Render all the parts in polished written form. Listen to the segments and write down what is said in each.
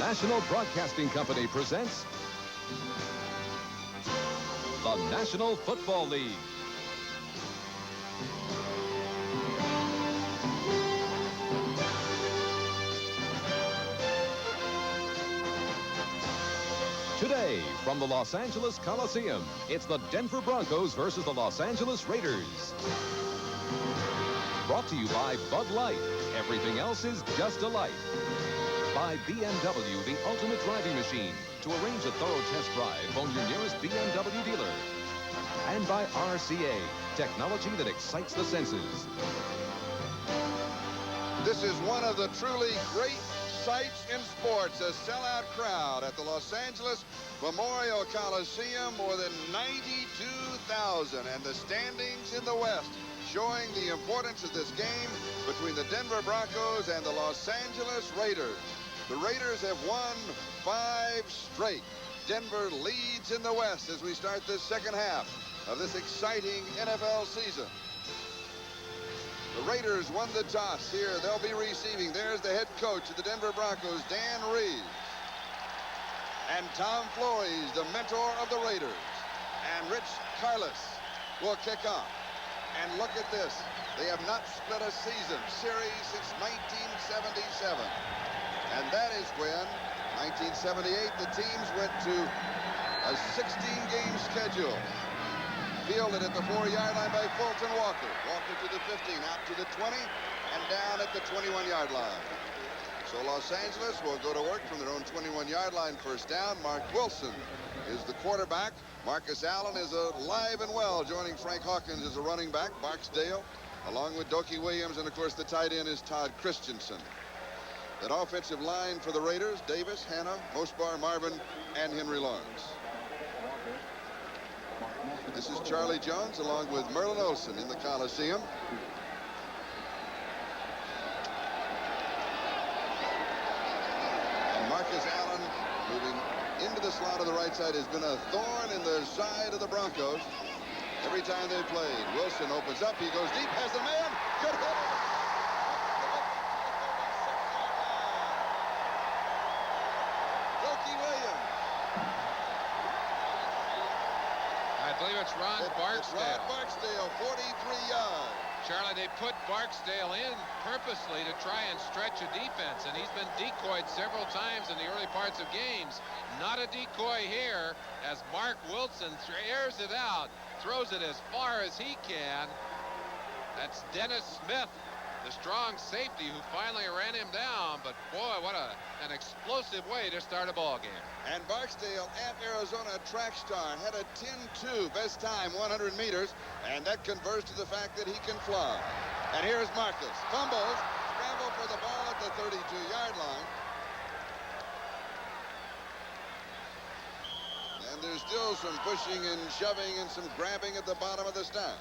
National Broadcasting Company presents the National Football League. Today, from the Los Angeles Coliseum, it's the Denver Broncos versus the Los Angeles Raiders. Brought to you by Bud Light. Everything else is just a light. By BMW, the ultimate driving machine. To arrange a thorough test drive, phone your nearest BMW dealer. And by RCA, technology that excites the senses. This is one of the truly great sights in sports, a sellout crowd at the Los Angeles Memorial Coliseum, more than 92,000, and the standings in the West showing the importance of this game between the Denver Broncos and the Los Angeles Raiders. The Raiders have won 5 straight. Denver leads in the West as we start this second half of this exciting NFL season. The Raiders won the toss. Here they'll be receiving. There's the head coach of the Denver Broncos, Dan Reeves. And Tom Flores, the mentor of the Raiders. And Rich Carlos will kick off. And look at this. They have not split a season series since 1977. And that is when, 1978, the teams went to a 16-game schedule. Fielded at the 4-yard line by Fulton Walker. Walker to the 15, out to the 20, and down at the 21-yard line. So Los Angeles will go to work from their own 21-yard line, first down. Mark Wilson is the quarterback. Marcus Allen is alive and well, joining Frank Hawkins as a running back. Barksdale, along with Dokie Williams, and of course the tight end is Todd Christensen. That offensive line for the Raiders: Davis, Hanna, Mosbar, Marvin, and Henry Lawrence. This is Charlie Jones along with Merlin Olsen in the Coliseum. And Marcus Allen, moving into the slot on the right side, has been a thorn in the side of the Broncos every time they played. Wilson opens up. He goes deep, has the man. Good hit. I believe it's Ron Barksdale. It's Ron Barksdale, 43 yards. Charlie, they put Barksdale in purposely to try and stretch a defense, and he's been decoyed several times in the early parts of games. Not a decoy here, as Mark Wilson airs it out, throws it as far as he can. That's Dennis Smith, the strong safety, who finally ran him down. But boy, what an explosive way to start a ball game. And Barksdale at Arizona track star had a 10-2 best time, 100 meters, and that converts to the fact that he can fly. And here's Marcus, fumbles, scramble for the ball at the 32-yard line. And there's still some pushing and shoving and some grabbing at the bottom of the stack.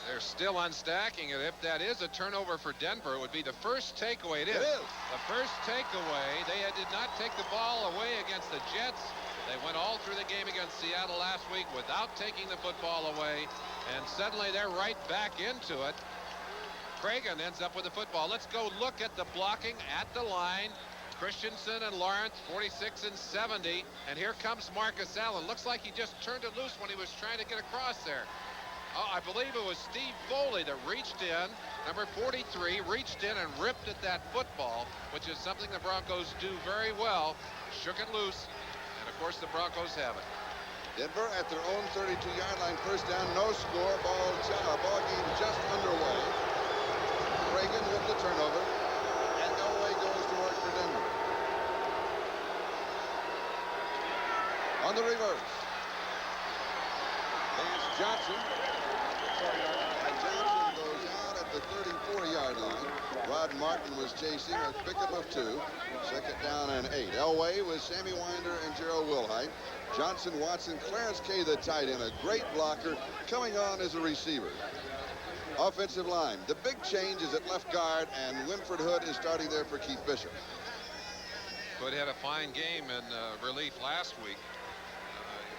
They're still unstacking it. If that is a turnover for Denver, it would be the first takeaway. It is. The first takeaway. They did not take the ball away against the Jets. They went all through the game against Seattle last week without taking the football away. And suddenly they're right back into it. Cragen ends up with the football. Let's go look at the blocking at the line. Christensen and Lawrence, 46 and 70. And here comes Marcus Allen. Looks like he just turned it loose when he was trying to get across there. Oh, I believe it was Steve Foley that reached in, number 43, reached in and ripped at that football, which is something the Broncos do very well. Shook it loose, and of course the Broncos have it. Denver at their own 32-yard line, first down, no score, ball game just underway. Reagan with the turnover, and Elway goes to work for Denver. On the reverse, Vance Johnson. And Johnson goes out at the 34-yard line. Rod Martin was chasing a pickup of 2. Second down and 8. Elway with Sammy Winder and Gerald Wilhite. Johnson, Watson, Clarence Kay, the tight end, a great blocker, coming on as a receiver. Offensive line. The big change is at left guard, and Winford Hood is starting there for Keith Bishop. Hood had a fine game in relief last week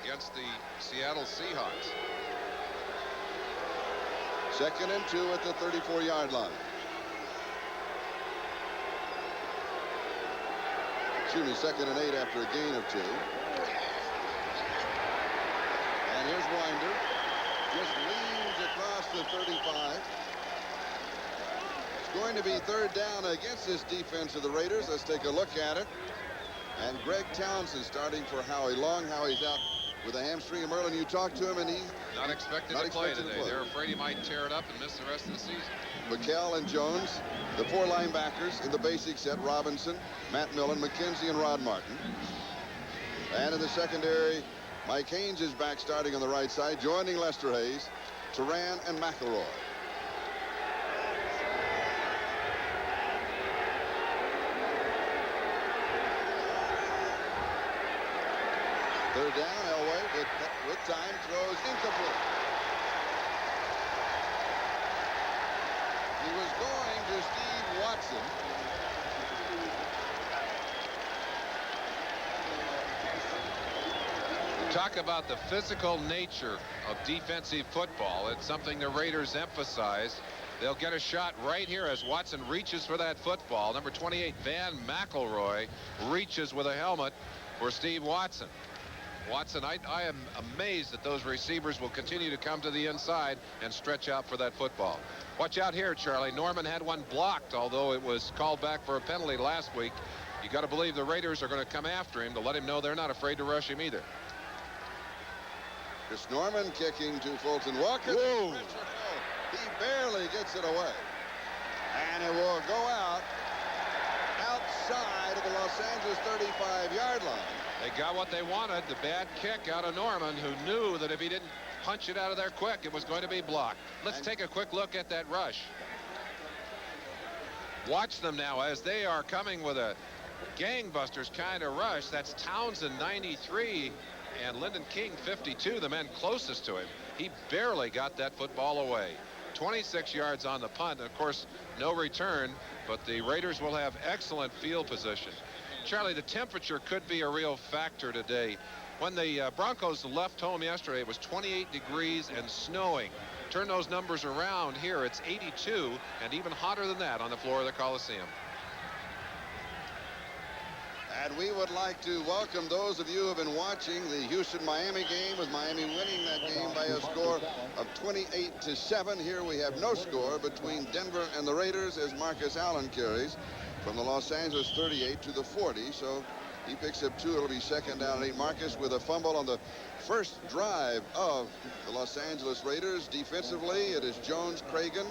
against the Seattle Seahawks. Second and 2 at the 34-yard line. Second and 8 after a gain of 2. And here's Winder. Just leans across the 35. It's going to be third down against this defense of the Raiders. Let's take a look at it. And Greg Townsend starting for Howie Long. Howie's out with a hamstring. And Merlin, you talked to him, and he's not expected to play today. They're afraid he might tear it up and miss the rest of the season. McHale and Jones, the 4 linebackers in the basic set: Robinson, Matt Millen, McKenzie, and Rod Martin. And in the secondary, Mike Haynes is back starting on the right side, joining Lester Hayes, Turan, and McElroy. Third down, Elway with time throws incomplete. He was going to Steve Watson. Talk about the physical nature of defensive football. It's something the Raiders emphasize. They'll get a shot right here as Watson reaches for that football. Number 28, Van McElroy, reaches with a helmet for Steve Watson. Watson, I am amazed that those receivers will continue to come to the inside and stretch out for that football. Watch out here, Charlie. Norman had one blocked, although it was called back for a penalty last week. You got to believe the Raiders are going to come after him to let him know they're not afraid to rush him either. Chris Norman kicking to Fulton Walker. Whoa. He barely gets it away. And it will go outside of the Los Angeles 35-yard line. They got what they wanted, the bad kick out of Norman, who knew that if he didn't punch it out of there quick, it was going to be blocked. Let's take a quick look at that rush. Watch them now as they are coming with a gangbusters kind of rush. That's Townsend, 93, and Lyndon King, 52, the men closest to him. He barely got that football away. 26 yards on the punt, and of course no return, but the Raiders will have excellent field position. Charlie, the temperature could be a real factor today. When the Broncos left home yesterday, it was 28 degrees and snowing. Turn those numbers around here, it's 82 and even hotter than that on the floor of the Coliseum. And we would like to welcome those of you who have been watching the Houston-Miami game, with Miami winning that game by a score of 28-7. Here we have no score between Denver and the Raiders as Marcus Allen carries from the Los Angeles 38 to the 40. So he picks up 2. It'll be second down and 8. Marcus with a fumble on the first drive of the Los Angeles Raiders. Defensively, it is Jones, Cragen,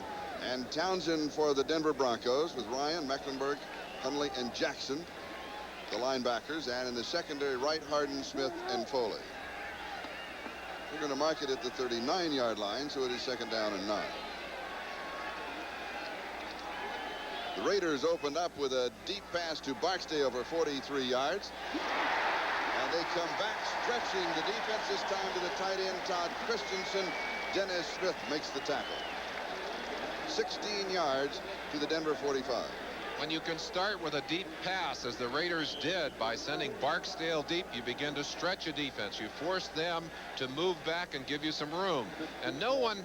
and Townsend for the Denver Broncos, with Ryan, Mecklenburg, Hundley, and Jackson, the linebackers. And in the secondary, Wright, Harden, Smith, and Foley. We're going to mark it at the 39-yard line, so it is second down and 9. The Raiders opened up with a deep pass to Barksdale for 43 yards. And they come back stretching the defense, this time to the tight end, Todd Christensen. Dennis Smith makes the tackle. 16 yards to the Denver 45. When you can start with a deep pass, as the Raiders did by sending Barksdale deep, you begin to stretch a defense. You force them to move back and give you some room. And no one,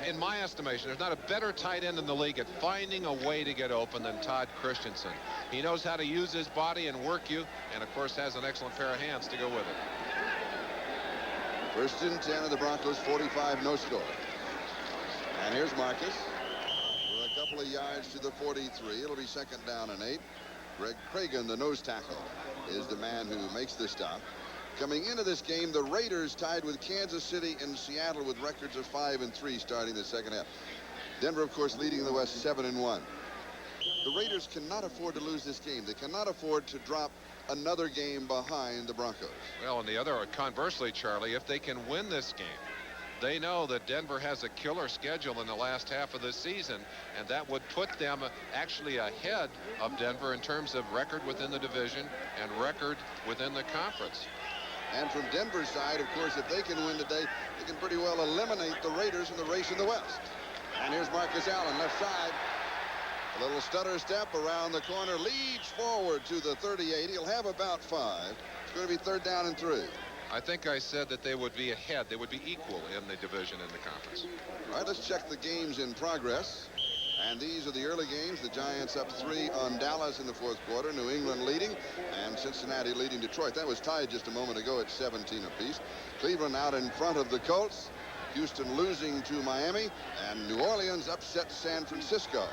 in my estimation, there's not a better tight end in the league at finding a way to get open than Todd Christensen. He knows how to use his body and work you, and of course has an excellent pair of hands to go with it. First and 10 of the Broncos 45, no score. And here's Marcus. A couple of yards to the 43. It'll be second down and 8. Greg Cragen, the nose tackle, is the man who makes the stop. Coming into this game, the Raiders tied with Kansas City and Seattle with records of 5 and 3 starting the second half. Denver, of course, leading the West 7 and 1. The Raiders cannot afford to lose this game. They cannot afford to drop another game behind the Broncos. Well, and the other, conversely, Charlie, if they can win this game, they know that Denver has a killer schedule in the last half of the season, and that would put them actually ahead of Denver in terms of record within the division and record within the conference. And from Denver's side, of course, if they can win today, they can pretty well eliminate the Raiders in the race in the West. And here's Marcus Allen, left side. A little stutter step around the corner, leads forward to the 38. He'll have about 5. It's going to be third down and 3. I think I said that they would be ahead. They would be equal in the division in the conference. All right, let's check the games in progress. And these are the early games. The Giants up 3 on Dallas in the fourth quarter. New England leading, and Cincinnati leading Detroit. That was tied just a moment ago at 17 apiece. Cleveland out in front of the Colts. Houston losing to Miami, and New Orleans upset San Francisco.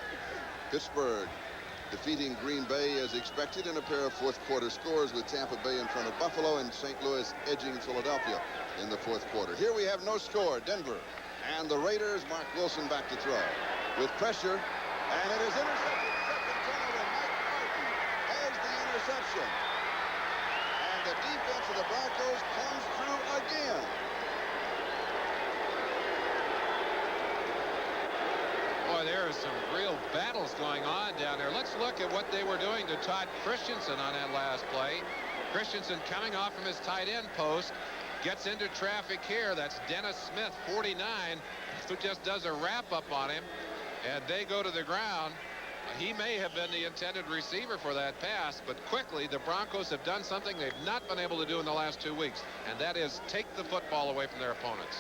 Pittsburgh defeating Green Bay as expected in a pair of fourth quarter scores, with Tampa Bay in front of Buffalo and St. Louis edging Philadelphia in the fourth quarter. Here we have no score. Denver and the Raiders. Mark Wilson back to throw with pressure, and it is intercepted. Second turnover. Mike Martin has the interception, and the defense of the Broncos comes through again. Boy, there are some real battles going on down there. Let's look at what they were doing to Todd Christensen on that last play. Christensen coming off from his tight end post, gets into traffic here. That's Dennis Smith, 49, who just does a wrap-up on him, and they go to the ground. He may have been the intended receiver for that pass, but quickly the Broncos have done something they've not been able to do in the last 2 weeks, and that is take the football away from their opponents.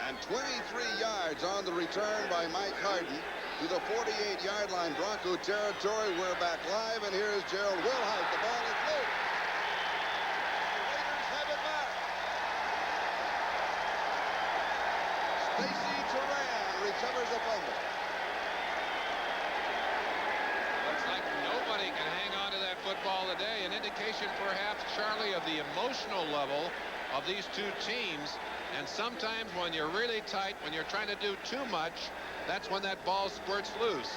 And 23 yards on the return by Mike Harden to the 48-yard line. Bronco territory. We're back live, and here is Gerald Wilhite. The ball is loose. The Raiders have it back. Stacy Turan recovers the fumble. Looks like nobody can hang on to that football today. An indication, perhaps, Charlie, of the emotional level of these two teams. And sometimes when you're really tight, when you're trying to do too much, that's when that ball squirts loose.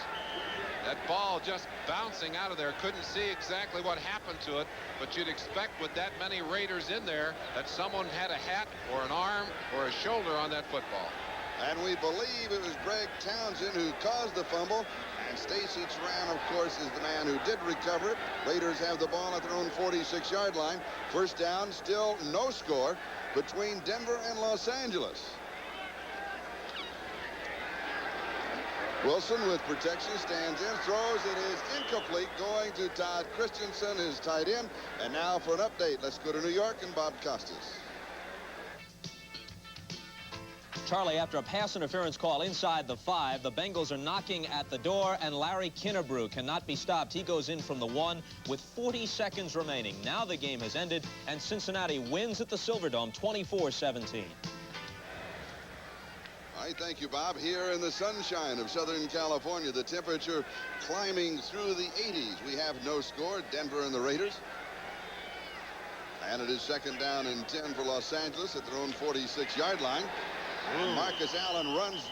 That ball just bouncing out of there. Couldn't see exactly what happened to it, but you'd expect with that many Raiders in there that someone had a hat or an arm or a shoulder on that football. And we believe it was Greg Townsend who caused the fumble. And Stacy Turan, of course, is the man who did recover it. Raiders have the ball at their own 46-yard line. First down, still no score between Denver and Los Angeles. Wilson with protection stands in, throws. It is incomplete, going to Todd Christensen, his tight end. And now for an update, let's go to New York and Bob Costas. Charlie, after a pass interference call inside the 5, the Bengals are knocking at the door, and Larry Kinnebrew cannot be stopped. He goes in from the 1 with 40 seconds remaining. Now the game has ended, and Cincinnati wins at the Silverdome 24-17. All right, thank you, Bob. Here in the sunshine of Southern California, the temperature climbing through the 80s. We have no score, Denver and the Raiders. And it is second down and 10 for Los Angeles at their own 46-yard line. And Marcus Allen runs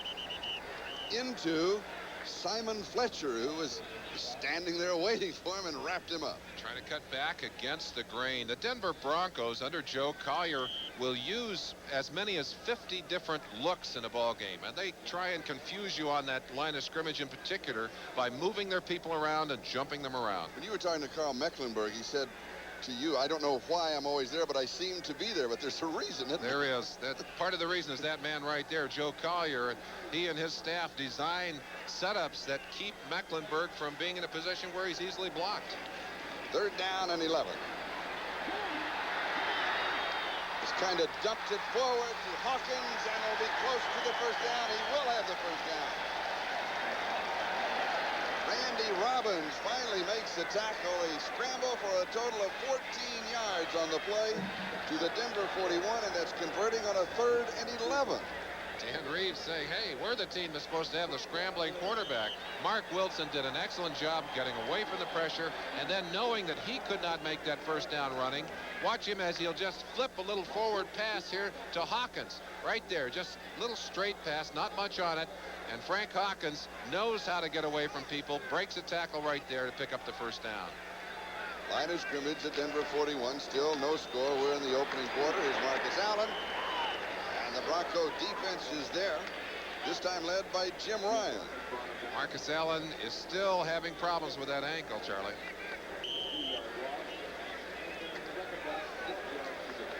into Simon Fletcher, who was standing there waiting for him, and wrapped him up. Trying to cut back against the grain. The Denver Broncos under Joe Collier will use as many as 50 different looks in a ball game, and they try and confuse you on that line of scrimmage in particular by moving their people around and jumping them around. When you were talking to Carl Mecklenburg, he said to you, I don't know why I'm always there, but I seem to be there. But there's a reason, isn't there? There is. That part of the reason is that man right there, Joe Collier. He and his staff design setups that keep Mecklenburg from being in a position where he's easily blocked. Third down and 11. Just kind of dumped it forward to Hawkins, and will be close to the first down. He will have the first down. Randy Robbins finally makes the tackle. A scramble for a total of 14 yards on the play to the Denver 41, and that's converting on a 3rd and 11. Dan Reeves saying, hey, we're the team that's supposed to have the scrambling quarterback. Mark Wilson did an excellent job getting away from the pressure, and then knowing that he could not make that first down running. Watch him as he'll just flip a little forward pass here to Hawkins. Right there, just a little straight pass, not much on it. And Frank Hawkins knows how to get away from people, breaks a tackle right there to pick up the first down. Line of scrimmage at Denver 41, still no score. We're in the opening quarter. Here's Marcus Allen. And the Bronco defense is there, this time led by Jim Ryan. Marcus Allen is still having problems with that ankle, Charlie.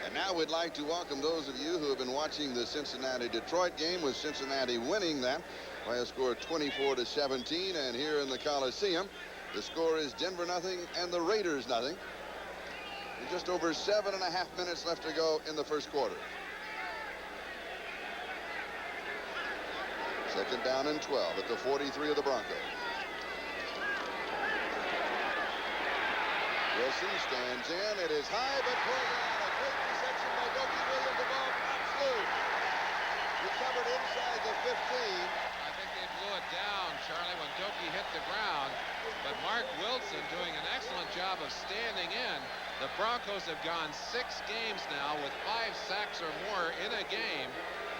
And now we'd like to welcome those of you who have been watching the Cincinnati-Detroit game, with Cincinnati winning that by a score of 24-17. And here in the Coliseum, the score is Denver nothing and the Raiders nothing. With just over 7.5 minutes left to go in the first quarter. Second down and 12 at the 43 of the Broncos. Wilson stands in. It is high, but pulled down. A great reception by Doki Williams. The ball pops loose. Recovered inside the 15. I think they blew it down, Charlie, when Doki hit the ground. But Mark Wilson doing an excellent job of standing in. The Broncos have gone 6 games now with 5 sacks or more in a game.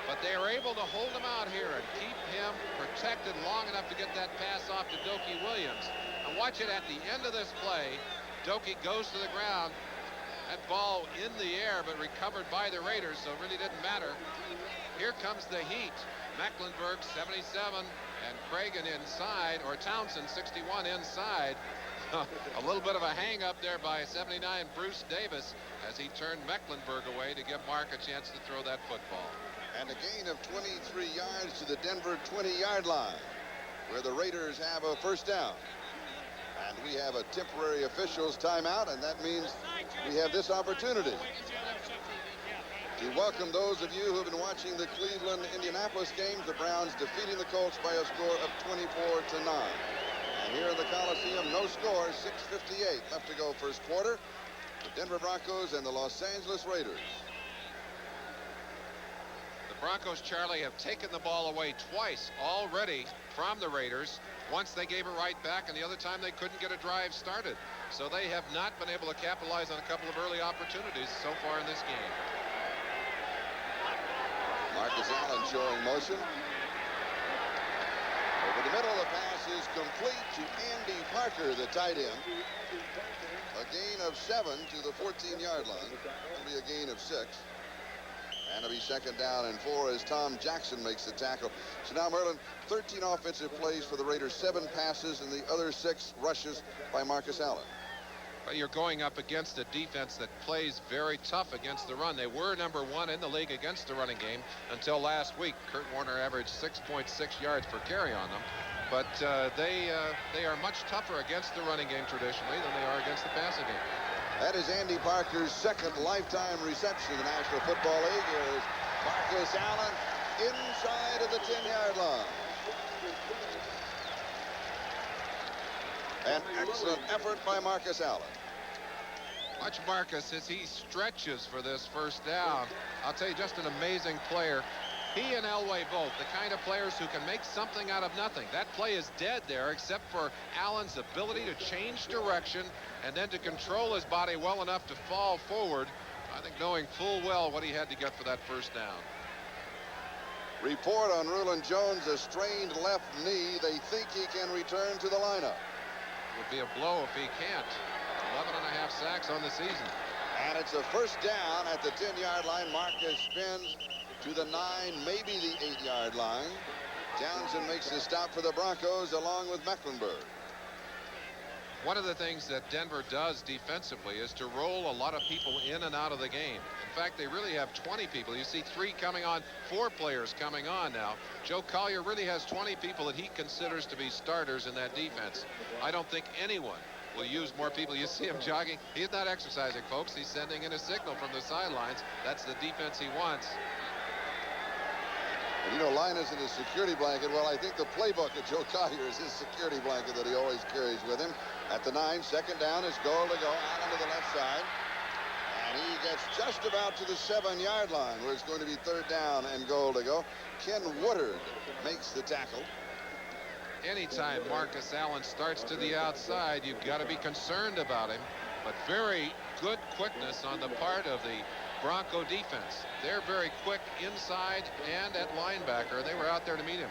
But they are able to hold him out here and keep him protected long enough to get that pass off to Doki Williams. And watch it at the end of this play. Doki goes to the ground. That ball in the air, but recovered by the Raiders, so it really didn't matter. Here comes the heat. Mecklenburg, 77, and Cragen inside, or Townsend, 61 inside. A little bit of a hang up there by 79 Bruce Davis as he turned Mecklenburg away to give Mark a chance to throw that football. And a gain of 23 yards to the Denver 20-yard line, where the Raiders have a first down. And we have a temporary officials timeout, and that means we have this opportunity to welcome those of you who have been watching the Cleveland-Indianapolis games. The Browns defeating the Colts by a score of 24-9. And here in the Coliseum, no score, 6:58 left to go first quarter. The Denver Broncos and the Los Angeles Raiders. The Broncos, Charlie, have taken the ball away twice already from the Raiders. Once they gave it right back, and the other time they couldn't get a drive started. So they have not been able to capitalize on a couple of early opportunities so far in this game. Marcus Allen showing motion. Over the middle, the pass is complete to Andy Parker, the tight end. A gain of 7 to the 14-yard line. It'll be a gain of 6. And it'll be second down and 4 as Tom Jackson makes the tackle. So now, Merlin, 13 offensive plays for the Raiders, 7 passes, and the other 6 rushes by Marcus Allen. But you're going up against a defense that plays very tough against the run. They were number 1 in the league against the running game until last week. Kurt Warner averaged 6.6 yards per carry on them. But they are much tougher against the running game traditionally than they are against the passing game. That is Andy Parker's second lifetime reception in the National Football League. Here's Marcus Allen inside of the 10-yard line. An excellent effort by Marcus Allen. Watch Marcus as he stretches for this first down. I'll tell you, just an amazing player. He and Elway both, the kind of players who can make something out of nothing. That play is dead there, except for Allen's ability to change direction and then to control his body well enough to fall forward. I think knowing full well what he had to get for that first down. Report on Rulon Jones, a strained left knee. They think he can return to the lineup. It would be a blow if he can't. 11.5 sacks on the season. And it's a first down at the 10-yard line. Marcus spins to the 9, maybe the 8-yard line. Townsend makes the stop for the Broncos along with Mecklenburg. One of the things that Denver does defensively is to roll a lot of people in and out of the game. In fact, they really have 20 people. You see 3 coming on, 4 players coming on now. Joe Collier really has 20 people that he considers to be starters in that defense. I don't think anyone will use more people. You see him jogging. He's not exercising, folks. He's sending in a signal from the sidelines. That's the defense he wants. And you know, Linus in his security blanket. Well, I think the playbook of Joe Collier is his security blanket that he always carries with him. At the 9, second down is goal to go. Allen to the left side. And he gets just about to the 7-yard line where it's going to be third down and goal to go. Ken Woodard makes the tackle. Anytime Marcus Allen starts to the outside, you've got to be concerned about him. But very good quickness on the part of the Bronco defense. They're very quick inside and at linebacker. They were out there to meet him.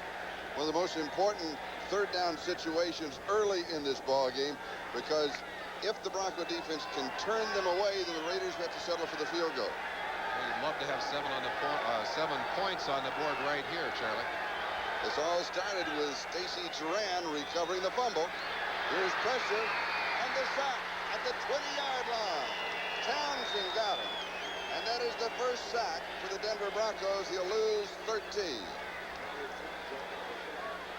One of the most important third down situations early in this ball game, because if the Bronco defense can turn them away, then the Raiders have to settle for the field goal. Well, you'd love to have 7 points on the board right here, Charlie. This all started with Stacy Turan recovering the fumble. Here's pressure and the sack at the 20-yard line. Townsend got him. And that is the first sack for the Denver Broncos. He'll lose 13.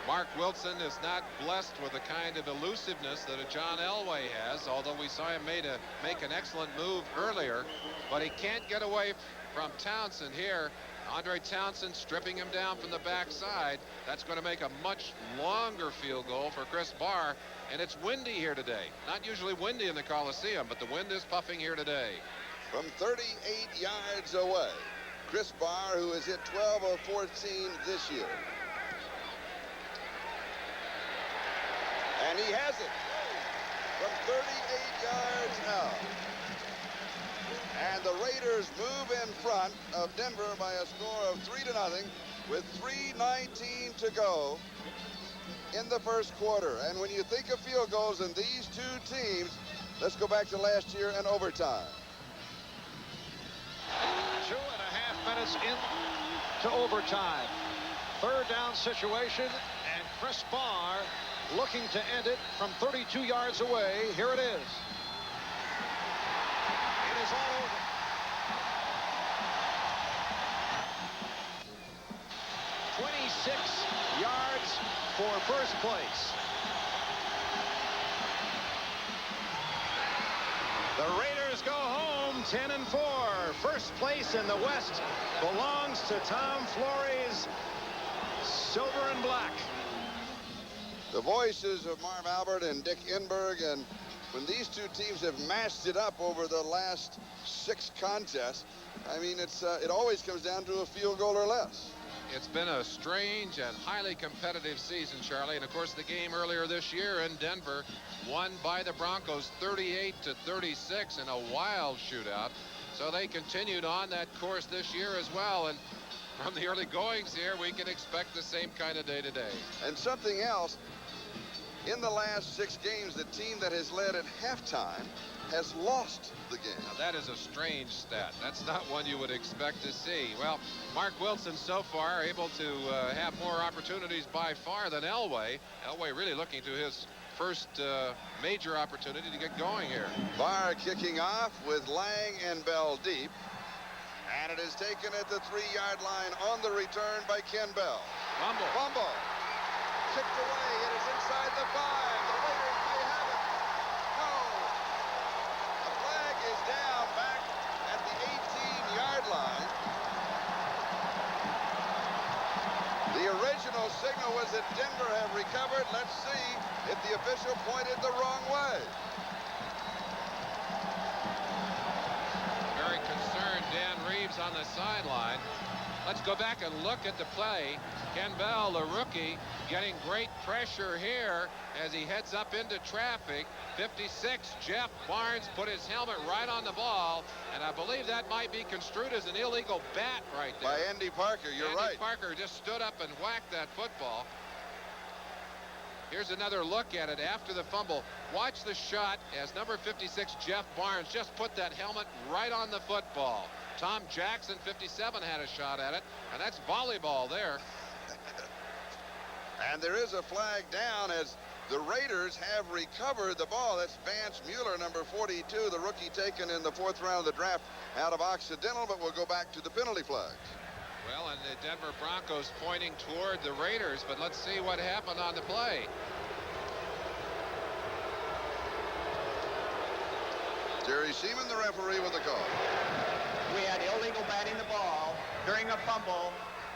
Mark Wilson is not blessed with the kind of elusiveness that a John Elway has, although we saw him make an excellent move earlier. But he can't get away from Townsend here. Andre Townsend stripping him down from the backside. That's going to make a much longer field goal for Chris Barr. And it's windy here today. Not usually windy in the Coliseum, but the wind is puffing here today. From 38 yards away, Chris Barr, who has hit 12 of 14 this year. And he has it from 38 yards out. And the Raiders move in front of Denver by a score of 3-0 with 3:19 to go in the first quarter. And when you think of field goals in these two teams, let's go back to last year and overtime. 2.5 minutes into overtime. Third down situation, and Chris Barr looking to end it from 32 yards away. Here it is. It is all over. Yards for first place. The Raiders go home 10-4. First place in the West belongs to Tom Flores, silver and black. The voices of Marv Albert and Dick Enberg, and when these two teams have matched it up over the last 6 contests, I mean, it always comes down to a field goal or less. It's been a strange and highly competitive season, Charlie. And, of course, the game earlier this year in Denver won by the Broncos 38-36 in a wild shootout. So they continued on that course this year as well. And from the early goings here, we can expect the same kind of day today. And something else, in the last 6 games, the team that has led at halftime has lost the game. Now, that is a strange stat. That's not one you would expect to see. Well, Mark Wilson so far able to have more opportunities by far than Elway. Elway really looking to his first major opportunity to get going here. Barr kicking off with Lang and Bell deep. And it is taken at the 3-yard line on the return by Ken Bell. Fumble. Kicked away. It is inside the 5. The Raiders may have it. No. The flag is down back at the 18-yard line. The original signal was that Denver have recovered. Let's see if the official pointed the wrong way. Very concerned Dan Reeves on the sideline. Let's go back and look at the play. Ken Bell, the rookie, getting great pressure here as he heads up into traffic. 56, Jeff Barnes put his helmet right on the ball, and I believe that might be construed as an illegal bat right there. By Andy Parker, you're right. Andy Parker just stood up and whacked that football. Here's another look at it after the fumble. Watch the shot as number 56, Jeff Barnes, just put that helmet right on the football. Tom Jackson, 57, had a shot at it, and that's volleyball there. And there is a flag down as the Raiders have recovered the ball. That's Vance Mueller, number 42, the rookie taken in the 4th round of the draft out of Occidental, but we'll go back to the penalty flags. Well, and the Denver Broncos pointing toward the Raiders, but let's see what happened on the play. Jerry Seaman, the referee, with the call. We had illegal batting the ball during a fumble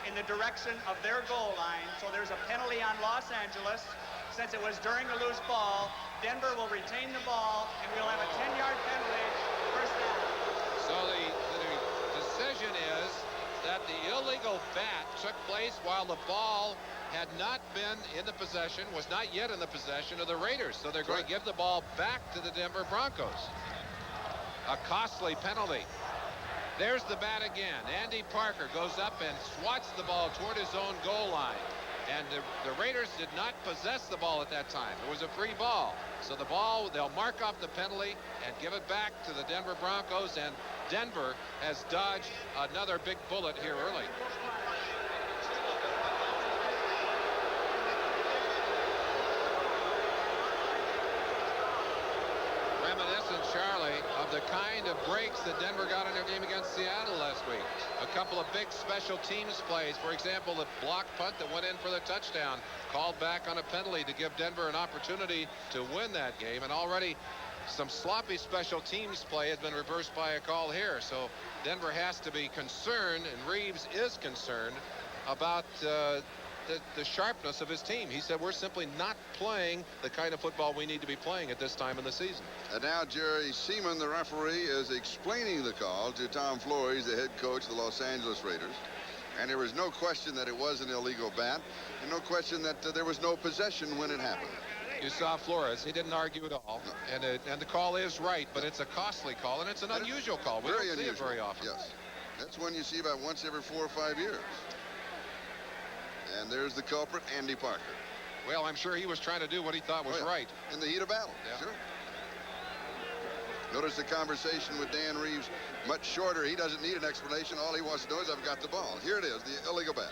in the direction of their goal line. So there's a penalty on Los Angeles. Since it was during a loose ball, Denver will retain the ball, and we'll have a 10-yard penalty. First down. So the decision is that the illegal bat took place while the ball had not been in the possession, was not yet in the possession of the Raiders. So they're going to give the ball back to the Denver Broncos. A costly penalty. There's the bat again. Andy Parker goes up and swats the ball toward his own goal line. And the Raiders did not possess the ball at that time. It was a free ball. So the ball, they'll mark off the penalty and give it back to the Denver Broncos. And Denver has dodged another big bullet here early. Reminiscent, Charlie, of the kind of breaks that Denver got in their game against Seattle last week. A couple of big special teams plays. For example, the block punt that went in for the touchdown, called back on a penalty to give Denver an opportunity to win that game. And already some sloppy special teams play had been reversed by a call here. So Denver has to be concerned, and Reeves is concerned about the sharpness of his team. He said, we're simply not playing the kind of football we need to be playing at this time in the season. And now Jerry Seaman, the referee, is explaining the call to Tom Flores, the head coach of the Los Angeles Raiders. And there was no question that it was an illegal bat, and no question that there was no possession when it happened. You saw Flores. He didn't argue at all. No. And the call is right, but it's a costly call, and it's an unusual call. We don't see it very often. Yes. That's one you see about once every 4 or 5 years. And there's the culprit, Andy Parker. Well, I'm sure he was trying to do what he thought was right. In the heat of battle. Yeah. Sure. Notice the conversation with Dan Reeves, much shorter. He doesn't need an explanation. All he wants to know is I've got the ball. Here it is, the illegal bat.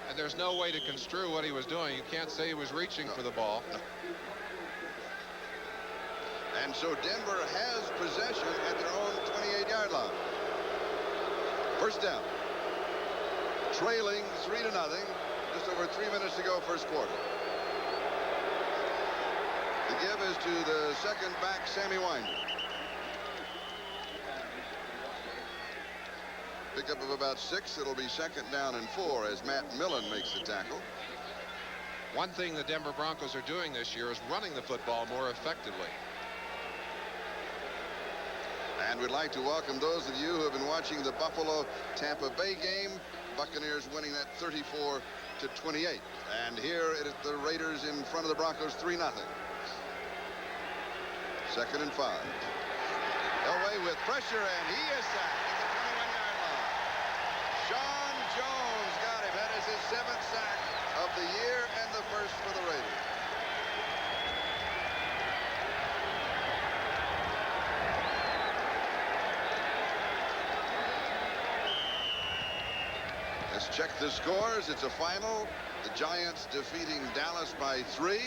And there's no way to construe what he was doing. You can't say he was reaching for the ball. No. And so Denver has possession at their own 28-yard line. First down. Trailing 3-0. Just over 3 minutes to go, first quarter. The give is to the second back, Sammy Winder. Pickup of about 6. It'll be second down and 4 as Matt Millen makes the tackle. One thing the Denver Broncos are doing this year is running the football more effectively. And we'd like to welcome those of you who have been watching the Buffalo-Tampa Bay game. Buccaneers winning that 34-28. And here it is the Raiders in front of the Broncos 3-0. Second and 5. Elway with pressure, and he is sacked at the 21-yard line. Sean Jones got him. That is his 7th sack of the year and the first for the Raiders. Let's check the scores. It's a final. The Giants defeating Dallas by 3.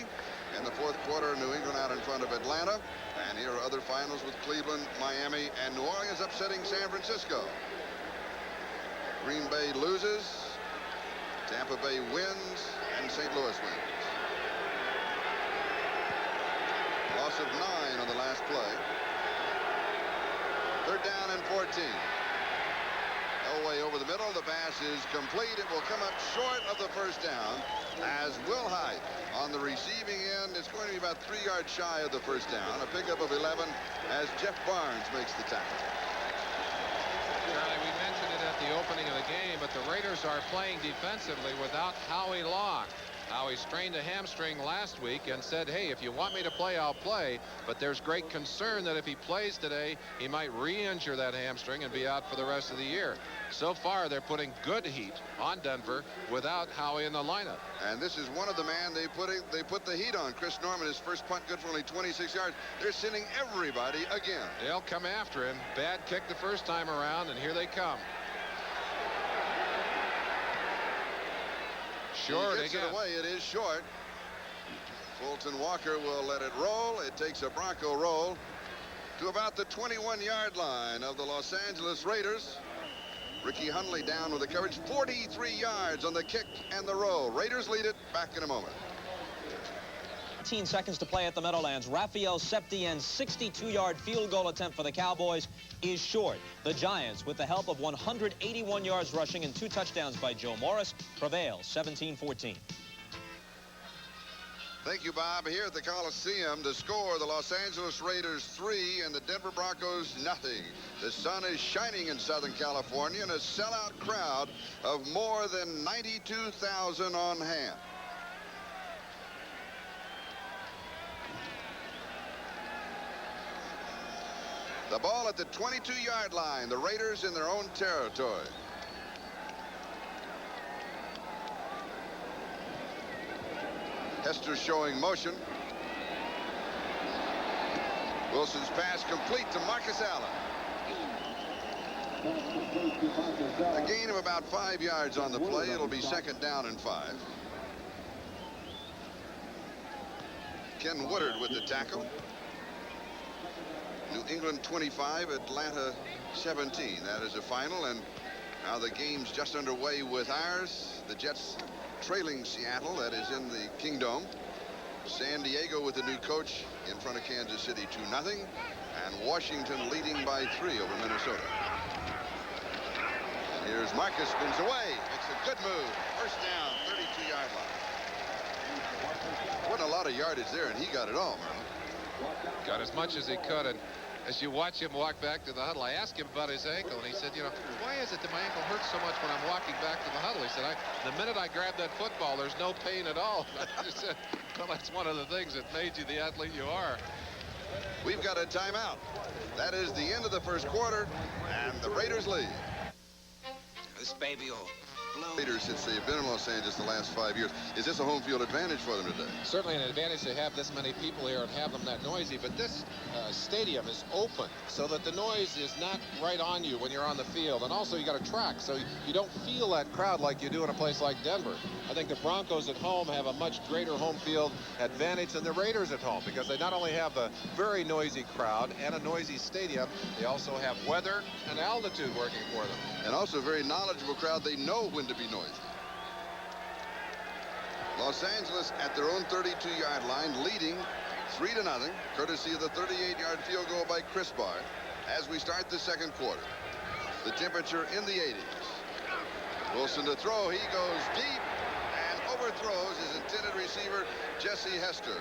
In the fourth quarter, New England out in front of Atlanta. And here are other finals with Cleveland, Miami, and New Orleans upsetting San Francisco. Green Bay loses. Tampa Bay wins. And St. Louis wins. Loss of 9 on the last play. Third down and 14. Elway over the middle. The pass is complete. It will come up short of the first down as Will Hyde on the receiving end. It's going to be about 3 yards shy of the first down. A pickup of 11 as Jeff Barnes makes the tackle. Charlie, we mentioned it at the opening of the game, but the Raiders are playing defensively without Howie Long. Howie strained a hamstring last week and said, hey, if you want me to play, I'll play. But there's great concern that if he plays today, he might re-injure that hamstring and be out for the rest of the year. So far, they're putting good heat on Denver without Howie in the lineup. And this is one of the men they put the heat on. Chris Norman, his first punt good for only 26 yards. They're sending everybody again. They'll come after him. Bad kick the first time around, and here they come. Short he gets again. It away. It is short. Fulton Walker will let it roll. It takes a Bronco roll to about the 21-yard line of the Los Angeles Raiders. Ricky Hundley down with the coverage. 43 yards on the kick and the roll. Raiders lead it. Back in a moment. 18 seconds to play at the Meadowlands. Rafael Septien's 62-yard field goal attempt for the Cowboys is short. The Giants, with the help of 181 yards rushing and 2 touchdowns by Joe Morris, prevail 17-14. Thank you, Bob. Here at the Coliseum to score, the Los Angeles Raiders 3 and the Denver Broncos nothing. The sun is shining in Southern California and a sellout crowd of more than 92,000 on hand. The ball at the 22-yard line. The Raiders in their own territory. Hester showing motion. Wilson's pass complete to Marcus Allen. A gain of about 5 yards on the play. It'll be second down and 5. Ken Woodard with the tackle. New England 25, Atlanta 17. That is a final, and now the game's just underway with ours. The Jets trailing Seattle. That is in the Kingdome. San Diego with the new coach in front of Kansas City 2-0. And Washington leading by 3 over Minnesota. And here's Marcus, spins away. Makes a good move. First down, 32-yard line. Wasn't a lot of yardage there, and he got it all, Merlin. Got as much as he could, and as you watch him walk back to the huddle, I asked him about his ankle, and he said, you know, why is it that my ankle hurts so much when I'm walking back to the huddle? He said, the minute I grab that football, there's no pain at all. I just said, well, that's one of the things that made you the athlete you are. We've got a timeout. That is the end of the first quarter, and the Raiders lead. This baby will blow. Raiders, since they've been in Los Angeles the last 5 years, is this a home field advantage for them today? Certainly an advantage to have this many people here and have them that noisy, but this stadium is open so that the noise is not right on you when you're on the field, and also you got a track so you don't feel that crowd like you do in a place like Denver. I think the Broncos at home have a much greater home field advantage than the Raiders at home, because they not only have a very noisy crowd and a noisy stadium, they also have weather and altitude working for them. And also a very knowledgeable crowd. They know when to be noisy. Los Angeles at their own 32-yard line, leading 3-0, courtesy of the 38-yard field goal by Chris Barr as we start the second quarter. The temperature in the 80s. Wilson to throw. He goes deep and overthrows his intended receiver, Jesse Hester.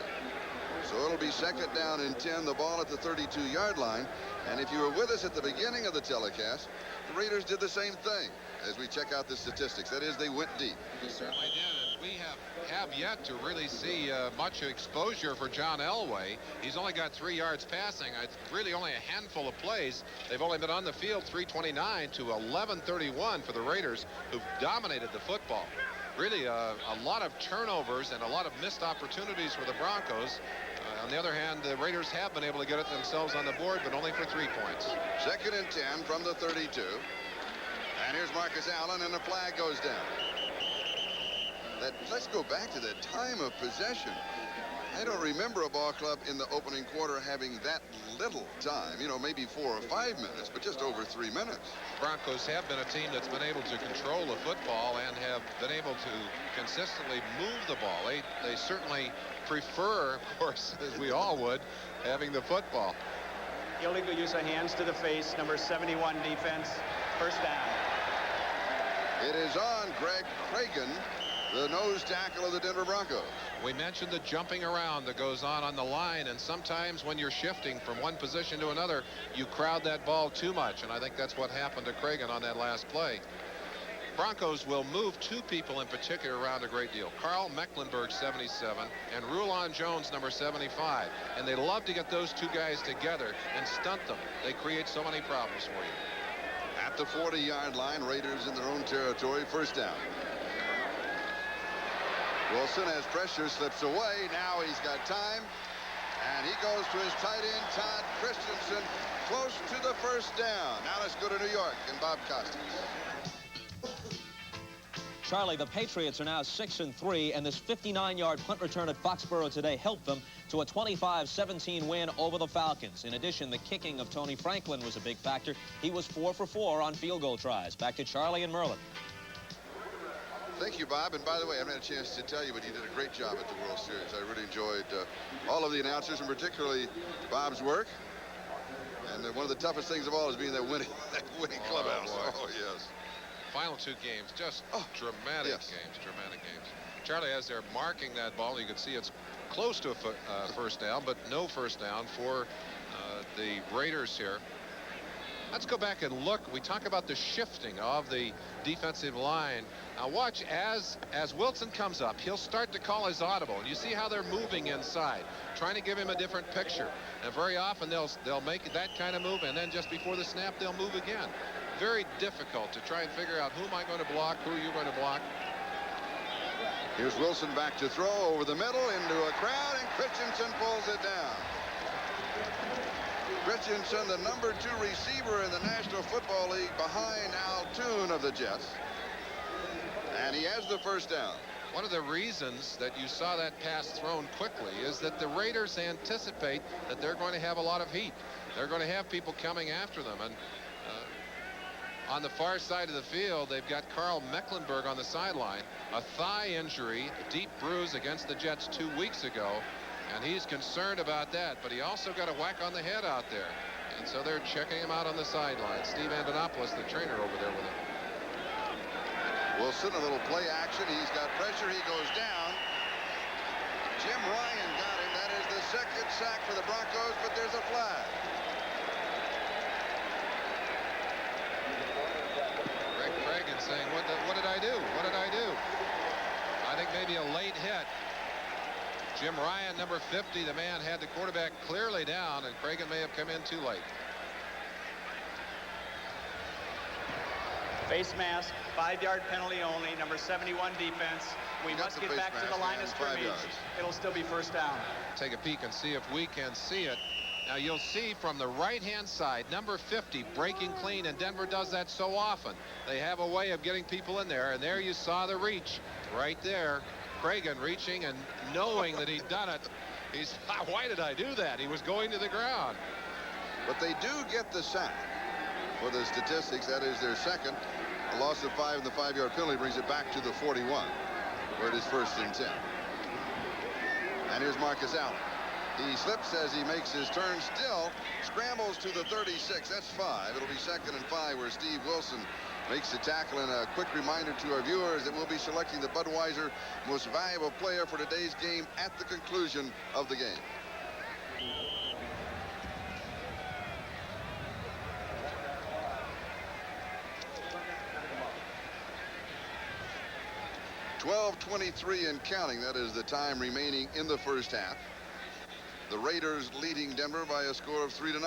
So it'll be second down and 10, the ball at the 32-yard line. And if you were with us at the beginning of the telecast, the Raiders did the same thing as we check out the statistics. That is, they went deep. They certainly did, and we have yet to really see much exposure for John Elway. He's only got 3 yards passing. It's really only a handful of plays. They've only been on the field 329 to 1131 for the Raiders, who've dominated the football. Really a lot of turnovers and a lot of missed opportunities for the Broncos. On the other hand, the Raiders have been able to get it themselves on the board, but only for 3 points. Second and 10 from the 32. And here's Marcus Allen, and the flag goes down. Let's go back to the time of possession. I don't remember a ball club in the opening quarter having that little time. You know, maybe 4 or 5 minutes, but just over 3 minutes. Broncos have been a team that's been able to control the football and have been able to consistently move the ball. They certainly prefer, of course, as we all would, having the football. Illegal use of hands to the face, number 71 defense, first down. It is on Greg Cragen, the nose tackle of the Denver Broncos. We mentioned the jumping around that goes on the line, and sometimes when you're shifting from one position to another, you crowd that ball too much, and I think that's what happened to Cragen on that last play. Broncos will move 2 people in particular around a great deal. Carl Mecklenburg, 77, and Rulon Jones, number 75. And they love to get those 2 guys together and stunt them. They create so many problems for you. At the 40-yard line, Raiders in their own territory, first down. Wilson, as pressure slips away, now he's got time, and he goes to his tight end, Todd Christensen, close to the first down. Now let's go to New York and Bob Costas. Charlie, the Patriots are now 6-3, and this 59-yard punt return at Foxborough today helped them to a 25-17 win over the Falcons. In addition, the kicking of Tony Franklin was a big factor. He was 4 for 4 on field goal tries. Back to Charlie and Merlin. Thank you, Bob. And by the way, I haven't had a chance to tell you, but you did a great job at the World Series. I really enjoyed all of the announcers, and particularly Bob's work. And one of the toughest things of all is being that winning clubhouse. Oh, yes. Final 2 games, just dramatic games, dramatic games. Charlie, as they're marking that ball, you can see it's close to a first down, but no first down for the Raiders here. Let's go back and look. We talk about the shifting of the defensive line. Now watch as Wilson comes up, he'll start to call his audible, and you see how they're moving inside, trying to give him a different picture. And very often they'll make that kind of move, and then just before the snap they'll move again. Very difficult to try and figure out who am I going to block, who are you going to block. Here's Wilson back to throw over the middle into a crowd, and Christensen pulls it down. Christensen, the number 2 receiver in the National Football League, behind Al Toon of the Jets. And he has the first down. One of the reasons that you saw that pass thrown quickly is that the Raiders anticipate that they're going to have a lot of heat. They're going to have people coming after them. And on the far side of the field, they've got Carl Mecklenburg on the sideline. A thigh injury, a deep bruise against the Jets 2 weeks ago. And he's concerned about that, but he also got a whack on the head out there. And so they're checking him out on the sideline. Steve Antonopoulos, the trainer, over there with him. Wilson, a little play action. He's got pressure. He goes down. Jim Ryan got him. That is the second sack for the Broncos, but there's a flag. Greg Cragen saying, what did I do? What did I do? I think maybe a late hit. Jim Ryan, number 50, the man had the quarterback clearly down, and Cragen may have come in too late. Face mask, 5-yard penalty only, number 71 defense. We must get back to the line of scrimmage. It'll still be first down. Take a peek and see if we can see it. Now you'll see from the right-hand side, number 50 breaking clean, and Denver does that so often. They have a way of getting people in there, and there you saw the reach right there. Cragen reaching and knowing that he'd done it. He's, why did I do that? He was going to the ground. But they do get the sack. For the statistics, that is their second. A loss of 5 and the 5-yard penalty brings it back to the 41, where it is 1st and 10. And here's Marcus Allen. He slips as he makes his turn, still scrambles to the 36. That's 5. It'll be 2nd and 5, where Steve Wilson makes the tackle. And a quick reminder to our viewers that we'll be selecting the Budweiser most valuable player for today's game at the conclusion of the game. .23 and counting. That is the time remaining in the first half. The Raiders leading Denver by a score of 3-0.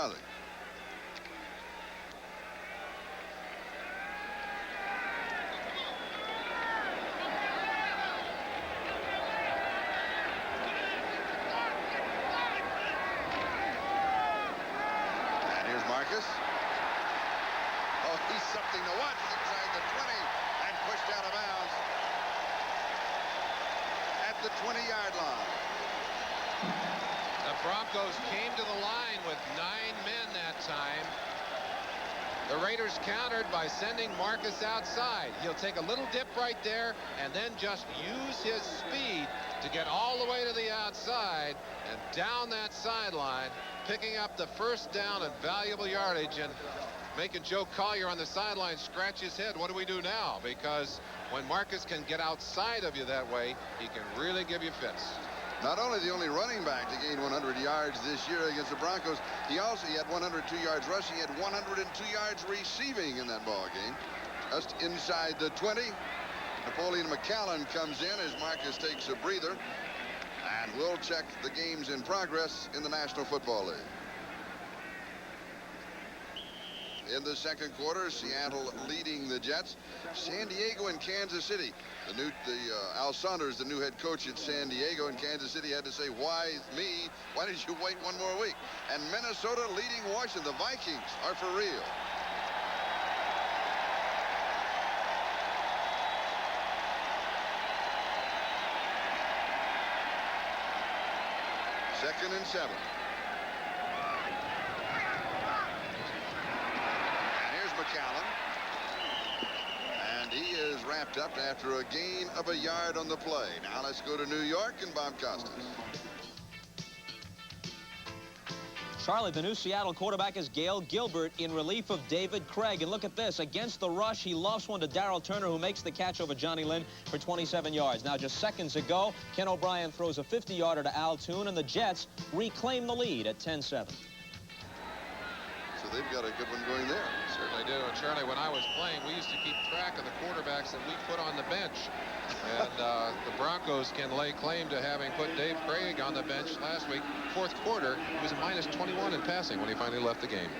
And here's Marcus. Oh, he's something to watch inside the 20 and pushed out of bounds at the 20-yard line. The Broncos came to the line with 9 men that time. The Raiders countered by sending Marcus outside. He'll take a little dip right there and then just use his speed to get all the way to the outside and down that sideline, picking up the first down and valuable yardage, and making Joe Collier on the sideline scratch his head. What do we do now? Because when Marcus can get outside of you that way, he can really give you fits. Not only the only running back to gain 100 yards this year against the Broncos, he had 102 yards rushing. He had 102 yards receiving in that ball game. Just inside the 20. Napoleon McCallum comes in as Marcus takes a breather. And we'll check the games in progress in the National Football League. In the second quarter, Seattle leading the Jets. San Diego and Kansas City. Al Saunders, the new head coach at San Diego, and Kansas City had to say, why me? Why did you wait one more week? And Minnesota leading Washington. The Vikings are for real. Second and 7. McCallum, and he is wrapped up after a gain of a yard on the play. Now let's go to New York and Bob Costas. Charlie, the new Seattle quarterback is Gail Gilbert in relief of David Craig. And look at this. Against the rush, he lofts one to Darrell Turner, who makes the catch over Johnny Lynn for 27 yards. Now, just seconds ago, Ken O'Brien throws a 50-yarder to Al Toon, and the Jets reclaim the lead at 10-7. So they've got a good one going there. Certainly do. And Charlie, when I was playing, we used to keep track of the quarterbacks that we put on the bench. And the Broncos can lay claim to having put Dave Craig on the bench last week. Fourth quarter, he was a minus 21 in passing when he finally left the game.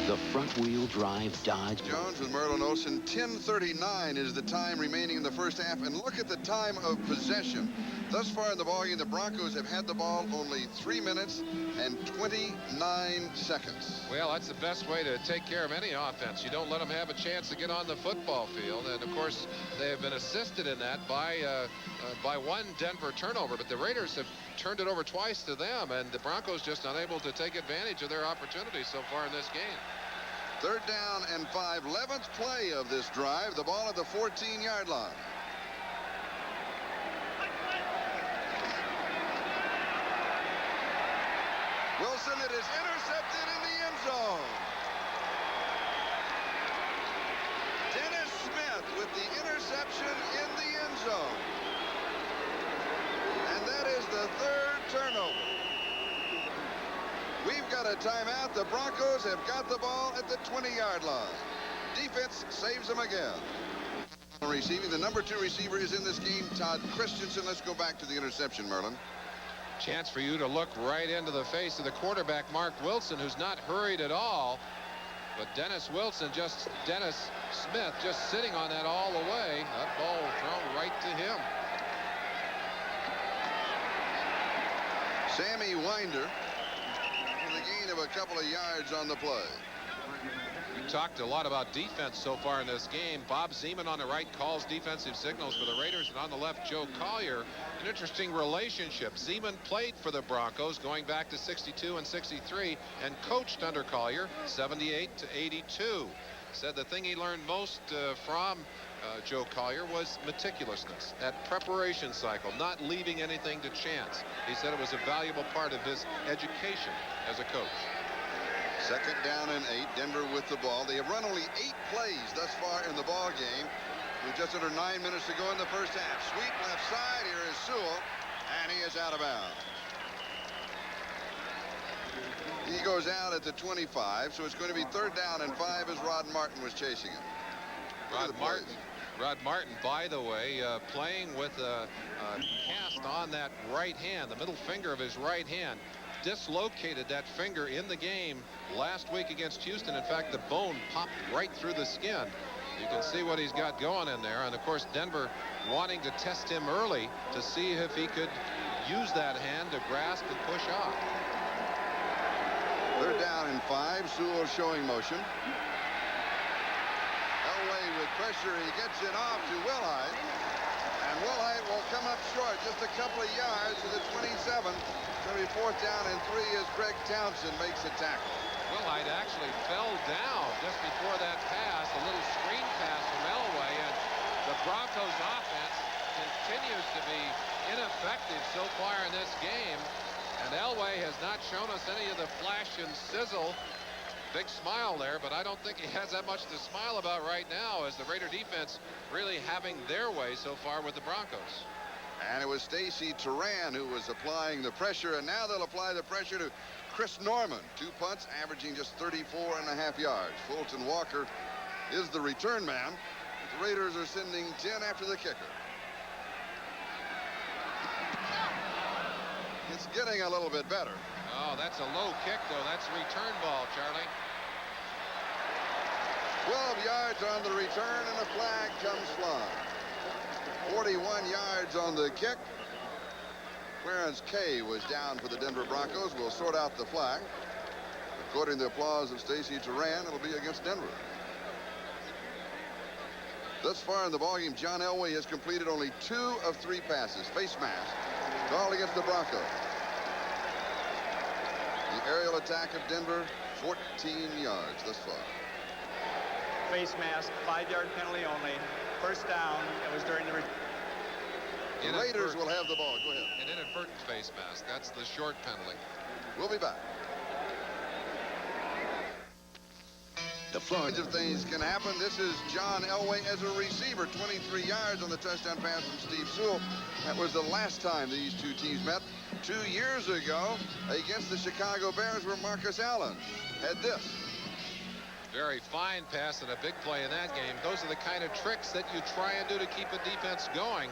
The front-wheel drive Dodge. Jones with Merlin Olsen. 10:39 is the time remaining in the first half. And look at the time of possession. Thus far in the ballgame, the Broncos have had the ball only 3 minutes and 29 seconds. Well, that's the best way to take care of any offense. You don't let them have a chance to get on the football field. And, of course, they have been assisted in that by one Denver turnover. But the Raiders have turned it over twice to them, and the Broncos just unable to take advantage of their opportunities so far in this game. Third down and 5. 11th play of this drive. The ball at the 14-yard line. Wilson, it is intercepted in the end zone. Dennis Smith with the interception in the end zone. And that is the third turnover. We've got a timeout. The Broncos have got the ball at the 20-yard line. Defense saves them again. Receiving, the number 2 receiver is in this game, Todd Christensen. Let's go back to the interception, Merlin. Chance for you to look right into the face of the quarterback, Mark Wilson, who's not hurried at all. But Dennis Smith just sitting on that all the way. That ball thrown right to him. Sammy Winder with a gain of a couple of yards on the play. We talked a lot about defense so far in this game. Bob Zeman on the right calls defensive signals for the Raiders, and on the left, Joe Collier. An interesting relationship. Zeman played for the Broncos going back to 62 and 63 and coached under Collier 78 to 82. Said the thing he learned most from Joe Collier was meticulousness, that preparation cycle, not leaving anything to chance. He said it was a valuable part of his education as a coach. Second down and 8. Denver with the ball. They have run only 8 plays thus far in the ball game, with just under 9 minutes to go in the first half. Sweep left side. Here is Sewell, and he is out of bounds. He goes out at the 25, so it's going to be third down and 5 as Rod Martin was chasing him. Rod Martin, by the way, playing with a cast on that right hand, the middle finger of his right hand. Dislocated that finger in the game last week against Houston. In fact, the bone popped right through the skin. You can see what he's got going in there. And of course, Denver wanting to test him early to see if he could use that hand to grasp and push off. Third down and 5. Sewell showing motion. Elway with pressure. He gets it off to Wilhite. And Wilhite will come up short just a couple of yards to the 27. It's going to be fourth down and 3 as Greg Townsend makes a tackle. Wilhite actually fell down just before that pass, a little screen pass from Elway, and the Broncos offense continues to be ineffective so far in this game. And Elway has not shown us any of the flash and sizzle. Big smile there, but I don't think he has that much to smile about right now, as the Raider defense really having their way so far with the Broncos. And it was Stacy Turan who was applying the pressure, and now they'll apply the pressure to Chris Norman. 2 punts, averaging just 34.5 yards. Fulton Walker is the return man. The Raiders are sending 10 after the kicker. It's getting a little bit better. Oh, that's a low kick, though. That's a return ball, Charlie. 12 yards on the return, and the flag comes flying. 41 yards on the kick. Clarence Kay was down for the Denver Broncos. We'll sort out the flag. According to the applause of Stacy Turan, it'll be against Denver. Thus far in the ballgame, John Elway has completed only 2 of 3 passes. Face mask called against the Broncos. The aerial attack of Denver, 14 yards thus far. Face mask, 5-yard penalty only. First down. It was during the The Raiders will have the ball. Go ahead. An inadvertent face mask. That's the short penalty. We'll be back. The Florida Of things can happen. This is John Elway as a receiver. 23 yards on the touchdown pass from Steve Sewell. That was the last time these two teams met 2 years ago against the Chicago Bears, where Marcus Allen had this. Very fine pass and a big play in that game. Those are the kind of tricks that you try and do to keep a defense going.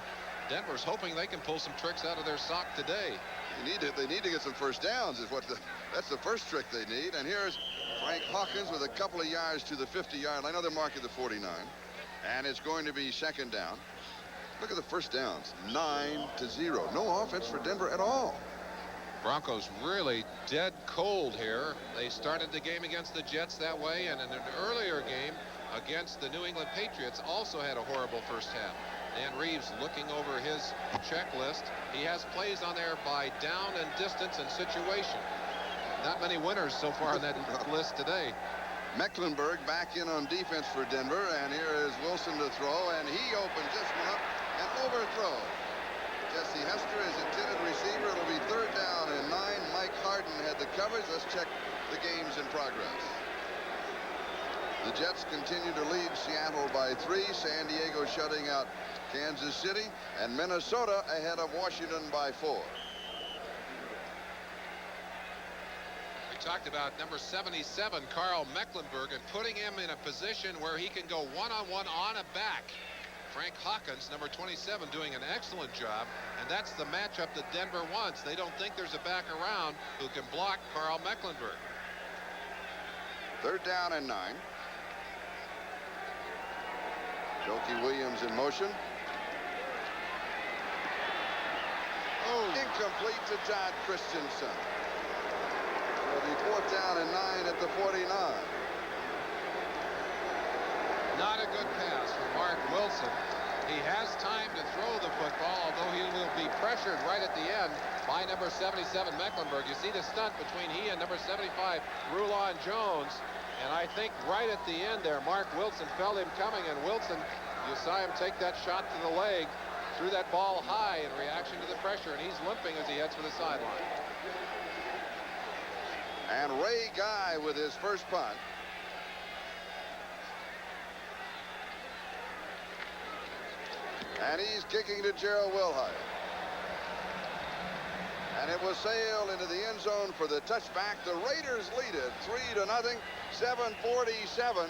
Denver's hoping they can pull some tricks out of their sock today. They need to get some first downs. That's the first trick they need. And here's Frank Hawkins with a couple of yards to the 50-yard line. I know they're marking the 49. And it's going to be second down. Look at the first downs. 9-0. No offense for Denver at all. Broncos really dead cold here. They started the game against the Jets that way, and in an earlier game against the New England Patriots also had a horrible first half. Dan Reeves looking over his checklist. He has plays on there by down and distance and situation. Not many winners so far on that list today. Mecklenburg back in on defense for Denver, and here is Wilson to throw, and he opens this one up and overthrow. Jesse Hester is intended receiver. It'll be 3rd down and 9. Mike Harden had the coverage. Let's check the games in progress. The Jets continue to lead Seattle by 3. San Diego shutting out Kansas City, and Minnesota ahead of Washington by 4. We talked about number 77, Carl Mecklenburg, and putting him in a position where he can go one-on-one on a back. Frank Hawkins, number 27, doing an excellent job, and that's the matchup that Denver wants. They don't think there's a back around who can block Carl Mecklenburg. 3rd down and 9. Jokey Williams in motion. Oh, incomplete to Todd Christensen. It'll be 4th down and 9 at the 49. Not a good pass from Mark Wilson. He has time to throw the football, although he will be pressured right at the end by number 77 Mecklenburg. You see the stunt between he and number 75 Rulon Jones, and I think right at the end there Mark Wilson felt him coming, and Wilson, you saw him take that shot to the leg, threw that ball high in reaction to the pressure, and he's limping as he heads for the sideline. And Ray Guy with his first punt. And he's kicking to Gerald Wilhite. And it was sailed into the end zone for the touchback. The Raiders lead it 3-0, 7:47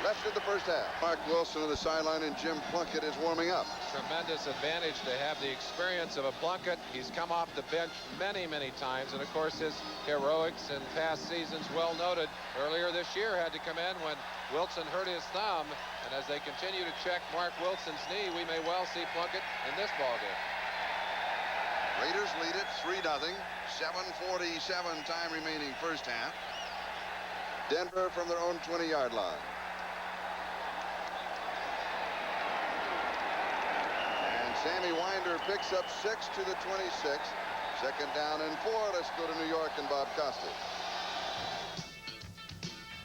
left in the first half. Mark Wilson on the sideline, and Jim Plunkett is warming up. Tremendous advantage to have the experience of a Plunkett. He's come off the bench many, many times, and of course his heroics in past seasons, well noted. Earlier this year had to come in when Wilson hurt his thumb, and as they continue to check Mark Wilson's knee, we may well see Plunkett in this ballgame. Raiders lead it 3-0, 7:47 time remaining first half. Denver from their own 20-yard line. Sammy Winder picks up 6 to the 26. 2nd down and 4. Let's go to New York and Bob Costas.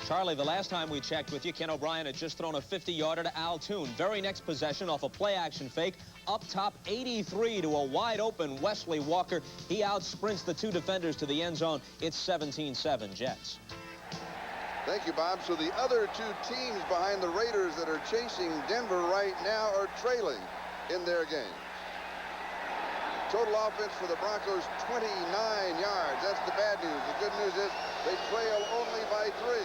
Charlie, the last time we checked with you, Ken O'Brien had just thrown a 50-yarder to Al Toon. Very next possession off a play-action fake. Up top, 83 to a wide-open Wesley Walker. He outsprints the 2 defenders to the end zone. It's 17-7 Jets. Thank you, Bob. So the other 2 teams behind the Raiders that are chasing Denver right now are trailing in their game. Total offense for the Broncos, 29 yards. That's the bad news. The good news is they trail only by 3.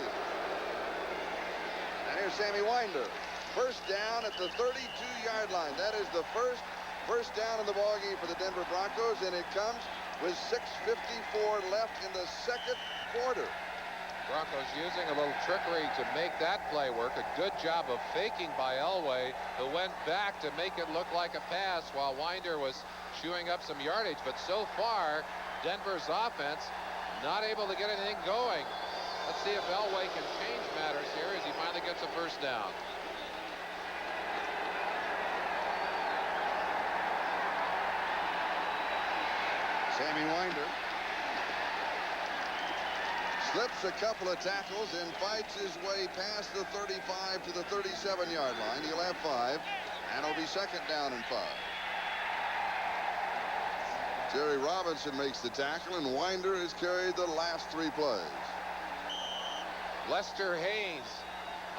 And here's Sammy Winder. First down at the 32-yard line. That is the first down in the ballgame for the Denver Broncos, and it comes with 6:54 left in the 2nd quarter. Broncos using a little trickery to make that play work. A good job of faking by Elway, who went back to make it look like a pass while Winder was chewing up some yardage. But so far, Denver's offense not able to get anything going. Let's see if Elway can change matters here as he finally gets a first down. Sammy Winder slips a couple of tackles and fights his way past the 35 to the 37-yard line. He'll have 5, and it'll be 2nd down and 5. Jerry Robinson makes the tackle, and Winder has carried the last 3 plays. Lester Haynes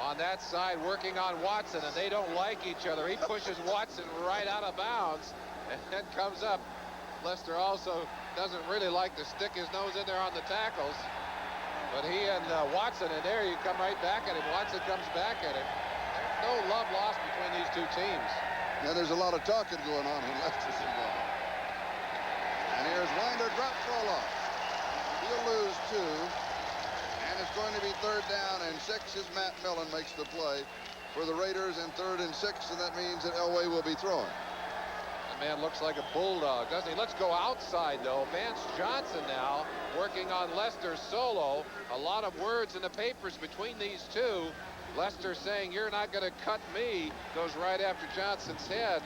on that side working on Watson, and they don't like each other. He pushes Watson right out of bounds and then comes up. Lester also doesn't really like to stick his nose in there on the tackles. But he and Watson, and there you come right back at him. Watson comes back at him. There's no love lost between these 2 teams. Now there's a lot of talking going on when Lester's involved. And here's Winder, drop throw off. He'll lose 2. And it's going to be 3rd down and 6 as Matt Millen makes the play for the Raiders, and 3rd and 6, and that means that Elway will be throwing. Man looks like a bulldog, doesn't he? Let's go outside, though. Vance Johnson now working on Lester's solo. A lot of words in the papers between these 2. Lester saying, "You're not going to cut me," goes right after Johnson's head.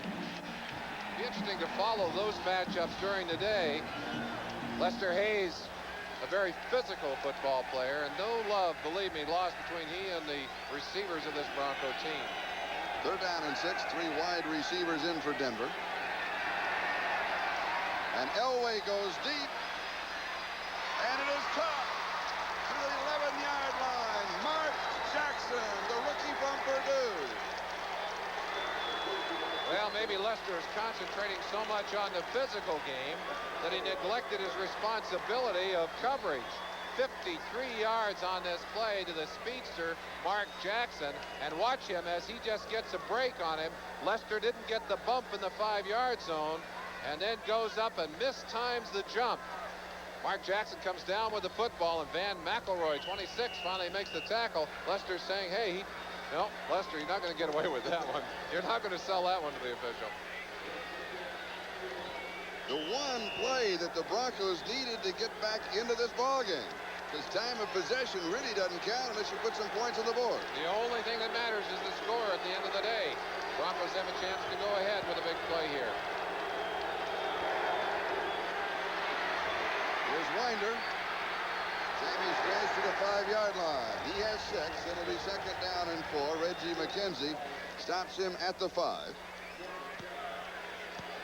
Be interesting to follow those matchups during the day. Lester Hayes a very physical football player, and no love, believe me, lost between he and the receivers of this Bronco team. 3rd down and 6, 3 wide receivers in for Denver. And Elway goes deep. And it is caught to the 11-yard line. Mark Jackson, the rookie from Purdue. Well, maybe Lester is concentrating so much on the physical game that he neglected his responsibility of coverage. 53 yards on this play to the speedster, Mark Jackson. And watch him as he just gets a break on him. Lester didn't get the bump in the 5-yard zone and then goes up and mistimes the jump. Mark Jackson comes down with the football, and Van McElroy, 26, finally makes the tackle. Lester's saying, hey, no, Lester, you're not going to get away with that one. You're not going to sell that one to the official. The one play that the Broncos needed to get back into this ballgame. Because time of possession really doesn't count unless you put some points on the board. The only thing that matters is the score at the end of the day. Broncos have a chance to go ahead with a big play here. Here's Winder. Sammy strays to the 5-yard line. He has 6. It'll be 2nd down and 4. Reggie McKenzie stops him at the 5.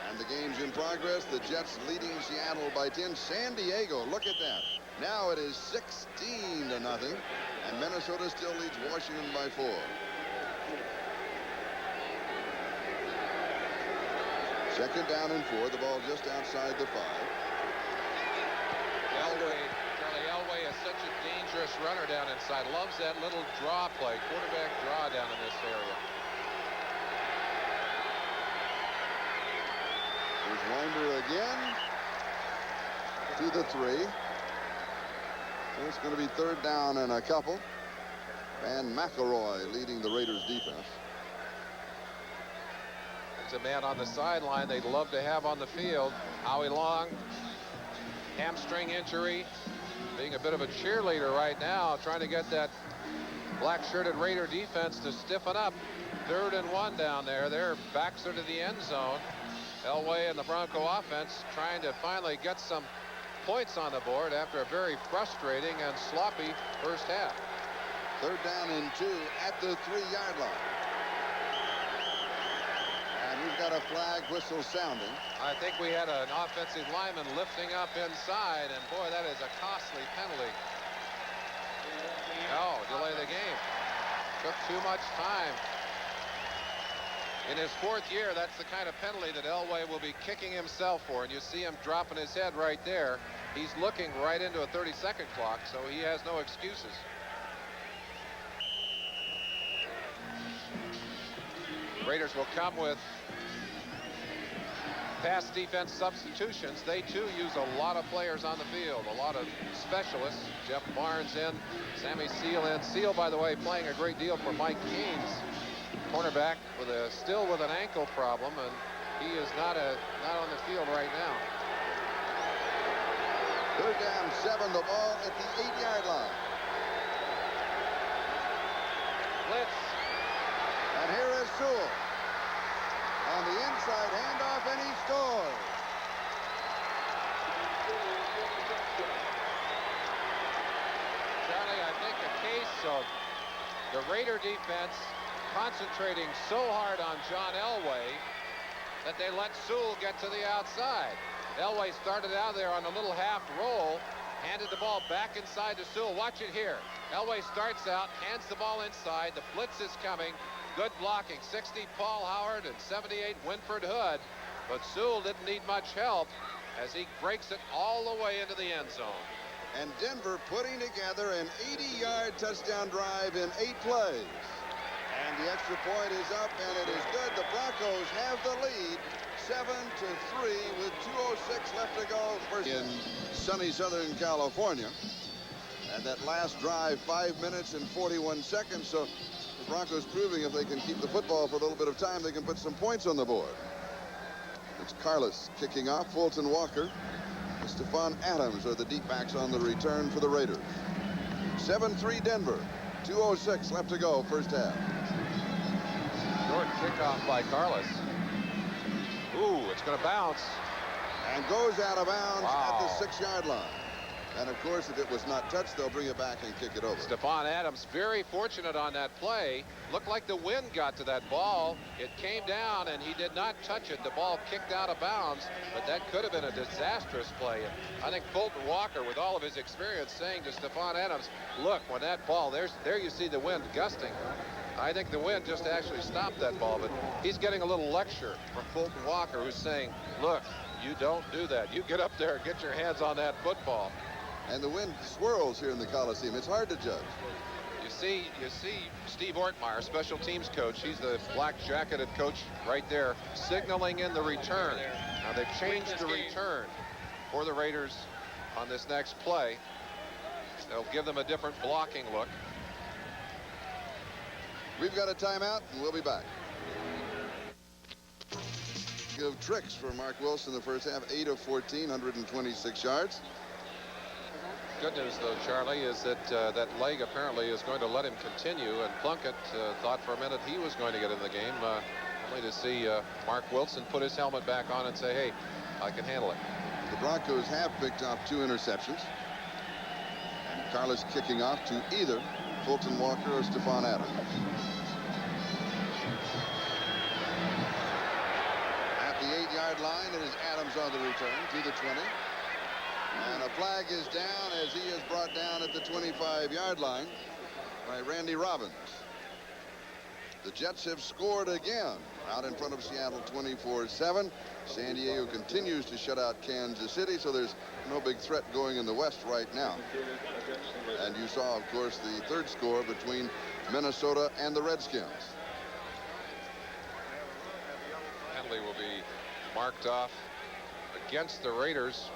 And the game's in progress. The Jets leading Seattle by 10. San Diego, look at that. Now it is 16-0. And Minnesota still leads Washington by 4. Second down and 4. The ball just outside the 5. Charlie Elway is such a dangerous runner down inside. Loves that little draw play, quarterback draw down in this area. Here's Winder again to the 3. It's going to be 3rd down and a couple. Van McElroy leading the Raiders defense. There's a man on the sideline they'd love to have on the field. Howie Long, hamstring injury, being a bit of a cheerleader right now, trying to get that black-shirted Raider defense to stiffen up. 3rd and 1 down there. Their backs are to the end zone. Elway and the Bronco offense trying to finally get some points on the board after a very frustrating and sloppy first half. 3rd down and 2 at the 3-yard line. And we've got a flag whistle sounding. I think we had an offensive lineman lifting up inside, and boy, that is a costly penalty. No, delay the game. Took too much time. In his 4th year, that's the kind of penalty that Elway will be kicking himself for, and you see him dropping his head right there. He's looking right into a 30-second clock, so he has no excuses. Raiders will come with pass defense substitutions. They too use a lot of players on the field, a lot of specialists. Jeff Barnes in, Sammy Seal in. Seal, by the way, playing a great deal for Mike Keynes, cornerback, still with an ankle problem, and he is not on the field right now. 3rd down, 7. The ball at the 8-yard line. Blitz. And here is Sewell. On the inside handoff, and he scores. Charlie, I think a case of the Raider defense concentrating so hard on John Elway that they let Sewell get to the outside. Elway started out there on a little half roll, handed the ball back inside to Sewell. Watch it here. Elway starts out, hands the ball inside. The blitz is coming. Good blocking. 60 Paul Howard and 78 Winford Hood. But Sewell didn't need much help as he breaks it all the way into the end zone. And Denver putting together an 80-yard touchdown drive in 8 plays. And the extra point is up, and it is good. The Broncos have the lead, 7-3 with 2:06 left to go. First in sunny Southern California. And that last drive, 5 minutes and 41 seconds. So the Broncos proving if they can keep the football for a little bit of time, they can put some points on the board. It's Carlos kicking off. Fulton Walker, Stephon Adams are the deep backs on the return for the Raiders. 7-3 Denver. 2:06 left to go, first half. Short kickoff by Carlos. Ooh, it's going to bounce. And goes out of bounds at the 6-yard line. And, of course, if it was not touched, they'll bring it back and kick it over. Stephon Adams very fortunate on that play. Looked like the wind got to that ball. It came down, and he did not touch it. The ball kicked out of bounds, but that could have been a disastrous play. And I think Fulton Walker, with all of his experience, saying to Stephon Adams, look, when that ball, there you see the wind gusting. I think the wind just actually stopped that ball, but he's getting a little lecture from Fulton Walker, who's saying, look, you don't do that. You get up there and get your hands on that football. And the wind swirls here in the Coliseum. It's hard to judge. You see Steve Ortmeyer, special teams coach. He's the black-jacketed coach right there, signaling in the return. Now they've changed the return for the Raiders on this next play. They'll give them a different blocking look. We've got a timeout, and we'll be back. Of tricks for Mark Wilson in the first half, 8 of 14, 126 yards. Good news, though, Charlie, is that that leg apparently is going to let him continue, and Plunkett thought for a minute he was going to get in the game, only to see Mark Wilson put his helmet back on and say, hey, I can handle it. The Broncos have picked off 2 interceptions. And Carlos kicking off to either Fulton Walker or Stephon Adams. At the 8-yard line, it is Adams on the return to the 20. And a flag is down as he is brought down at the 25-yard line by Randy Robbins. The Jets have scored again out in front of Seattle 24-7. San Diego continues to shut out Kansas City, so there's no big threat going in the West right now. And you saw, of course, the third score between Minnesota and the Redskins. Penalty will be marked off against the Raiders.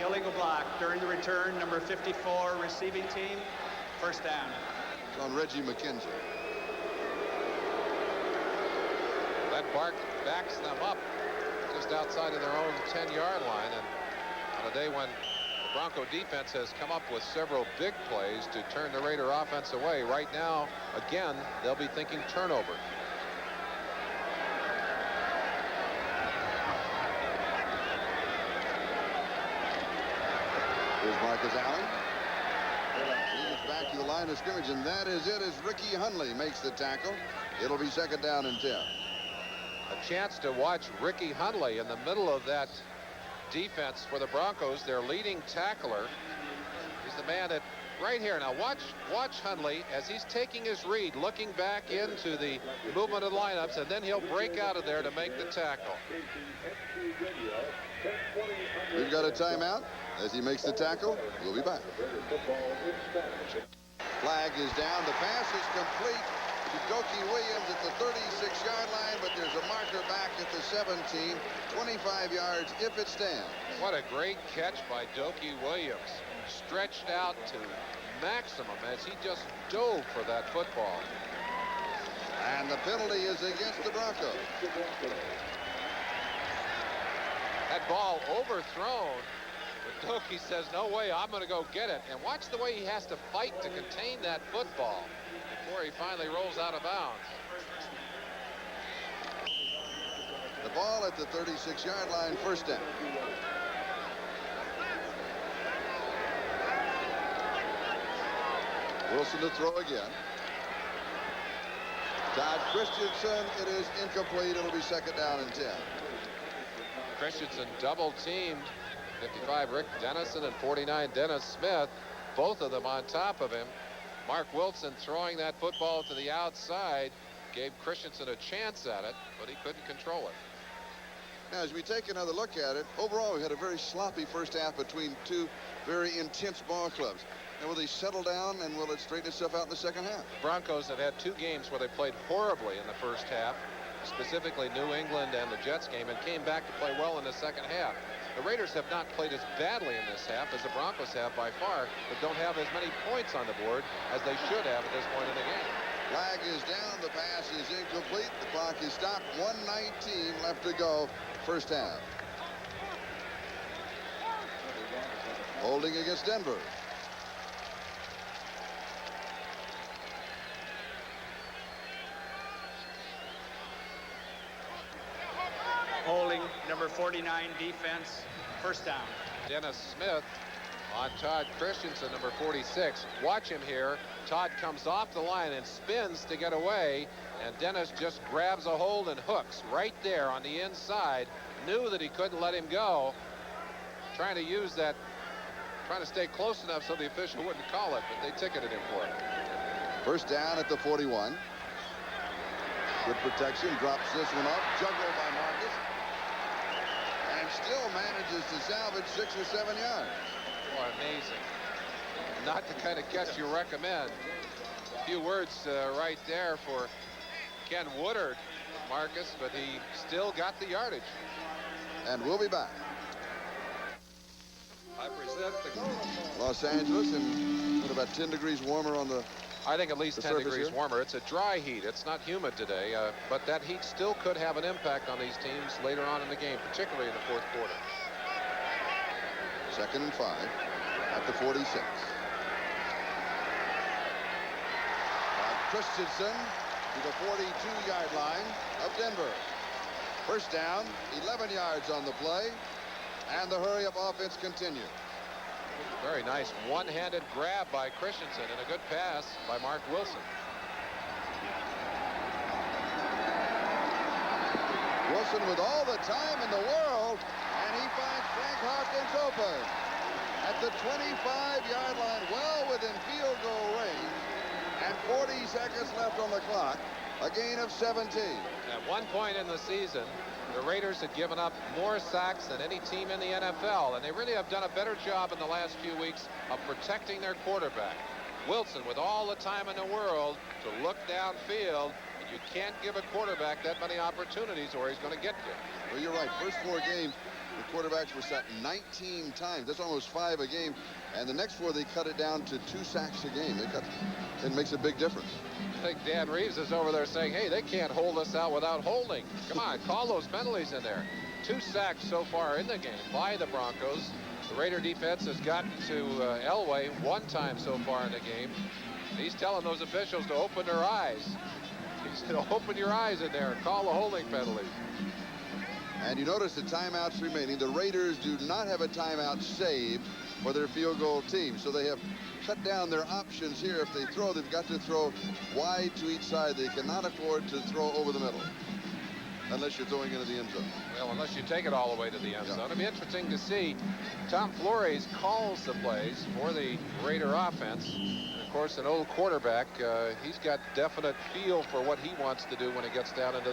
Illegal block during the return, number 54, receiving team, first down. It's on Reggie McKenzie. That backs them up just outside of their own 10-yard line. And on a day when the Bronco defense has come up with several big plays to turn the Raider offense away, right now, again, they'll be thinking turnover. Here's Marcus Allen. He gets back to the line of scrimmage, and that is it as Ricky Hundley makes the tackle. It'll be second down and 10. A chance to watch Ricky Hundley in the middle of that defense for the Broncos, their leading tackler. He's the man that right here. Now watch Hundley as he's taking his read, looking back into the movement of the lineups, and then he'll break out of there to make the tackle. We've got a timeout as he makes the tackle. We'll be back. Flag is down. The pass is complete to Doki Williams at the 36-yard line, but there's a marker back at the 17, 25 yards if it stands. What a great catch by Doki Williams. Stretched out to maximum as he just dove for that football. And the penalty is against the Broncos. That ball overthrown, but Doki says, no way, I'm going to go get it. And watch the way he has to fight to contain that football before he finally rolls out of bounds. The ball at the 36-yard line, first down. Wilson to throw again. Todd Christensen, it is incomplete. It'll be second down and 10. Christensen double teamed 55 Rick Dennison and 49 Dennis Smith, both of them on top of him. Mark Wilson throwing that football to the outside gave Christensen a chance at it, but he couldn't control it. Now, as we take another look at it, overall we had a very sloppy first half between two very intense ball clubs. And will they settle down, and will it straighten itself out in the second half? The Broncos have had 2 games where they played horribly in the first half, specifically New England and the Jets game, and came back to play well in the second half. The Raiders have not played as badly in this half as the Broncos have by far, but don't have as many points on the board as they should have at this point in the game. Flag is down. The pass is incomplete. The clock is stopped. 1:19 left to go, first half. Holding against Denver. Holding, number 49, defense, first down. Dennis Smith on Todd Christensen, number 46. Watch him here. Todd comes off the line and spins to get away, and Dennis just grabs a hold and hooks right there on the inside. Knew that he couldn't let him go. Trying to use that, trying to stay close enough so the official wouldn't call it, but they ticketed him for it. First down at the 41. Good protection, drops this one up, juggled by Marcus, and still manages to salvage 6 or 7 yards. Oh, amazing. Not the kind of catch you recommend. A few words right there for Ken Woodard, Marcus, but he still got the yardage. And we'll be back. I present the Los Angeles, and what, about 10 degrees warmer on the I think at least 10 degrees here? warmer. It's a dry heat. It's not humid today, but that heat still could have an impact on these teams later on in the game, particularly in the fourth quarter. 2nd and 5 at the 46. Christensen to the 42-yard line of Denver. First down, 11 yards on the play, and the hurry-up offense continues. Very nice one-handed grab by Christensen and a good pass by Mark Wilson. Wilson with all the time in the world, and he finds Frank Hawkins open at the 25-yard line, well within field goal range, and 40 seconds left on the clock. A gain of 17. At one point in the season, the Raiders had given up more sacks than any team in the NFL, and they really have done a better job in the last few weeks of protecting their quarterback. Wilson, with all the time in the world to look downfield, and you can't give a quarterback that many opportunities or he's going to get you. Well, you're right. First 4 games, the quarterbacks were sacked 19 times. That's almost 5 a game. And the next 4, they cut it down to 2 sacks a game. It makes a big difference. I think Dan Reeves is over there saying, hey, they can't hold us out without holding. Come on, call those penalties in there. 2 sacks so far in the game by the Broncos. The Raider defense has gotten to Elway 1 time so far in the game. He's telling those officials to open their eyes. He said, open your eyes in there and call the holding penalty. And you notice the timeouts remaining. The Raiders do not have a timeout saved for their field goal team. So they have cut down their options here. If they throw, they've got to throw wide to each side. They cannot afford to throw over the middle unless you're throwing into the end zone. Well, unless you take it all the way to the end zone. It'll be interesting to see. Tom Flores calls the plays for the Raider offense. And of course, an old quarterback, he's got definite feel for what he wants to do when he gets down into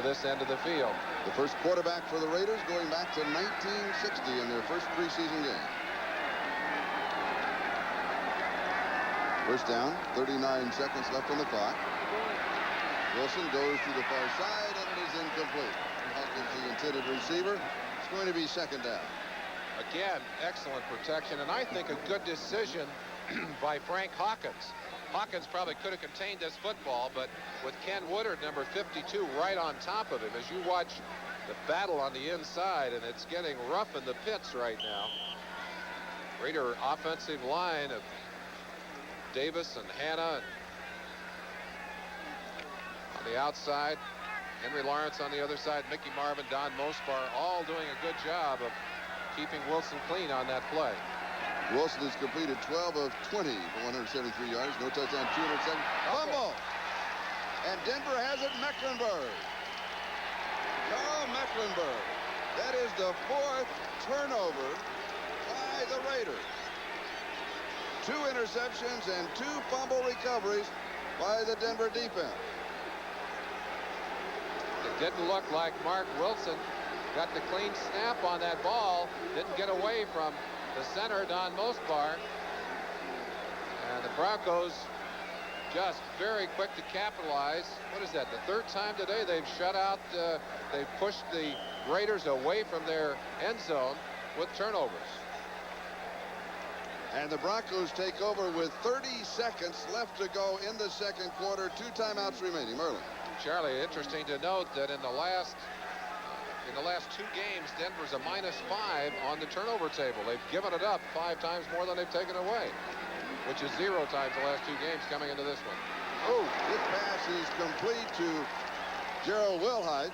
this end of the field. The first quarterback for the Raiders going back to 1960 in their first preseason game. First down, 39 seconds left on the clock. Wilson goes to the far side, and it is incomplete. Hawkins, the intended receiver. It's going to be 2nd down. Again, excellent protection, and I think a good decision by Frank Hawkins. Hawkins probably could have contained this football, but with Ken Woodard, number 52, right on top of him, as you watch the battle on the inside, and it's getting rough in the pits right now. Raider offensive line of Davis and Hanna on the outside, Henry Lawrence on the other side, Mickey Marvin, Don Mospar, all doing a good job of keeping Wilson clean on that play. Wilson has completed 12 of 20 for 173 yards, no touchdown, 207. Fumble! And Denver has it, Mecklenburg. Carl Mecklenburg. That is the 4th turnover by the Raiders. 2 interceptions and 2 fumble recoveries by the Denver defense. It didn't look like Mark Wilson got the clean snap on that ball. Didn't get away from the center, Don Mospar. And the Broncos just very quick to capitalize. What is that, the 3rd time today they've shut out, they've pushed the Raiders away from their end zone with turnovers. And the Broncos take over with 30 seconds left to go in the 2nd quarter. 2 timeouts remaining. Merlin. Charlie, interesting to note that in the last 2 games, Denver's a -5 on the turnover table. They've given it up 5 times more than they've taken away, which is 0 times the last 2 games coming into this one. Oh, this pass is complete to Gerald Wilhite,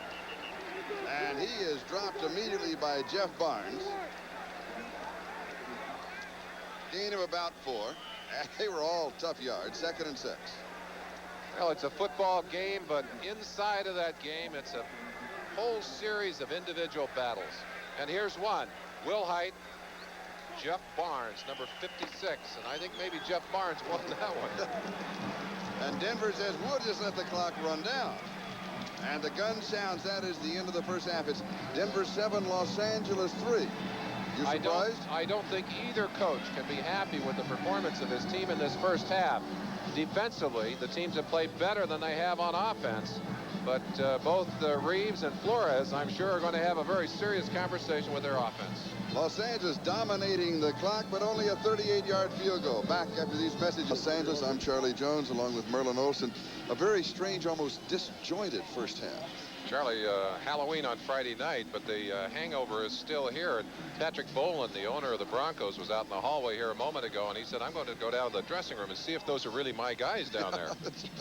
and he is dropped immediately by Jeff Barnes. gain of about 4. And they were all tough yards. 2nd and 6. Well, it's a football game, but inside of that game, it's a whole series of individual battles. And here's one. Will Height, Jeff Barnes, number 56. And I think maybe Jeff Barnes won that one. And Denver says, we'll just let the clock run down. And the gun sounds. That is the end of the first half. It's Denver 7, Los Angeles 3. You surprised? I don't think either coach can be happy with the performance of his team in this first half. Defensively, the teams have played better than they have on offense. But both Reeves and Flores, I'm sure, are going to have a very serious conversation with their offense. Los Angeles dominating the clock, but only a 38-yard field goal. Back after these messages. Los Angeles, I'm Charlie Jones, along with Merlin Olsen. A very strange, almost disjointed first half. Charlie, Halloween on Friday night, but the hangover is still here. And Patrick Boland, the owner of the Broncos, was out in the hallway here a moment ago, and he said, I'm going to go down to the dressing room and see if those are really my guys down there.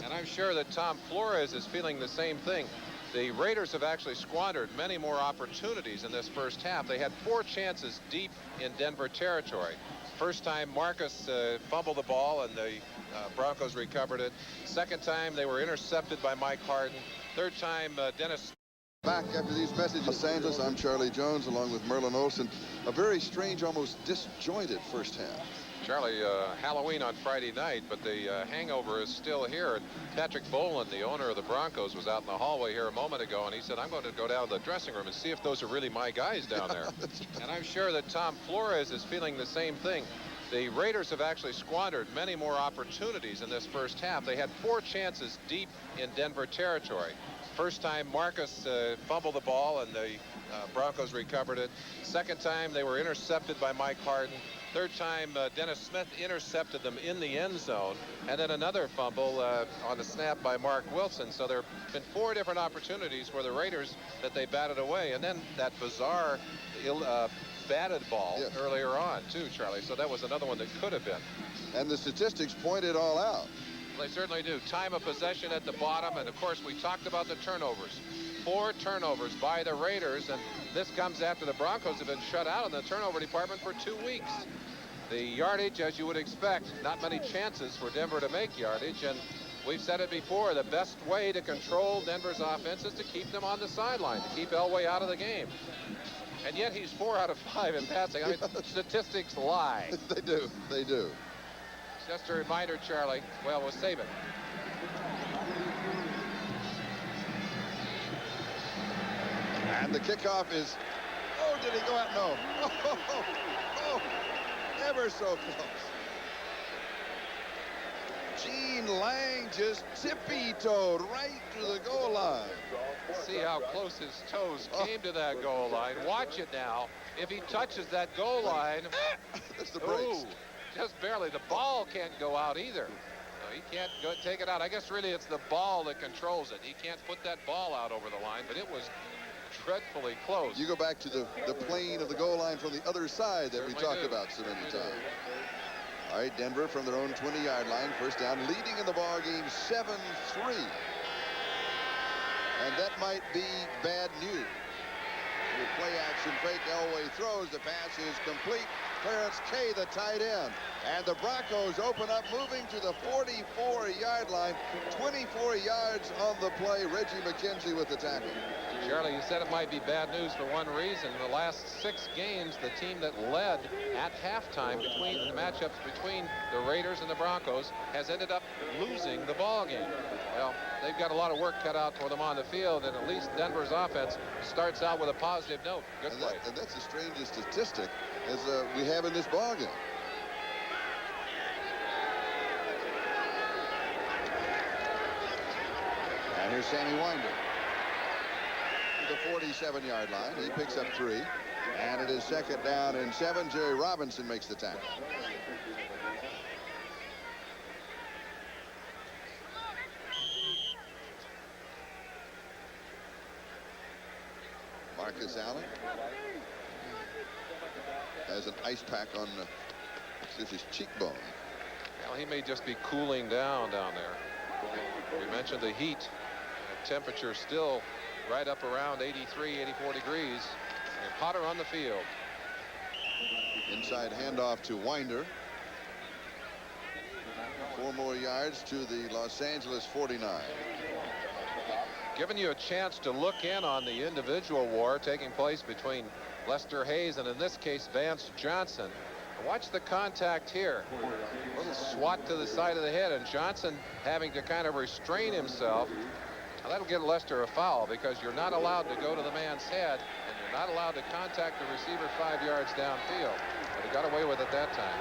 And I'm sure that Tom Flores is feeling the same thing. The Raiders have actually squandered many more opportunities in this first half. They had 4 chances deep in Denver territory. First time Marcus fumbled the ball and the Broncos recovered it. Second time they were intercepted by Mike Harden. Third time Dennis. Back after these messages. Los Angeles, I'm Charlie Jones, along with Merlin Olsen. A very strange, almost disjointed first half. Charlie, Halloween on Friday night, but the hangover is still here. And Patrick Boland, the owner of the Broncos, was out in the hallway here a moment ago, and he said, I'm going to go down to the dressing room and see if those are really my guys down there. And I'm sure that Tom Flores is feeling the same thing. The Raiders have actually squandered many more opportunities in this first half. They had 4 chances deep in Denver territory. First time Marcus fumbled the ball and the Broncos recovered it. Second time they were intercepted by Mike Harden. Third time Dennis Smith intercepted them in the end zone, and then another fumble on the snap by Mark Wilson. So there have been 4 different opportunities for the Raiders that they batted away, and then that bizarre batted ball earlier on too, Charlie. So that was another one that could have been. And the statistics point it all out. They certainly do. Time of possession at the bottom, and of course we talked about the turnovers. 4 turnovers by the Raiders, and this comes after the Broncos have been shut out in the turnover department for 2 weeks. The yardage, as you would expect, not many chances for Denver to make yardage, and we've said it before, the best way to control Denver's offense is to keep them on the sideline, to keep Elway out of the game. And yet he's 4 out of 5 in passing. I mean, statistics lie. They do. They do. Just a reminder, Charlie. Well, we'll save it. And the kickoff is, oh, did he go out? No. Oh, ever so close. Gene Lang just tippy-toed right to the goal line. See how close his toes came to that goal line. Watch it now. If he touches that goal line, that's the brakes. Ooh, just barely. The ball can't go out either. No, he can't take it out. I guess really it's the ball that controls it. He can't put that ball out over the line, but it was dreadfully close. You go back to the plane of the goal line from the other side that we talked about so many times. All right, Denver from their own 20-yard line, first down, leading in the ball game 7-3. And that might be bad news. With play action fake, Elway throws. The pass is complete. Clarence Kay, the tight end. And the Broncos open up, moving to the 44-yard line. 24 yards on the play. Reggie McKenzie with the tackle. Charlie, you said it might be bad news for one reason. In the last 6 games, the team that led at halftime between the matchups between the Raiders and the Broncos has ended up losing the ball game. Well, they've got a lot of work cut out for them on the field, and at least Denver's offense starts out with a positive note. Good play. And that's the strangest statistic as we have in this ball game. And here's Sammy Winder. The 47-yard line. He picks up 3. And it is second down and 7. Jerry Robinson makes the tackle. Marcus Allen has an ice pack on his cheekbone. Well, he may just be cooling down there. We mentioned the heat. Temperature still right up around 83, 84 degrees, and hotter on the field. Inside handoff to Winder. 4 more yards to the Los Angeles 49. Giving you a chance to look in on the individual war taking place between Lester Hayes and, in this case, Vance Johnson. Watch the contact here. A little swat to the side of the head, and Johnson having to kind of restrain himself. Now, that'll get Lester a foul because you're not allowed to go to the man's head, and you're not allowed to contact the receiver 5 yards downfield. But he got away with it that time.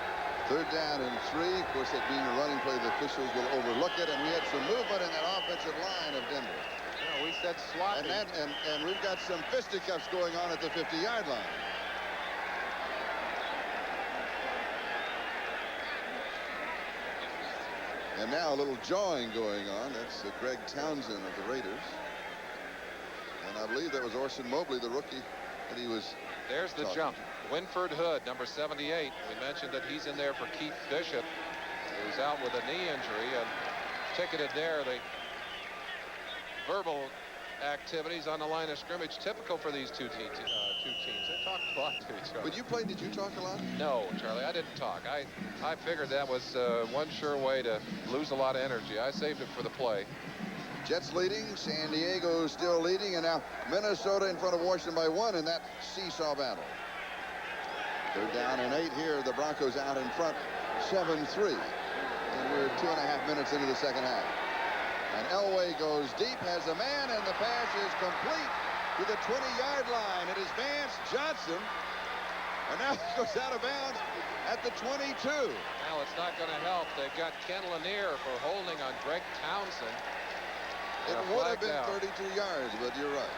3rd down and 3. Of course, that being a running play, the officials will overlook it, and we had some movement in that offensive line of Denver. We said sloppy. And we've got some fisticuffs going on at the 50-yard line. And now a little jawing going on. That's Greg Townsend of the Raiders. And I believe that was Orson Mobley, the rookie, that he was. There's the jump. Winford Hood, number 78. We mentioned that he's in there for Keith Bishop, who's out with a knee injury, and ticketed there. The verbal activities on the line of scrimmage, typical for these two teams. They talk a lot to each other. When you played, did you talk a lot? No, Charlie, I didn't talk. I figured that was one sure way to lose a lot of energy. I saved it for the play. Jets leading, San Diego still leading, and now Minnesota in front of Washington by 1 in that seesaw battle. 3rd down and 8 here. The Broncos out in front, 7-3. And we're 2.5 minutes into the second half. And Elway goes deep, has a man, and the pass is complete to the 20-yard line. It is Vance Johnson. And now he goes out of bounds at the 22. Well, it's not going to help. They've got Ken Lanier for holding on Greg Townsend. It would have been 32 yards, but you're right.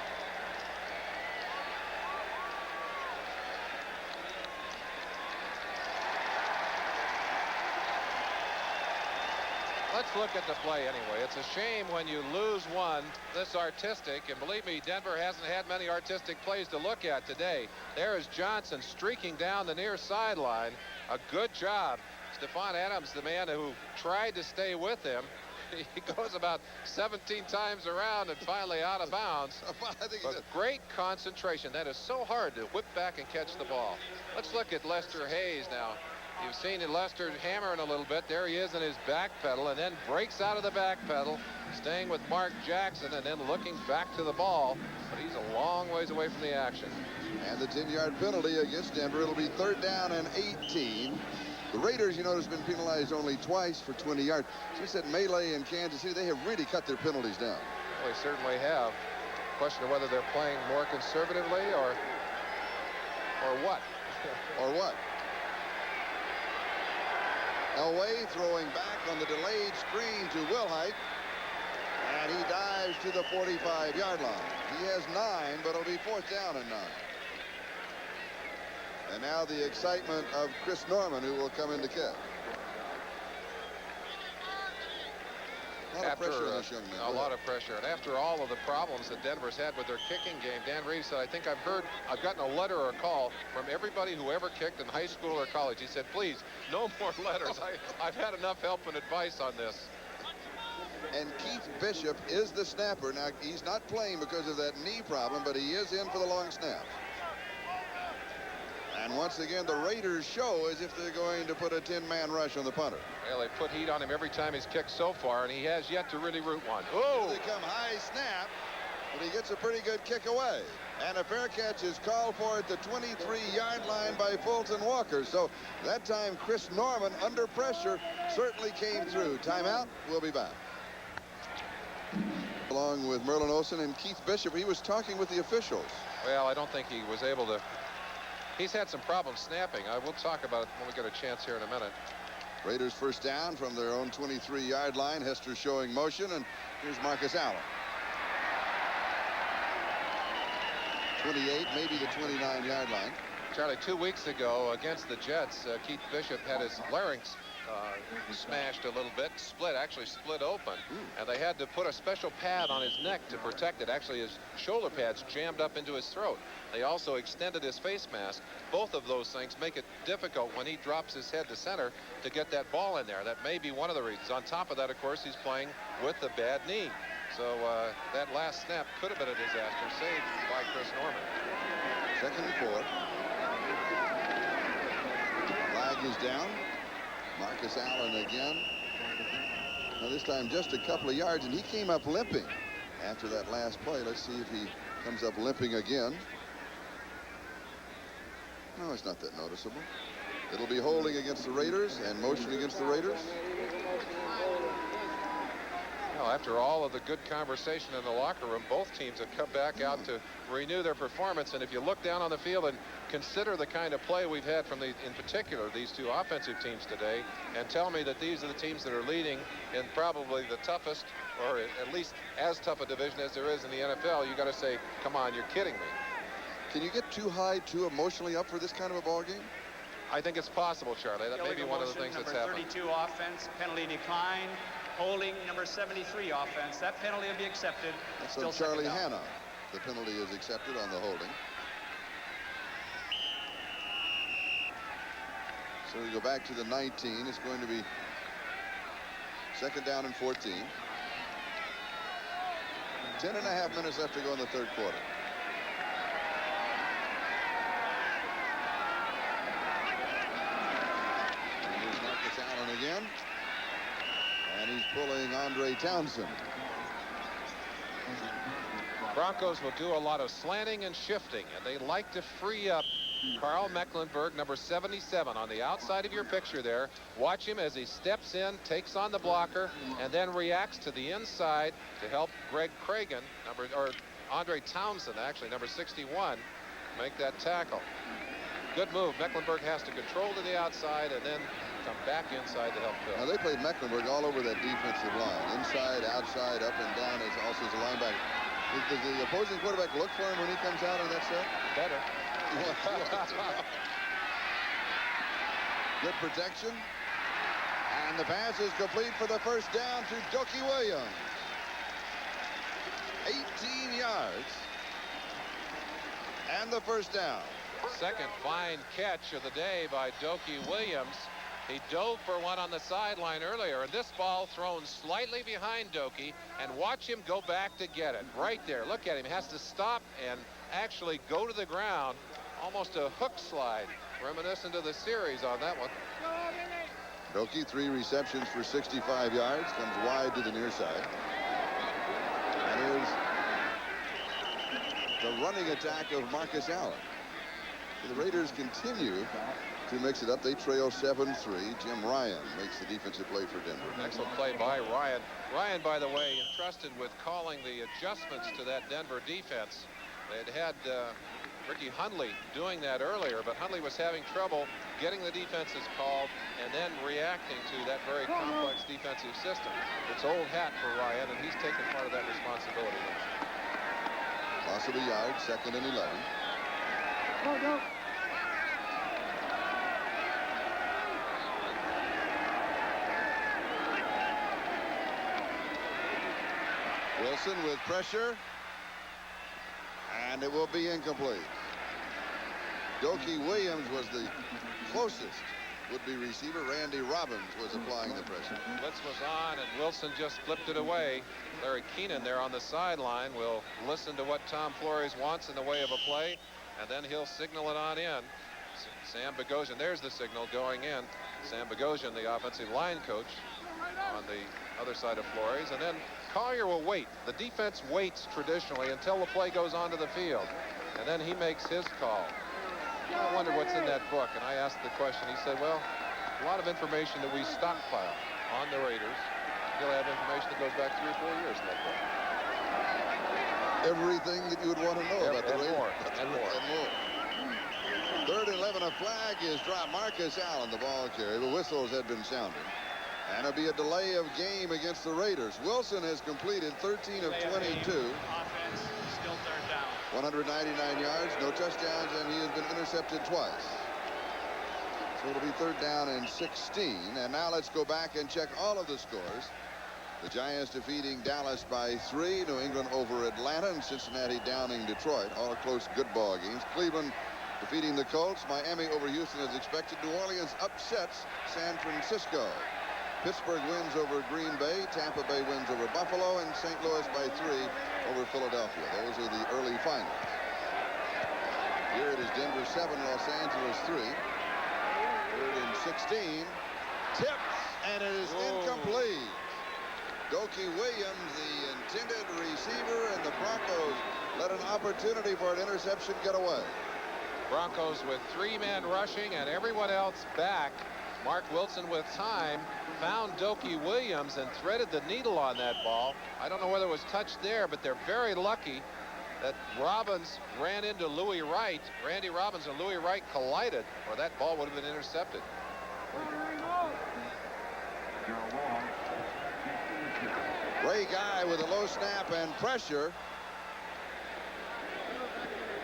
Let's look at the play anyway. It's a shame when you lose one this artistic, and believe me, Denver hasn't had many artistic plays to look at today. There is Johnson streaking down the near sideline. A good job. Stephon Adams, the man who tried to stay with him, he goes about 17 times around and finally out of bounds. But great concentration. That is so hard to whip back and catch the ball. Let's look at Lester Hayes now. You've seen Lester hammering a little bit. There he is in his back pedal, and then breaks out of the back pedal, staying with Mark Jackson, and then looking back to the ball. But he's a long ways away from the action. And the 10-yard penalty against Denver. It'll be 3rd down and 18. The Raiders, you know, has been penalized only twice for 20 yards. Since that melee in Kansas City, they have really cut their penalties down. Well, they certainly have. Question of whether they're playing more conservatively or what. Or what? Elway throwing back on the delayed screen to Wilhite. And he dives to the 45-yard line. He has 9, but it'll be 4th down and 9. And now the excitement of Chris Norman, who will come in to catch. A lot of pressure on this young man. A lot of pressure. And after all of the problems that Denver's had with their kicking game, Dan Reeves said, I think I've gotten a letter or a call from everybody who ever kicked in high school or college. He said, please, no more letters. I've had enough help and advice on this. And Keith Bishop is the snapper. Now, he's not playing because of that knee problem, but he is in for the long snap. And once again, the Raiders show as if they're going to put a 10-man rush on the punter. Well, they put heat on him every time he's kicked so far, and he has yet to really root one. Oh! Here they come, high snap, but he gets a pretty good kick away. And a fair catch is called for at the 23-yard line by Fulton Walker. So that time, Chris Norman, under pressure, certainly came through. Timeout. We'll be back. Along with Merlin Olsen and Keith Bishop, he was talking with the officials. Well, I don't think he was able to. He's had some problems snapping. I will talk about it when we get a chance here in a minute. Raiders 1st down from their own 23-yard line. Hester showing motion, and here's Marcus Allen. 28, maybe the 29-yard line. Charlie, 2 weeks ago against the Jets, Keith Bishop had his larynx smashed a little bit, actually split open. And they had to put a special pad on his neck to protect it. Actually, his shoulder pads jammed up into his throat. They also extended his face mask. Both of those things make it difficult when he drops his head to center to get that ball in there. That may be one of the reasons. On top of that, of course, he's playing with a bad knee. So that last snap could have been a disaster, saved by Chris Norman. 2nd and 4. Flag is down. Marcus Allen again. Now this time just a couple of yards, and he came up limping after that last play. Let's see if he comes up limping again. No, it's not that noticeable. It'll be holding against the Raiders and motion against the Raiders. Well, after all of the good conversation in the locker room, both teams have come back out to renew their performance. And if you look down on the field and consider the kind of play we've had from in particular, these two offensive teams today, and tell me that these are the teams that are leading in probably the toughest, or at least as tough a division as there is in the NFL, you got to say, come on, you're kidding me. Can you get too high, too emotionally up for this kind of a ball game? I think it's possible, Charlie. That may be one of the things that's happened. Number 32 offense, penalty decline. Holding number 73 offense. That penalty will be accepted. That's on Charlie Hanna. The penalty is accepted on the holding. So we go back to the 19. It's going to be 2nd down and 14. 10.5 minutes left to go in the third quarter. And here's Marcus Allen again. And he's pulling Andre Townsend. Broncos will do a lot of slanting and shifting, and they like to free up Carl Mecklenburg, number 77, on the outside of your picture there. Watch him as he steps in, takes on the blocker, and then reacts to the inside to help Greg Cragen, or Andre Townsend, actually, number 61, make that tackle. Good move. Mecklenburg has to control to the outside and then come back inside to help Phil. Now they played Mecklenburg all over that defensive line, inside, outside, up and down, as also as a linebacker. Does the opposing quarterback look for him when he comes out of that set? Better. Good protection, and the pass is complete for the first down to Doki Williams. 18 yards and the first down. Second fine catch of the day by Doki Williams. He dove for one on the sideline earlier, and this ball thrown slightly behind Doki, and watch him go back to get it. Right there. Look at him. He has to stop and actually go to the ground. Almost a hook slide, reminiscent of the series on that one. Doki, 3 receptions for 65 yards, comes wide to the near side. And here's the running attack of Marcus Allen. So the Raiders continue to mix it up. They trail 7-3. Jim Ryan makes the defensive play for Denver. Excellent play by Ryan. Ryan, by the way, entrusted with calling the adjustments to that Denver defense. They had Ricky Hundley doing that earlier, but Hundley was having trouble getting the defenses called and then reacting to that very complex defensive system. It's old hat for Ryan, and he's taken part of that responsibility. Loss of a yard, 2nd and 11. Go. Wilson with pressure, and it will be incomplete. Doki Williams was the closest would-be receiver. Randy Robbins was applying the pressure. Blitz was on, and Wilson just flipped it away. Larry Keenan there on the sideline will listen to what Tom Flores wants in the way of a play, and then he'll signal it on in. Sam Bogosian, there's the signal going in. Sam Bogosian, the offensive line coach, on the other side of Flores, and then Collier will wait. The defense waits traditionally until the play goes onto the field, and then he makes his call. I wonder what's in that book, and I asked the question. He said, well, a lot of information that we stockpile on the Raiders. He'll have information that goes back 3 or 4 years in that book. Everything that you would want to know about the Raiders. And more. 3rd and 11, a flag is dropped. Marcus Allen, the ball carrier. The whistles had been sounded. And it'll be a delay of game against the Raiders. Wilson has completed 13 of 22. Offense, still 3rd down. 199 yards, no touchdowns, and he has been intercepted twice. So it'll be 3rd down and 16. And now let's go back and check all of the scores. The Giants defeating Dallas by 3. New England over Atlanta, and Cincinnati downing Detroit. All close, good ball games. Cleveland defeating the Colts. Miami over Houston as expected. New Orleans upsets San Francisco. Pittsburgh wins over Green Bay. Tampa Bay wins over Buffalo, and St. Louis by 3 over Philadelphia. Those are the early finals. Here it is Denver 7, Los Angeles 3. 3rd and 16. Tipped and it is incomplete. Doki Williams, the intended receiver, and the Broncos let an opportunity for an interception get away. Broncos with 3 men rushing and everyone else back. Mark Wilson with time found Doki Williams and threaded the needle on that ball. I don't know whether it was touched there, but they're very lucky that Robbins ran into Louis Wright. Randy Robbins and Louis Wright collided, or that ball would have been intercepted. Ray Guy with a low snap and pressure,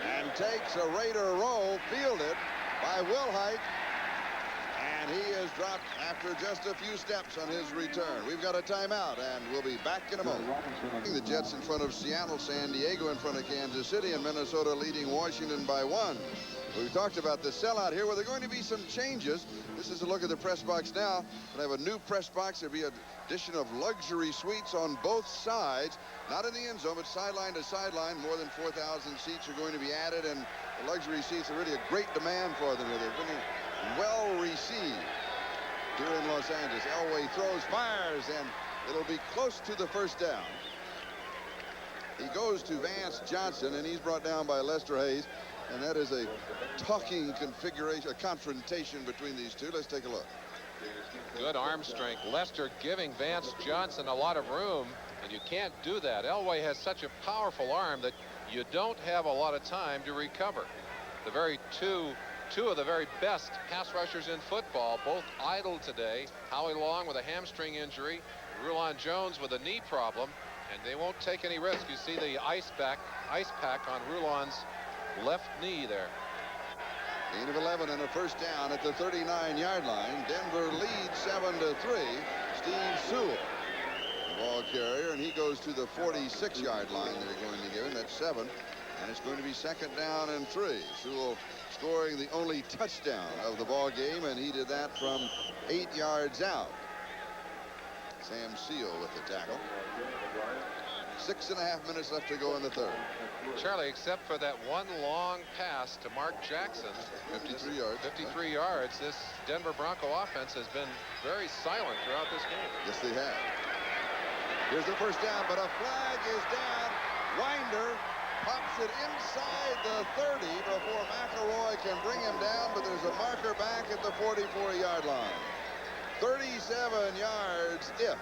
and takes a Raider roll, fielded by Wilhite, and he is dropped after just a few steps on his return. We've got a timeout, and we'll be back in a moment. The Jets in front of Seattle, San Diego in front of Kansas City, and Minnesota leading Washington by 1. We've talked about the sellout here. Well, there are going to be some changes. This is a look at the press box now. We'll have a new press box. There'll be an addition of luxury suites on both sides. Not in the end zone, but sideline to sideline. More than 4,000 seats are going to be added, and the luxury seats are really a great demand for them here. They've been well received here in Los Angeles. Elway throws, fires, and it'll be close to the first down. He goes to Vance Johnson, and he's brought down by Lester Hayes. And that is a talking configuration, a confrontation between these two. Let's take a look. Good arm strength. Lester giving Vance Johnson a lot of room, and you can't do that. Elway has such a powerful arm that you don't have a lot of time to recover. The two of the very best pass rushers in football, both idle today. Howie Long with a hamstring injury, Rulon Jones with a knee problem, and they won't take any risk. You see the ice pack on Rulon's left knee there. Gain of 11 and a first down at the 39-yard line. Denver leads 7-3. Steve Sewell, the ball carrier, and he goes to the 46-yard line. They're going to give him. That's 7, and it's going to be second down and 3. Sewell scoring the only touchdown of the ball game, and he did that from 8 yards out. Sam Seal with the tackle. 6.5 minutes left to go in the third. Charlie, except for that one long pass to Mark Jackson, 53 yards. 53 yards, this Denver Bronco offense has been very silent throughout this game. Yes, they have. Here's the first down, but a flag is down. Winder pops it inside the 30 before McElroy can bring him down, but there's a marker back at the 44-yard line. 37 yards if.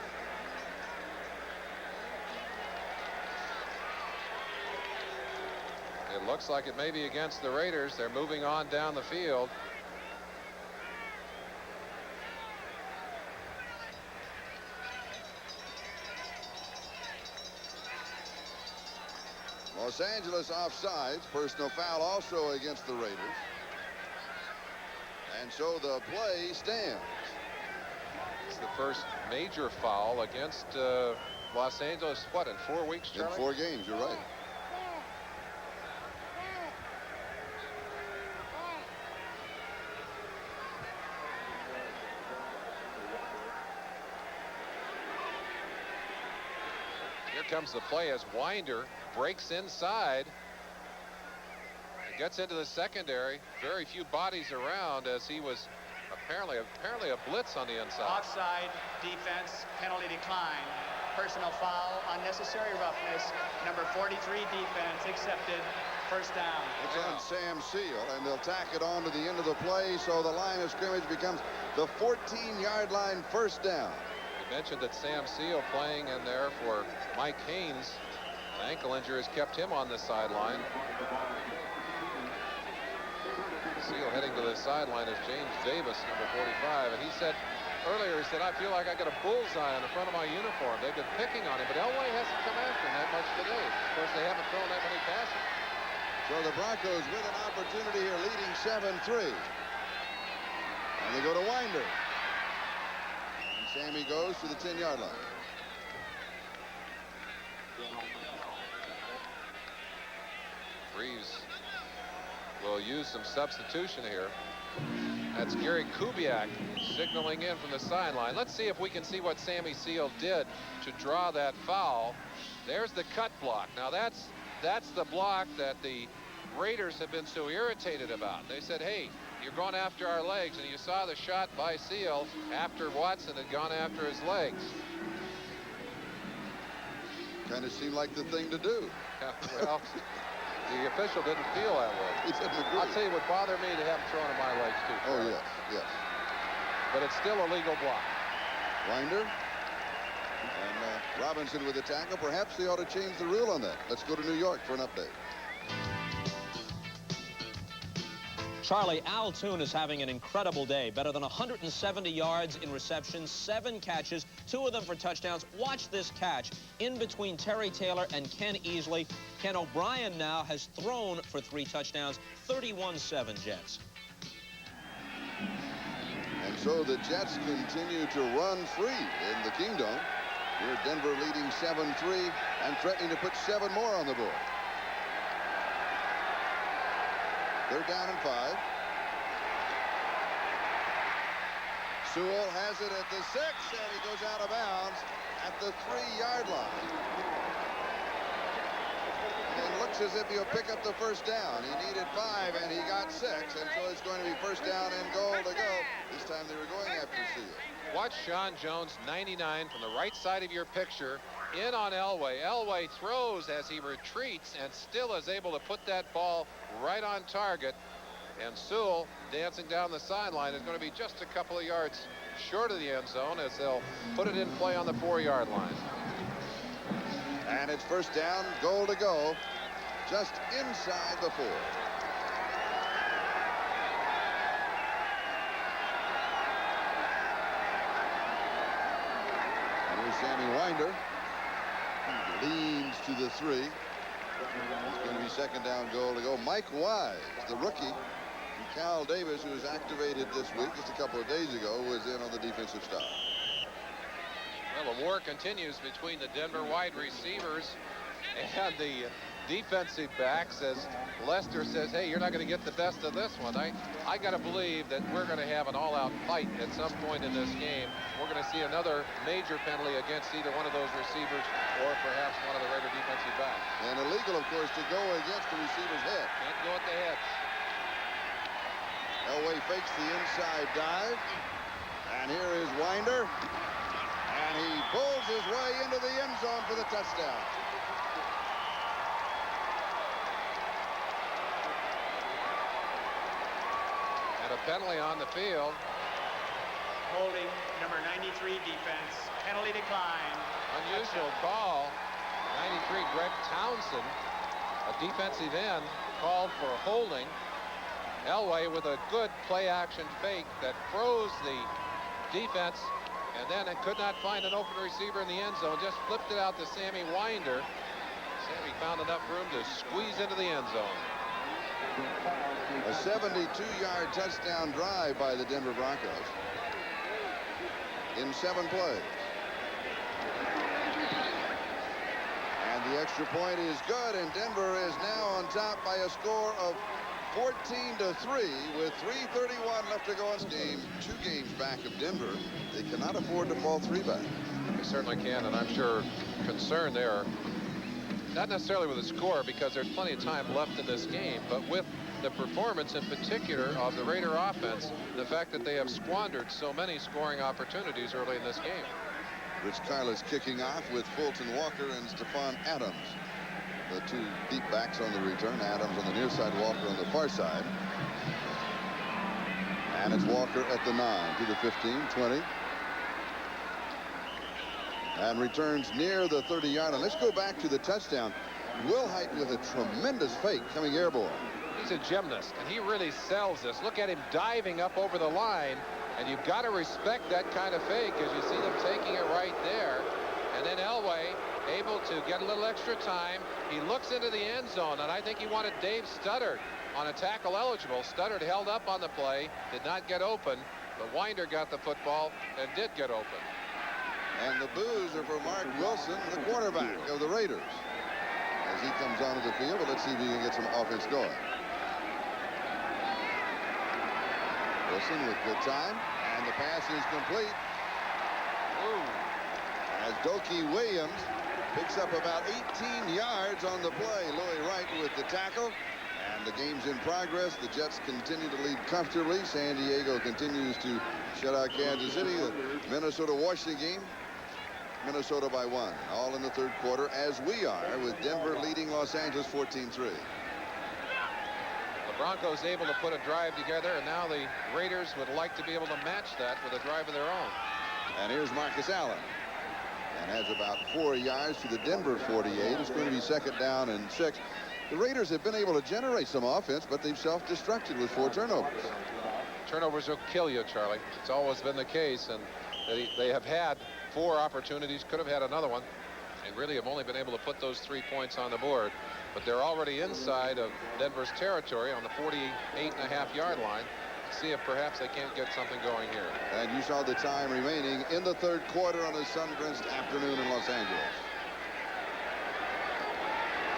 It looks like it may be against the Raiders. They're moving on down the field. Los Angeles offsides. Personal foul also against the Raiders. And so the play stands. It's the first major foul against Los Angeles, what, in 4 weeks, Charlie? In 4 games, you're right. Here comes the play as Winder breaks inside. He gets into the secondary. Very few bodies around as he was apparently a blitz on the inside. Offside, defense, penalty decline. Personal foul, unnecessary roughness. Number 43 defense accepted. First down. It's on Sam Seal, and they'll tack it on to the end of the play, so the line of scrimmage becomes the 14-yard line, first down. Mentioned that Sam Seal playing in there for Mike Haynes. An ankle injury has kept him on the sideline. Seal heading to the sideline is James Davis, number 45, and he said earlier, he said, I feel like I got a bullseye on the front of my uniform. They've been picking on him, but Elway hasn't come after him that much today. Of course, they haven't thrown that many passes. So the Broncos with an opportunity here, leading 7-3. And they go to Winder. Sammy goes to the 10-yard line. Reeves will use some substitution here. That's Gary Kubiak signaling in from the sideline. Let's see if we can see what Sammy Seal did to draw that foul. There's the cut block. Now that's the block that the Raiders have been so irritated about. They said, hey, you're going after our legs, and you saw the shot by Seal after Watson had gone after his legs. Kind of seemed like the thing to do. Well, the official didn't feel that way. He didn't agree. I'll tell you what bothered me to have him thrown at my legs, too. Oh, yes, yes. But it's still a legal block. Winder. And Robinson with the tackle. Perhaps they ought to change the rule on that. Let's go to New York for an update. Charlie, Al Toon is having an incredible day. Better than 170 yards in receptions, 7 catches, 2 of them for touchdowns. Watch this catch in between Terry Taylor and Ken Easley. Ken O'Brien now has thrown for 3 touchdowns, 31-7 Jets. And so the Jets continue to run free in the Kingdom. Here Denver leading 7-3 and threatening to put 7 more on the board. They're down and 5. Sewell has it at the 6, and he goes out of bounds at the 3-yard line. And looks as if he'll pick up the first down. He needed 5, and he got 6, and so it's going to be first down and goal to go. This time they were going after Seal. Watch Sean Jones, 99, from the right side of your picture, in on Elway. Elway throws as he retreats and still is able to put that ball right on target. And Sewell, dancing down the sideline, is going to be just a couple of yards short of the end zone as they'll put it in play on the 4-yard line. And it's first down, goal to go, just inside the 4. And here's Sammy Winder. He leans to the 3. It's going to be second down, goal to go. Mike Wise, the rookie, and Cal Davis, who was activated this week just a couple of days ago, was in on the defensive stop. Well, the war continues between the Denver wide receivers and the defensive backs as Lester says, hey, you're not going to get the best of this one. I got to believe that we're going to have an all-out fight at some point in this game. We're going to see another major penalty against either one of those receivers or perhaps one of the Raider defensive backs. And illegal, of course, to go against the receiver's head. Can't go at the head. Elway fakes the inside dive. And here is Winder. And he pulls his way into the end zone for the touchdown. And a penalty on the field. Holding number 93 defense. Penalty decline. Unusual call. 93 Greg Townsend, a defensive end, called for holding. Elway with a good play-action fake that froze the defense, and then it could not find an open receiver in the end zone. Just flipped it out to Sammy Winder. Sammy found enough room to squeeze into the end zone. A 72-yard touchdown drive by the Denver Broncos in 7 plays. And the extra point is good, and Denver is now on top by a score of 14-3 with 3:31 left to go in this game. 2 games back of Denver. They cannot afford to fall 3 back. They certainly can, and I'm sure concerned there, not necessarily with the score because there's plenty of time left in this game, but with the performance in particular of the Raider offense, the fact that they have squandered so many scoring opportunities early in this game. Rich Karlis kicking off with Fulton Walker and Stephon Adams. The 2 deep backs on the return. Adams on the near side, Walker on the far side. And it's Walker at the 9 to the 15, 20. And returns near the 30-yard line. Let's go back to the touchdown. Will Height with a tremendous fake coming airborne. He's a gymnast, and he really sells this. Look at him diving up over the line, and you've got to respect that kind of fake as you see them taking it right there. And then Elway able to get a little extra time. He looks into the end zone, and I think he wanted Dave Studdard on a tackle eligible. Studdard held up on the play, did not get open, but Winder got the football and did get open. And the boos are for Mark Wilson, the quarterback of the Raiders, as he comes onto the field. But let's see if he can get some offense going. Wilson with good time, and the pass is complete. Ooh. As Doki Williams picks up about 18 yards on the play. Louis Wright with the tackle, and And the game's in progress. The Jets continue to lead comfortably. San Diego continues to shut out Kansas City. The Minnesota-Washington game, Minnesota by 1. All in the third quarter, as we are, with Denver leading Los Angeles 14-3. The Broncos able to put a drive together, and now the Raiders would like to be able to match that with a drive of their own. And here's Marcus Allen. And has about 4 yards to the Denver 48. It's going to be second down and 6. The Raiders have been able to generate some offense, but they've self-destructed with 4 turnovers. Turnovers will kill you, Charlie. It's always been the case, and they have had 4 opportunities, could have had another one, and really have only been able to put those 3 points on the board. But they're already inside of Denver's territory on the 48.5-yard line. See if perhaps they can't get something going here. And you saw the time remaining in the third quarter on a sun-drenched afternoon in Los Angeles.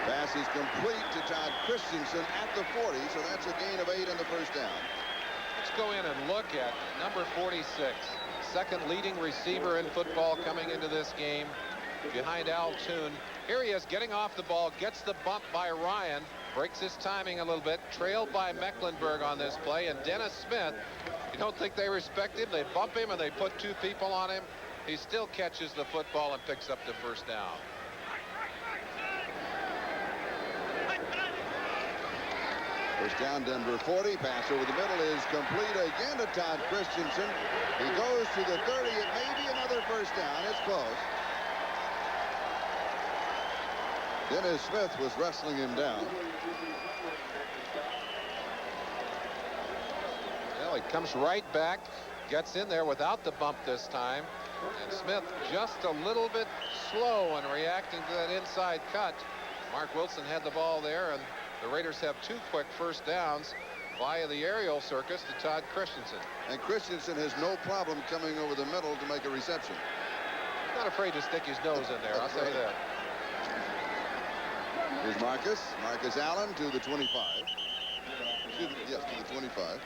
Pass is complete to Todd Christensen at the 40, so that's a gain of 8 in the first down. Let's go in and look at number 46, second leading receiver in football coming into this game behind Al Toon. Here he is getting off the ball, gets the bump by Ryan, breaks his timing a little bit, trailed by Mecklenburg on this play, and Dennis Smith, you don't think they respect him? They bump him and they put 2 people on him. He still catches the football and picks up the first down. First down, Denver 40. Pass over the middle is complete again to Todd Christensen. He goes to the 30. It may be another first down. It's close. Dennis Smith was wrestling him down. Well, he comes right back, gets in there without the bump this time. And Smith just a little bit slow in reacting to that inside cut. Mark Wilson had the ball there, and the Raiders have 2 quick first downs via the aerial circus to Todd Christensen. And Christensen has no problem coming over the middle to make a reception. He's not afraid to stick his nose in there, I'll say that. Here's Marcus Allen to the 25. Yes, to the 25.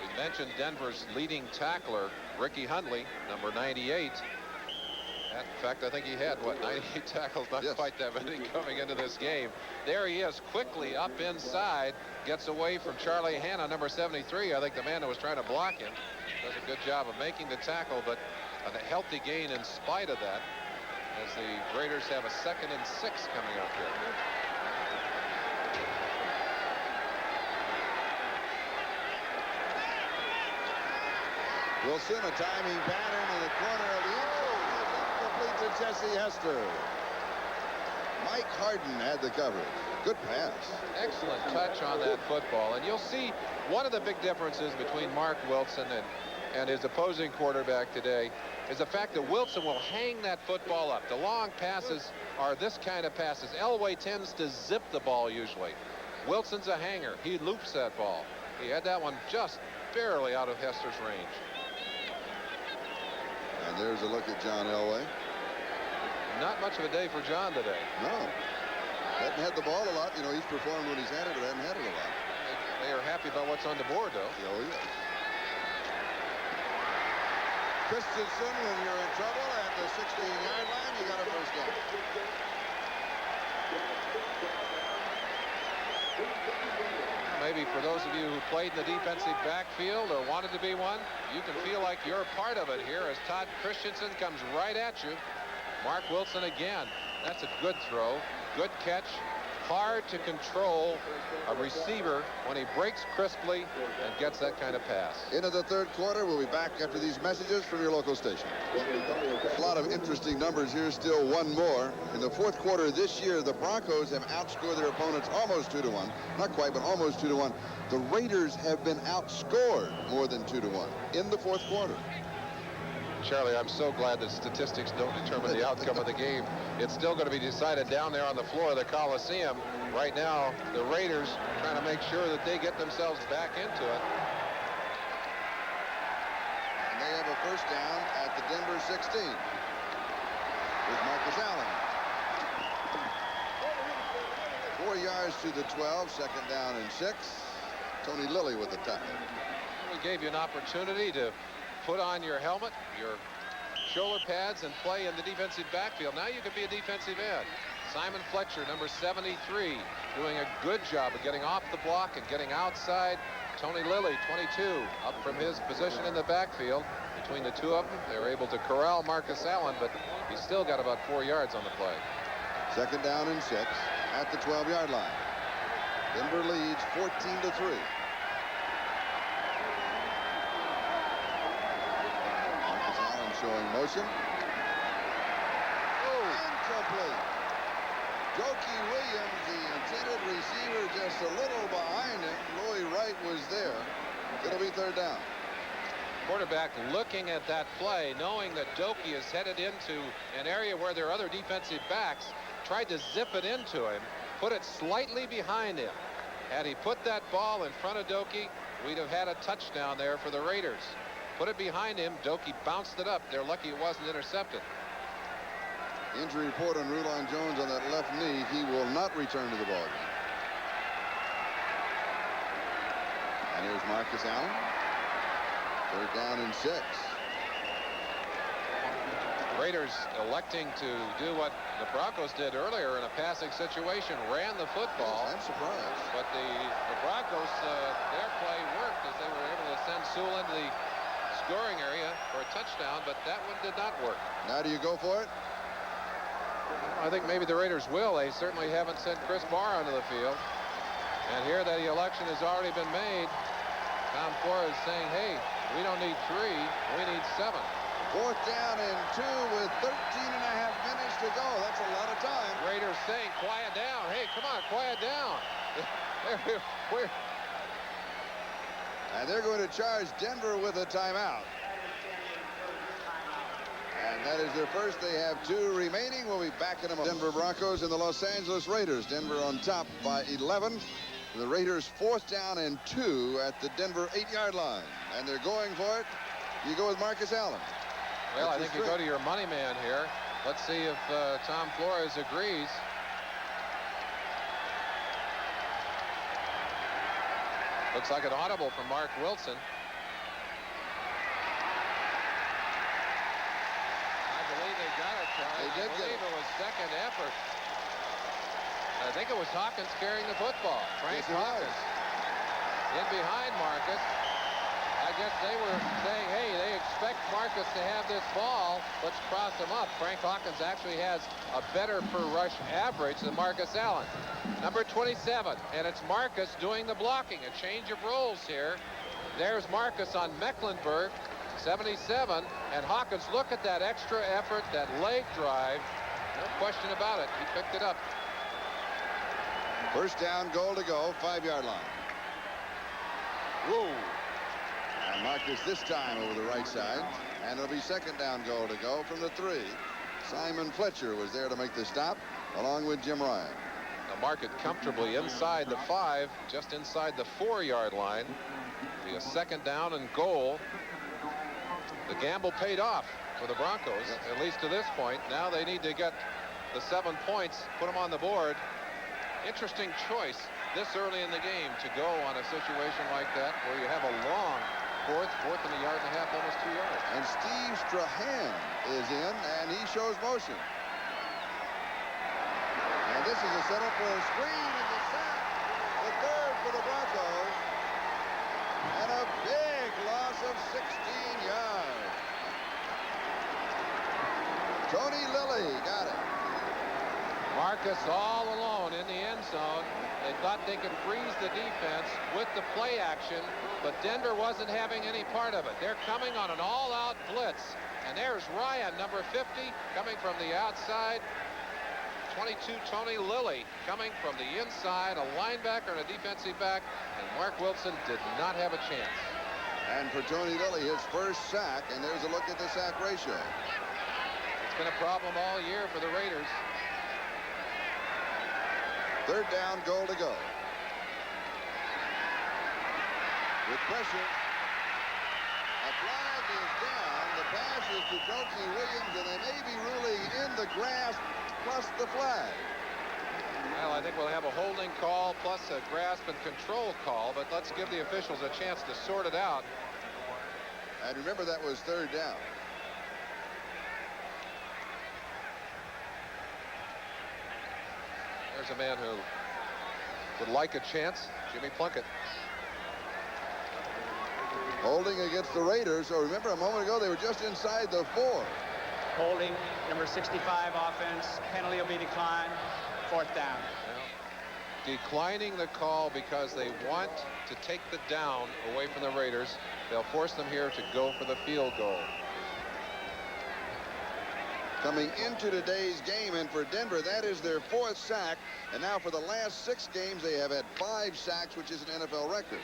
We mentioned Denver's leading tackler, Ricky Hundley, number 98. In fact, I think he had, 98 tackles, not quite that many coming into this game. There he is, quickly up inside, gets away from Charlie Hanna, number 73. I think the man that was trying to block him does a good job of making the tackle, but a healthy gain in spite of that, as the Raiders have a 2nd and 6 coming up here. Wilson, a timing pattern in the corner of the end zone. Complete to Jesse Hester. Mike Harden had the coverage. Good pass. Excellent touch on that football. And you'll see one of the big differences between Mark Wilson and his opposing quarterback today is the fact that Wilson will hang that football up. The long passes are this kind of passes. Elway tends to zip the ball usually. Wilson's a hanger. He loops that ball. He had that one just barely out of Hester's range. And there's a look at John Elway. Not much of a day for John today. No. Hadn't had the ball a lot. You know, he's performed when he's had it, but hadn't had it a lot. They are happy about what's on the board, though. Oh, yeah. Christensen, when you're in trouble at the 16-yard line, you got a first down. Maybe for those of you who played in the defensive backfield or wanted to be one, you can feel like you're a part of it here as Todd Christensen comes right at you. Mark Wilson again. That's a good throw. Good catch. Hard to control a receiver when he breaks crisply and gets that kind of pass. Into the third quarter. We'll be back after these messages from your local station. A lot of interesting numbers here. Still one more. In the fourth quarter this year, the Broncos have outscored their opponents almost 2-1. Not quite, but almost 2-1. The Raiders have been outscored more than 2-1 in the fourth quarter. Charlie, I'm so glad that statistics don't determine the outcome of the game. It's still going to be decided down there on the floor of the Coliseum. Right now, the Raiders trying to make sure that they get themselves back into it. And they have a first down at the Denver 16 with Marcus Allen. 4 yards to the 12, second down and 6. Tony Lilly with the tackle. We gave you an opportunity to put on your helmet, your shoulder pads, and play in the defensive backfield. Now you can be a defensive end. Simon Fletcher, number 73, doing a good job of getting off the block and getting outside. Tony Lilly, 22, up from his position in the backfield. Between the two of them, they were able to corral Marcus Allen, but he's still got about 4 yards on the play. Second down and 6 at the 12-yard line. Denver leads 14-3. Marcus Allen showing motion. Incomplete. Jokey Williams, the intended receiver, just a little behind him. Louis Wright was there. It'll be third down. Quarterback looking at that play, knowing that Doki is headed into an area where there are other defensive backs, tried to zip it into him, put it slightly behind him. Had he put that ball in front of Doki, we'd have had a touchdown there for the Raiders. Put it behind him, Doki bounced it up. They're lucky it wasn't intercepted. Injury report on Rulon Jones on that left knee. He will not return to the ballgame. And here's Marcus Allen. Third down and 6. Raiders electing to do what the Broncos did earlier in a passing situation, ran the football. Yes, I'm surprised. But the Broncos, their play worked as they were able to send Sewell into the scoring area for a touchdown, but that one did not work. Now do you go for it? I think maybe the Raiders will. They certainly haven't sent Chris Barr onto the field. And here that the election has already been made. Tom Flores saying, hey, we don't need 3, we need 7. Fourth down and 2 with 13 and a half minutes to go. That's a lot of time. Raiders saying, quiet down. Hey, come on, quiet down. And they're going to charge Denver with a timeout. And that is their first. They have 2 remaining. We'll be backing them up. Denver Broncos and the Los Angeles Raiders. Denver on top by 11. The Raiders 4th down and 2 at the Denver 8-yard line. And they're going for it. You go with Marcus Allen. Well, I think you go to your money man here. Let's see if Tom Flores agrees. Looks like an audible from Mark Wilson. I believe they got it, Charlie. They did I believe it was second effort. I think it was Hawkins carrying the football. Frank Hawkins in behind Marcus. I guess they were saying, hey, they expect Marcus to have this ball. Let's cross him up. Frank Hawkins actually has a better per rush average than Marcus Allen. Number 27, and it's Marcus doing the blocking. A change of roles here. There's Marcus on Mecklenburg, 77, and Hawkins, look at that extra effort, that leg drive. No question about it. He picked it up. First down, goal to go, 5-yard line. Woo. And Marcus this time over the right side. And it'll be second down, goal to go from the 3. Simon Fletcher was there to make the stop, along with Jim Ryan. Now mark it comfortably inside the 5, just inside the 4-yard line. Be a second down and goal. The gamble paid off for the Broncos, at least to this point. Now they need to get the 7 points, put them on the board. Interesting choice this early in the game to go on a situation like that where you have a long fourth and a yard and a half, almost 2 yards. And Steve Strahan is in, and he shows motion. And this is a setup for a screen in the sack. The third for the Broncos. And a big loss of 16 yards. Tony Lilly got it. Marcus all alone in the end zone. They thought they could freeze the defense with the play action, but Denver wasn't having any part of it. They're coming on an all-out blitz, and there's Ryan, number 50, coming from the outside. 22, Tony Lilly, coming from the inside, a linebacker and a defensive back, and Mark Wilson did not have a chance. And for Tony Lilly, his first sack, and there's a look at the sack ratio. It's been a problem all year for the Raiders. Third down, goal to go. With pressure, a flag is down. The pass is to Jokey Williams, and they may be ruling in the grasp plus the flag. Well, I think we'll have a holding call plus a grasp and control call, but let's give the officials a chance to sort it out. And remember, that was third down. Here's a man who would like a chance, Jimmy Plunkett. Holding against the Raiders. So remember, a moment ago, they were just inside the 4. Holding, number 65 offense. Penalty will be declined. 4th down. Declining the call because they want to take the down away from the Raiders. They'll force them here to go for the field goal. Coming into today's game, and for Denver, that is their 4th sack. And now for the last 6 games, they have had 5 sacks, which is an NFL record.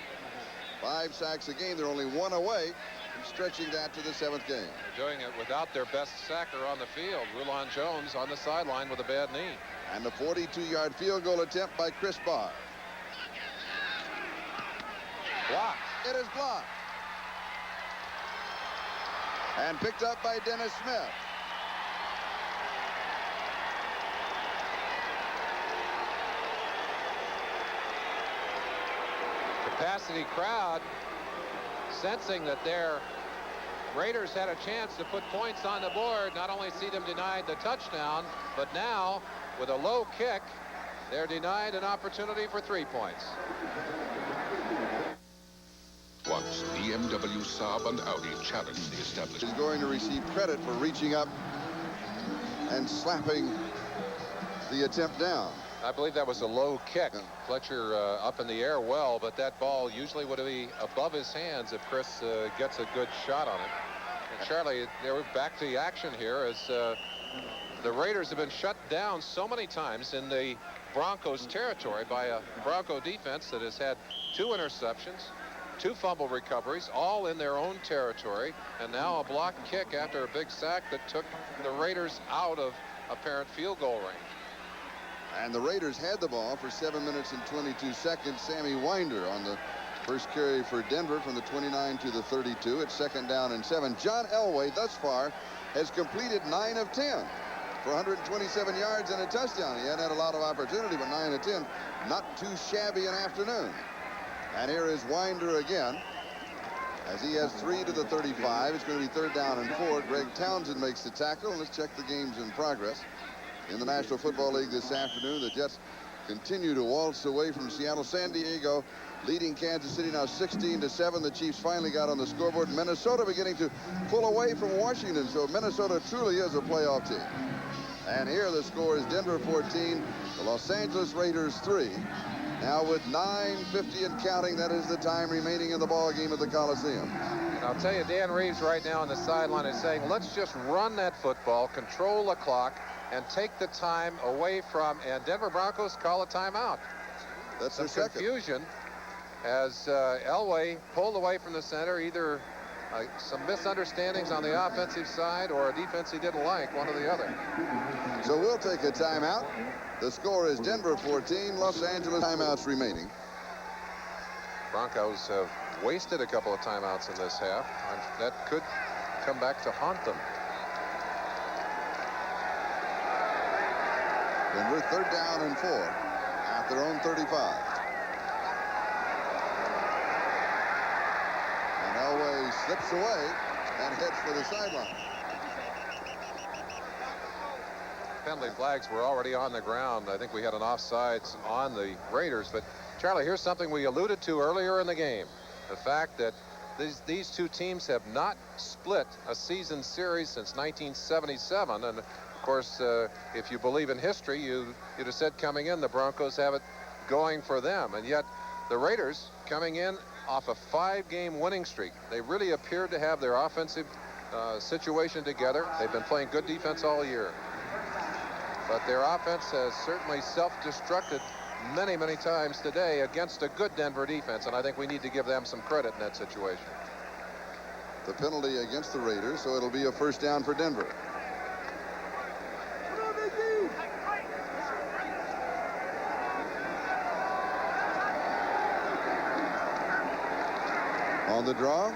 5 sacks a game. They're only 1 away from stretching that to the 7th game. They're doing it without their best sacker on the field. Rulon Jones on the sideline with a bad knee. And the 42-yard field goal attempt by Chris Barr. Blocked. It is blocked. And picked up by Dennis Smith. Capacity crowd sensing that their Raiders had a chance to put points on the board. Not only see them denied the touchdown, but now with a low kick, they're denied an opportunity for 3 points. Once BMW, Saab, and Audi challenged the establishment. Is going to receive credit for reaching up and slapping the attempt down. I believe that was a low kick. Fletcher up in the air well, but that ball usually would be above his hands if Chris gets a good shot on it. And Charlie, they're back to the action here as the Raiders have been shut down so many times in the Broncos territory by a Bronco defense that has had 2 interceptions, 2 fumble recoveries, all in their own territory, and now a blocked kick after a big sack that took the Raiders out of apparent field goal range. And the Raiders had the ball for 7 minutes and 22 seconds. Sammy Winder on the first carry for Denver from the 29 to the 32. It's 2nd down and 7. John Elway thus far has completed 9 of 10 for 127 yards and a touchdown. He hadn't had a lot of opportunity, but 9 of 10, not too shabby an afternoon. And here is Winder again as he has 3 to the 35. It's going to be 3rd down and 4. Greg Townsend makes the tackle. And let's check the games in progress. In the National Football League this afternoon, the Jets continue to waltz away from Seattle. San Diego leading Kansas City now 16-7. The Chiefs finally got on the scoreboard. Minnesota beginning to pull away from Washington. So Minnesota truly is a playoff team. And here the score is Denver 14, the Los Angeles Raiders 3. Now with 9:50 and counting, that is the time remaining in the ball game at the Coliseum. And I'll tell you, Dan Reeves right now on the sideline is saying, let's just run that football, control the clock, and take the time away from, and Denver Broncos call a timeout. That's some their second. Confusion as Elway pulled away from the center, either some misunderstandings on the offensive side or a defense he didn't like, one or the other. So we'll take a timeout. The score is Denver 14, Los Angeles timeouts remaining. Broncos have wasted a couple of timeouts in this half, and that could come back to haunt them. Denver 3rd down and 4 at their own 35. And Elway slips away and heads for the sideline. Penalty flags were already on the ground. I think we had an offsides on the Raiders. But, Charlie, here's something we alluded to earlier in the game. The fact that these 2 teams have not split a season series since 1977. And, of course, if you believe in history, you'd have said coming in the Broncos have it going for them. And yet the Raiders coming in off a 5-game winning streak. They really appeared to have their offensive situation together. They've been playing good defense all year. But their offense has certainly self-destructed many, many times today against a good Denver defense, and I think we need to give them some credit in that situation. The penalty against the Raiders, so it'll be a 1st down for Denver. On the draw,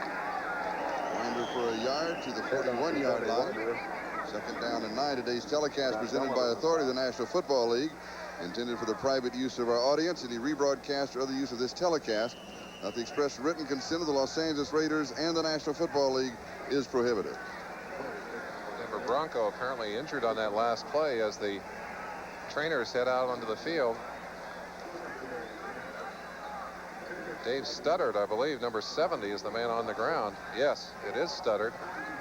Winder for a yard to the 41-yard line. 2nd down and 9. Today's telecast presented by authority of the National Football League, intended for the private use of our audience. Any rebroadcast or other use of this telecast without the express written consent of the Los Angeles Raiders and the National Football League is prohibited. Denver Bronco apparently injured on that last play as the trainers head out onto the field. Dave Studdard, I believe, number 70, is the man on the ground. Yes, it is Studdard.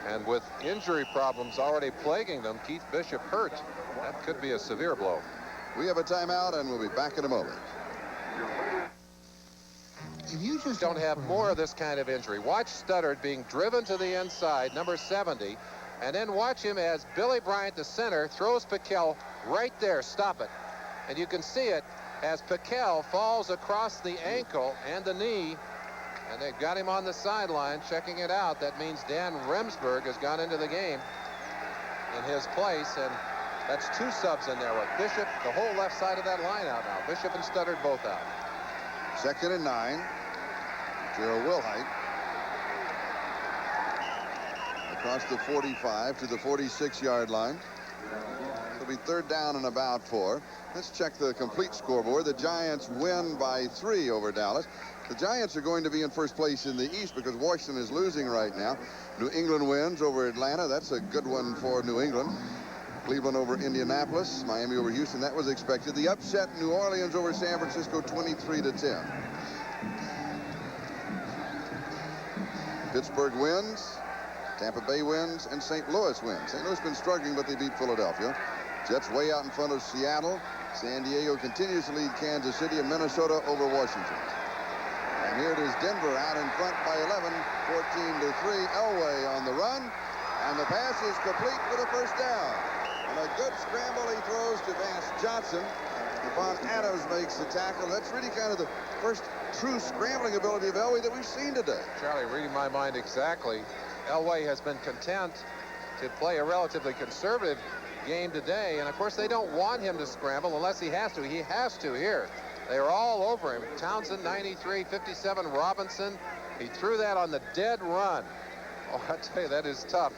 And with injury problems already plaguing them, Keith Bishop hurt. That could be a severe blow. We have a timeout, and we'll be back in a moment. If you just don't have more of this kind of injury, watch Studdard being driven to the inside, number 70, and then watch him as Billy Bryant, the center, throws Piquel right there. Stop it. And you can see it as Piquel falls across the ankle and the knee, and they've got him on the sideline checking it out. That means Dan Remsburg has gone into the game in his place, and that's 2 subs in there with Bishop, the whole left side of that line out now. Bishop and Studdard both out. 2nd and 9. Gerald Wilhite across the 45 to the 46-yard line. It'll be 3rd down and about 4. Let's check the complete scoreboard. The Giants win by 3 over Dallas. The Giants are going to be in first place in the East because Washington is losing right now. New England wins over Atlanta. That's a good one for New England. Cleveland over Indianapolis. Miami over Houston. That was expected. The upset, New Orleans over San Francisco, 23-10. Pittsburgh wins. Tampa Bay wins, and St. Louis wins. St. Louis has been struggling, but they beat Philadelphia. Jets way out in front of Seattle. San Diego continues to lead Kansas City, and Minnesota over Washington. And here it is, Denver out in front by 11, 14-3. Elway on the run, and the pass is complete for the first down. And a good scramble he throws to Vance Johnson. Stephon Adams makes the tackle. That's really kind of the first true scrambling ability of Elway that we've seen today. Charlie, reading my mind exactly, Elway has been content to play a relatively conservative game today, and of course they don't want him to scramble unless he has to. He has to here. They are all over him. Townsend 93, 57 Robinson. He threw that on the dead run. Oh, I tell you, that is tough.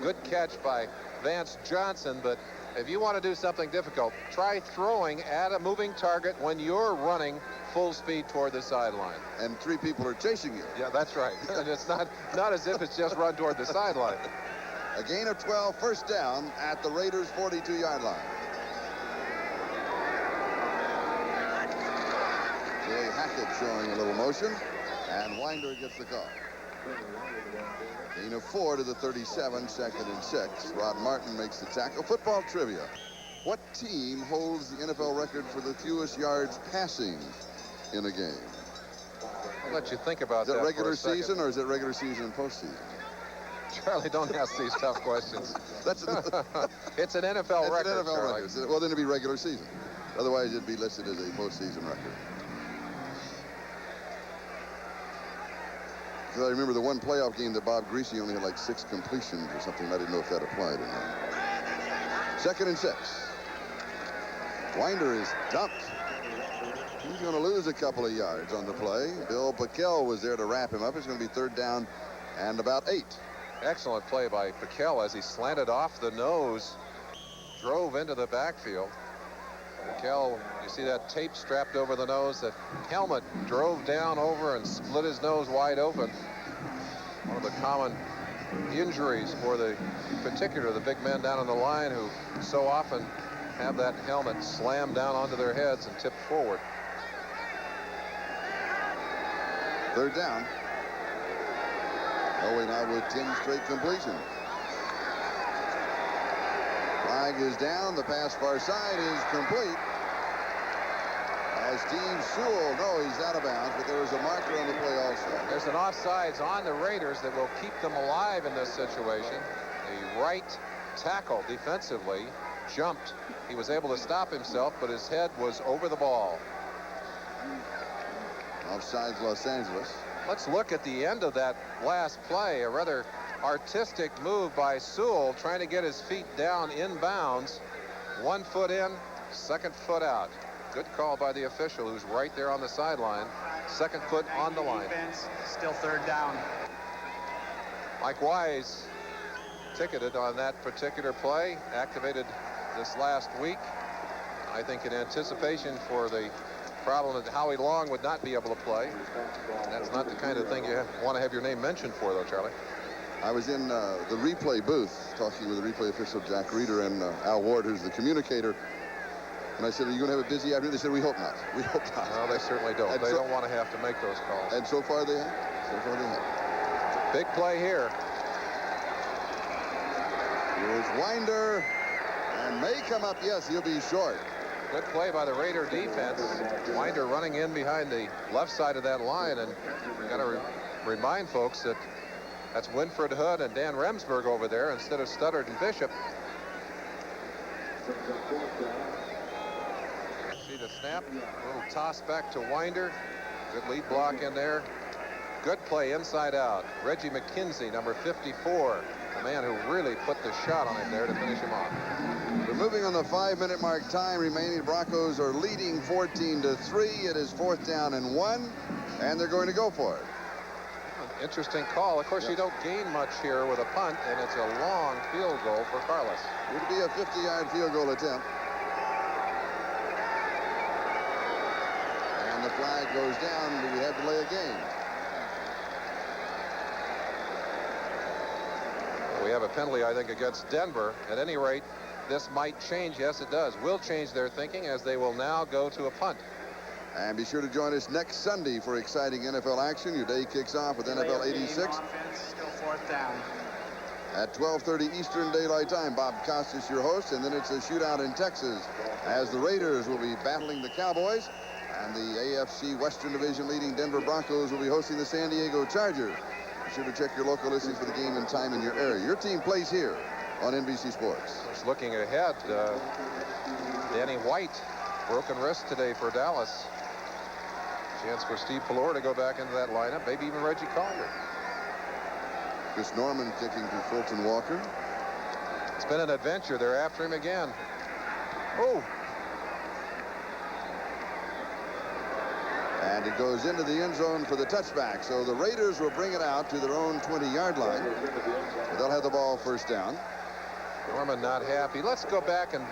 Good catch by Vance Johnson, but if you want to do something difficult, try throwing at a moving target when you're running full speed toward the sideline. And 3 people are chasing you. Yeah, that's right. And it's not as if it's just run toward the sideline. A gain of 12, first down at the Raiders' 42-yard line. Joey Hackett showing a little motion, and Winder gets the call. Gain of 4 to the 37, 2nd and 6. Rod Martin makes the tackle. Football trivia. What team holds the NFL record for the fewest yards passing in a game? I'll let you think about that. Is it regular season or is it regular season and postseason? Charlie, don't ask these tough questions. It's an NFL record. An NFL record. Well, then it'd be regular season. Otherwise, it'd be listed as a postseason record. I remember the one playoff game that Bob Greasy only had like 6 completions or something. I didn't know if that applied or not. 2nd and 6. Winder is dumped. He's going to lose a couple of yards on the play. Bill Piquel was there to wrap him up. It's going to be 3rd down and about 8. Excellent play by Piquel as he slanted off the nose, drove into the backfield. Piquel, you see that tape strapped over the nose? That helmet drove down over and split his nose wide open. One of the common injuries for the big men down on the line who so often have that helmet slammed down onto their heads and tipped forward. 3rd down. Elway now with 10 straight completions. Flag is down. The pass far side is complete. As Steve Sewell, no, he's out of bounds, but there was a marker on the play also. There's an offsides on the Raiders that will keep them alive in this situation. The right tackle defensively jumped. He was able to stop himself, but his head was over the ball. Offsides Los Angeles. Let's look at the end of that last play. A rather artistic move by Sewell, trying to get his feet down inbounds. 1 foot in, 2nd foot out. Good call by the official who's right there on the sideline. 2nd foot on the line. Defense, still 3rd down. Mike Wise ticketed on that particular play, activated this last week. I think in anticipation for the problem that Howie Long would not be able to play. That's not the kind of thing you want to have your name mentioned for, though, Charlie. I was in the replay booth talking with the replay official Jack Reeder and Al Ward, who's the communicator. And I said, are you going to have a busy afternoon? They said, we hope not. We hope not. No, they certainly don't. And They don't want to have to make those calls. And so far they have. So far they have. Big play here. Here's Winder. And may come up. Yes, he'll be short. Good play by the Raider defense. Winder running in behind the left side of that line. And we've got to remind folks that that's Winfred Hood and Dan Remsburg over there instead of Studdard and Bishop. See the snap, a little toss back to Winder. Good lead block in there. Good play inside out. Reggie McKenzie, number 54, the man who really put the shot on him there to finish him off. We're moving on the 5-minute mark. Time remaining. Broncos are leading 14-3. It is 4th down and 1, and they're going to go for it. Interesting call. Of course, you don't gain much here with a punt, and it's a long field goal for Carlos. It would be a 50-yard field goal attempt. And the flag goes down, but we have delay a game. We have a penalty, I think, against Denver. At any rate, this might change. Yes, it does. Will change their thinking as they will now go to a punt. And be sure to join us next Sunday for exciting NFL action. Your day kicks off with NFL 86. Still 4th down. At 12:30 Eastern Daylight Time. Bob Costas, your host, and then it's a shootout in Texas as the Raiders will be battling the Cowboys, and the AFC Western Division leading Denver Broncos will be hosting the San Diego Chargers. Be sure to check your local listings for the game and time in your area. Your team plays here on NBC Sports. Just looking ahead, Danny White, broken wrist today for Dallas. Chance for Steve Pallor to go back into that lineup, maybe even Reggie Collier. Chris Norman kicking to Fulton Walker. It's been an adventure. They're after him again. Oh. And it goes into the end zone for the touchback. So the Raiders will bring it out to their own 20-yard line. They'll have the ball 1st down. Norman not happy. Let's go back and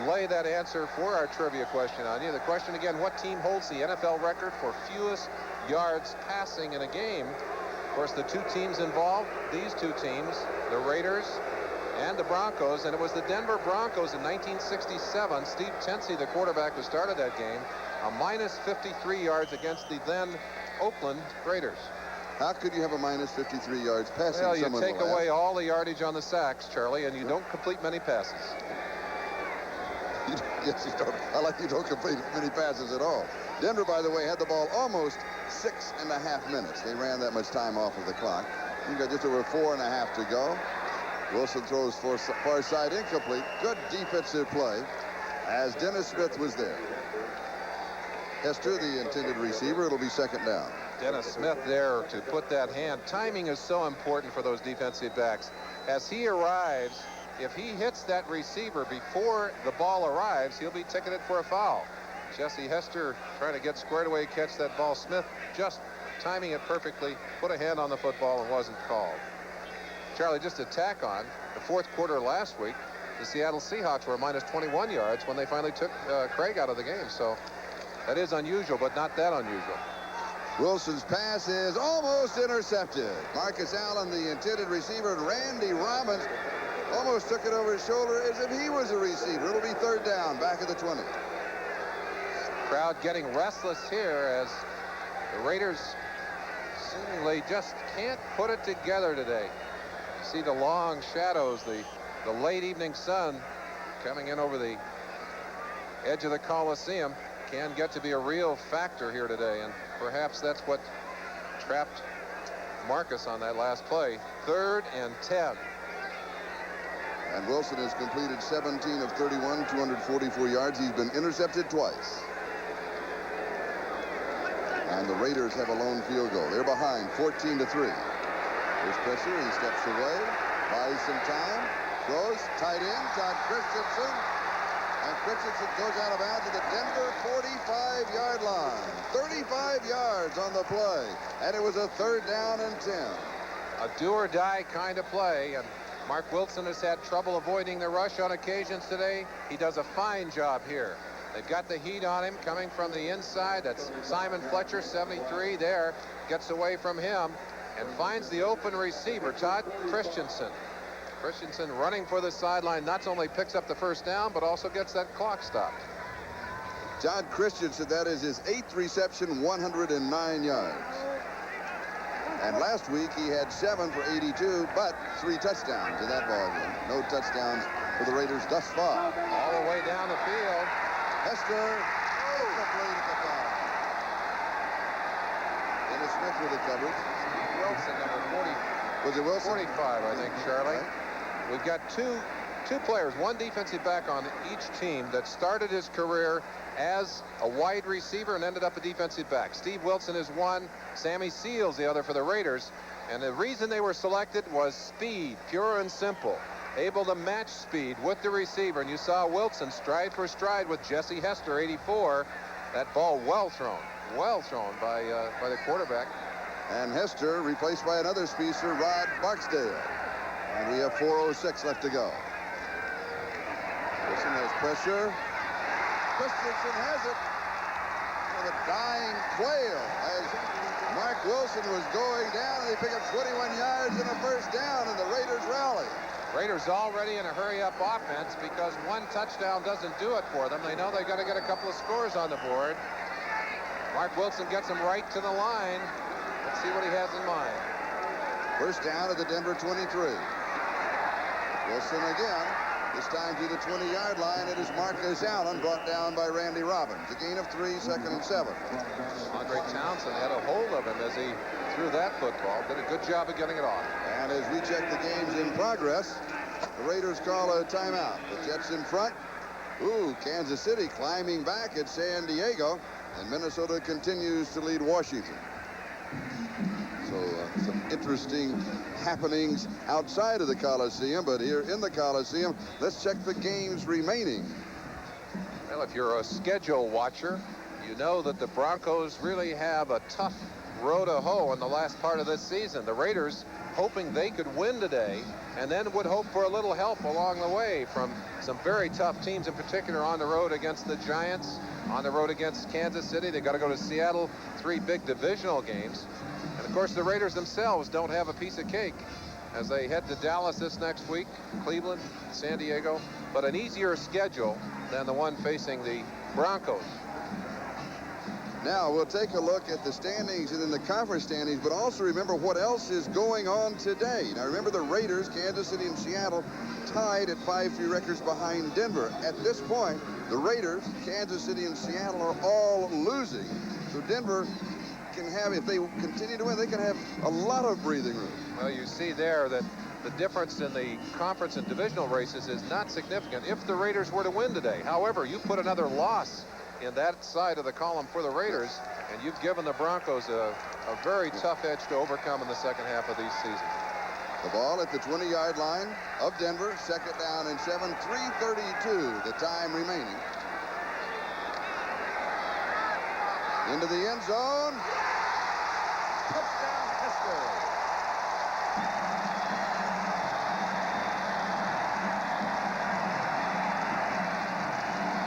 lay that answer for our trivia question on you. The question again, what team holds the NFL record for fewest yards passing in a game? Of course, the two teams involved, these two teams, the Raiders and the Broncos, and it was the Denver Broncos in 1967. Steve Tensey, the quarterback who started that game, a minus 53 yards against the then Oakland Raiders. How could you have a minus 53 yards passing? Well, you take away all the yardage on the sacks, Charlie, and you don't complete many passes. Yes, you don't. I like you don't complete many passes at all. Denver, by the way, had the ball almost 6.5 minutes. They ran that much time off of the clock. You've got just over 4.5 to go. Wilson throws far side incomplete. Good defensive play as Dennis Smith was there. Hester, the intended receiver. It'll be 2nd down. Dennis Smith there to put that hand. Timing is so important for those defensive backs. As he arrives, if he hits that receiver before the ball arrives, he'll be ticketed for a foul. Jesse Hester trying to get squared away, catch that ball. Smith just timing it perfectly, put a hand on the football and wasn't called. Charlie, just to tack on, the 4th quarter last week, the Seattle Seahawks were minus 21 yards when they finally took Craig out of the game. So that is unusual, but not that unusual. Wilson's pass is almost intercepted. Marcus Allen, the intended receiver, and Randy Robbins almost took it over his shoulder as if he was a receiver. It'll be 3rd down, back at the 20. Crowd getting restless here as the Raiders seemingly just can't put it together today. You see the long shadows, the late evening sun coming in over the edge of the Coliseum can get to be a real factor here today, and perhaps that's what trapped Marcus on that last play. 3rd and 10. And Wilson has completed 17 of 31, 244 yards. He's been intercepted twice. And the Raiders have a lone field goal. They're behind 14-3. There's pressure. He steps away, buys some time, throws, tight end, Todd Christensen. And Christensen goes out of bounds at the Denver 45-yard line. 35 yards on the play. And it was a 3rd down and 10. A do-or-die kind of play, and Mark Wilson has had trouble avoiding the rush on occasions today. He does a fine job here. They've got the heat on him coming from the inside. That's Simon Fletcher, 73 there. Gets away from him and finds the open receiver, Todd Christensen. Christensen running for the sideline not only picks up the first down, but also gets that clock stopped. John Christensen, that is his 8th reception, 109 yards. And last week he had 7 for 82, but 3 touchdowns in that ballgame. No touchdowns for the Raiders thus far. All the way down the field. Hester, complete at the time. Dennis Smith with the coverage. Wilson, number 40. Was it Wilson? 45, I think, Charlie. We've got two players, one defensive back on each team that started his career as a wide receiver and ended up a defensive back. Steve Wilson is one, Sammy Seals the other for the Raiders. And the reason they were selected was speed, pure and simple. Able to match speed with the receiver. And you saw Wilson stride for stride with Jesse Hester, 84. That ball well thrown by the quarterback. And Hester replaced by another speedster, Rod Barksdale. And we have 4:06 left to go. Wilson has pressure. Christensen has it. With a dying quail as Mark Wilson was going down. They pick up 21 yards and a first down, and the Raiders rally. Raiders already in a hurry-up offense because one touchdown doesn't do it for them. They know they got to get a couple of scores on the board. Mark Wilson gets them right to the line. Let's see what he has in mind. First down at the Denver 23. Wilson again. This time to the 20-yard line. It is Marcus Allen, brought down by Randy Robbins. A gain of 3, 2nd and 7. Andre Townsend had a hold of him as he threw that football. Did a good job of getting it off. And as we check the games in progress, the Raiders call a timeout. The Jets in front. Ooh, Kansas City climbing back at San Diego. And Minnesota continues to lead Washington. So some interesting happenings outside of the Coliseum, but here in the Coliseum, let's check the games remaining. Well, if you're a schedule watcher, you know that the Broncos really have a tough row to hoe in the last part of this season. The Raiders hoping they could win today and then would hope for a little help along the way from some very tough teams, in particular on the road against the Giants, on the road against Kansas City. They got to go to Seattle, 3 big divisional games. And of course the Raiders themselves don't have a piece of cake as they head to Dallas this next week, Cleveland, San Diego, but an easier schedule than the one facing the Broncos. Now we'll take a look at the standings and in the conference standings, but also remember what else is going on today. Now remember the Raiders, Kansas City and Seattle tied at 5-3 records behind Denver. At this point, the Raiders, Kansas City and Seattle are all losing. So Denver can have, if they continue to win, they can have a lot of breathing room. Well, you see there that the difference in the conference and divisional races is not significant if the Raiders were to win today. However, you put another loss in that side of the column for the Raiders, and you've given the Broncos a very tough edge to overcome in the second half of these seasons. The ball at the 20-yard line of Denver, 2nd down and 7, 3:32 the time remaining. Into the end zone. Touchdown, Hester.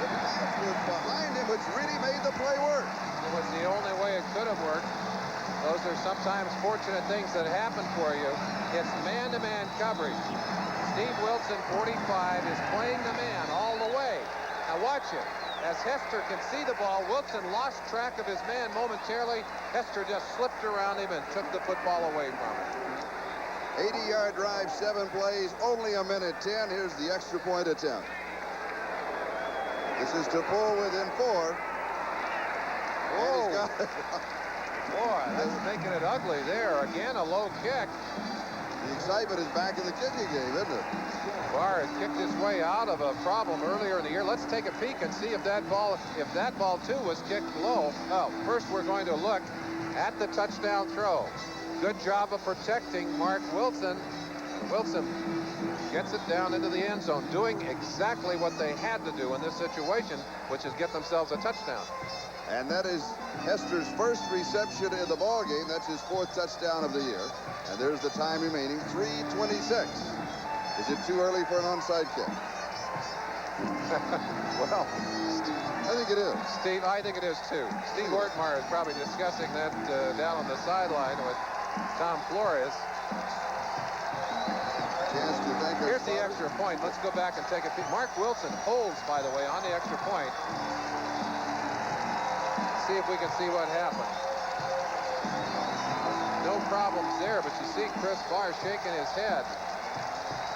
The pass was behind him, which really made the play work. It was the only way it could have worked. Those are sometimes fortunate things that happen for you. It's man-to-man coverage. Steve Wilson, 45, is playing the man all the way. Now watch it. As Hester can see the ball, Wilson lost track of his man momentarily. Hester just slipped around him and took the football away from him. 80-yard drive, 7 plays, only a minute 10. Here's the extra point attempt. This is to pull within 4. Whoa. Boy, that's making it ugly there. Again, a low kick. The excitement is back in the kicking game, isn't it? Barr had kicked his way out of a problem earlier in the year. Let's take a peek and see if that ball too was kicked low. Oh, first we're going to look at the touchdown throw. Good job of protecting Mark Wilson. Wilson gets it down into the end zone, doing exactly what they had to do in this situation, which is get themselves a touchdown. And that is Hester's first reception in the ball game. That's his 4th touchdown of the year. And there's the time remaining, 3:26. Is it too early for an onside kick? Well, I think it is. Steve, I think it is too. Steve Ortmeyer is probably discussing that down on the sideline with Tom Flores. chance to thank us. Here's the extra point. Let's go back and take a peek. Mark Wilson holds, by the way, on the extra point. See if we can see what happened. No problems there, but you see Chris Barr shaking his head.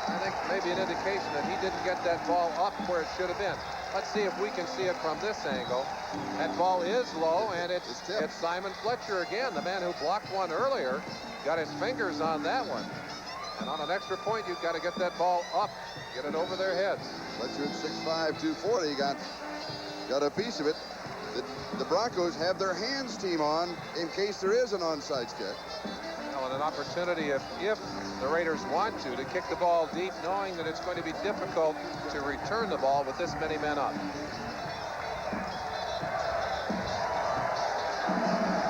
I think maybe an indication that he didn't get that ball up where it should have been. Let's see if we can see it from this angle. That ball is low, and it's Simon Fletcher again, the man who blocked one earlier. Got his fingers on that one. And on an extra point, you've got to get that ball up, get it over their heads. Fletcher at 6'5", 240 got a piece of it. The Broncos have their hands team on in case there is an onside kick. Well, and an opportunity if the Raiders want to kick the ball deep, knowing that it's going to be difficult to return the ball with this many men up.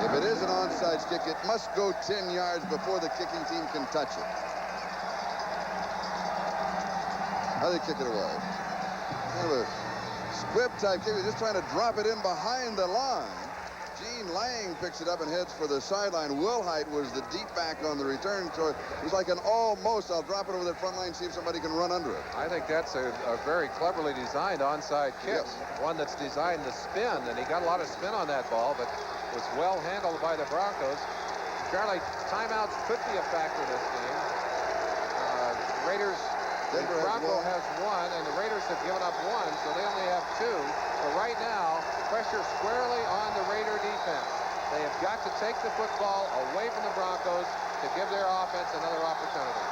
If it is an onside kick, it must go 10 yards before the kicking team can touch it. How they kick it away? Kind of a squib type kick. They're just trying to drop it in behind the line. Gene Lang picks it up and heads for the sideline. Wilhite was the deep back on the return, so it was like an almost, I'll drop it over the front line, see if somebody can run under it. I think that's a very cleverly designed onside kick. Yes. One that's designed to spin, and he got a lot of spin on that ball, but was well handled by the Broncos. Charlie, timeouts could be a factor in this game. The Broncos has one, and the Raiders have given up one, so they only have two. But right now, pressure squarely on the Raider defense. They have got to take the football away from the Broncos to give their offense another opportunity.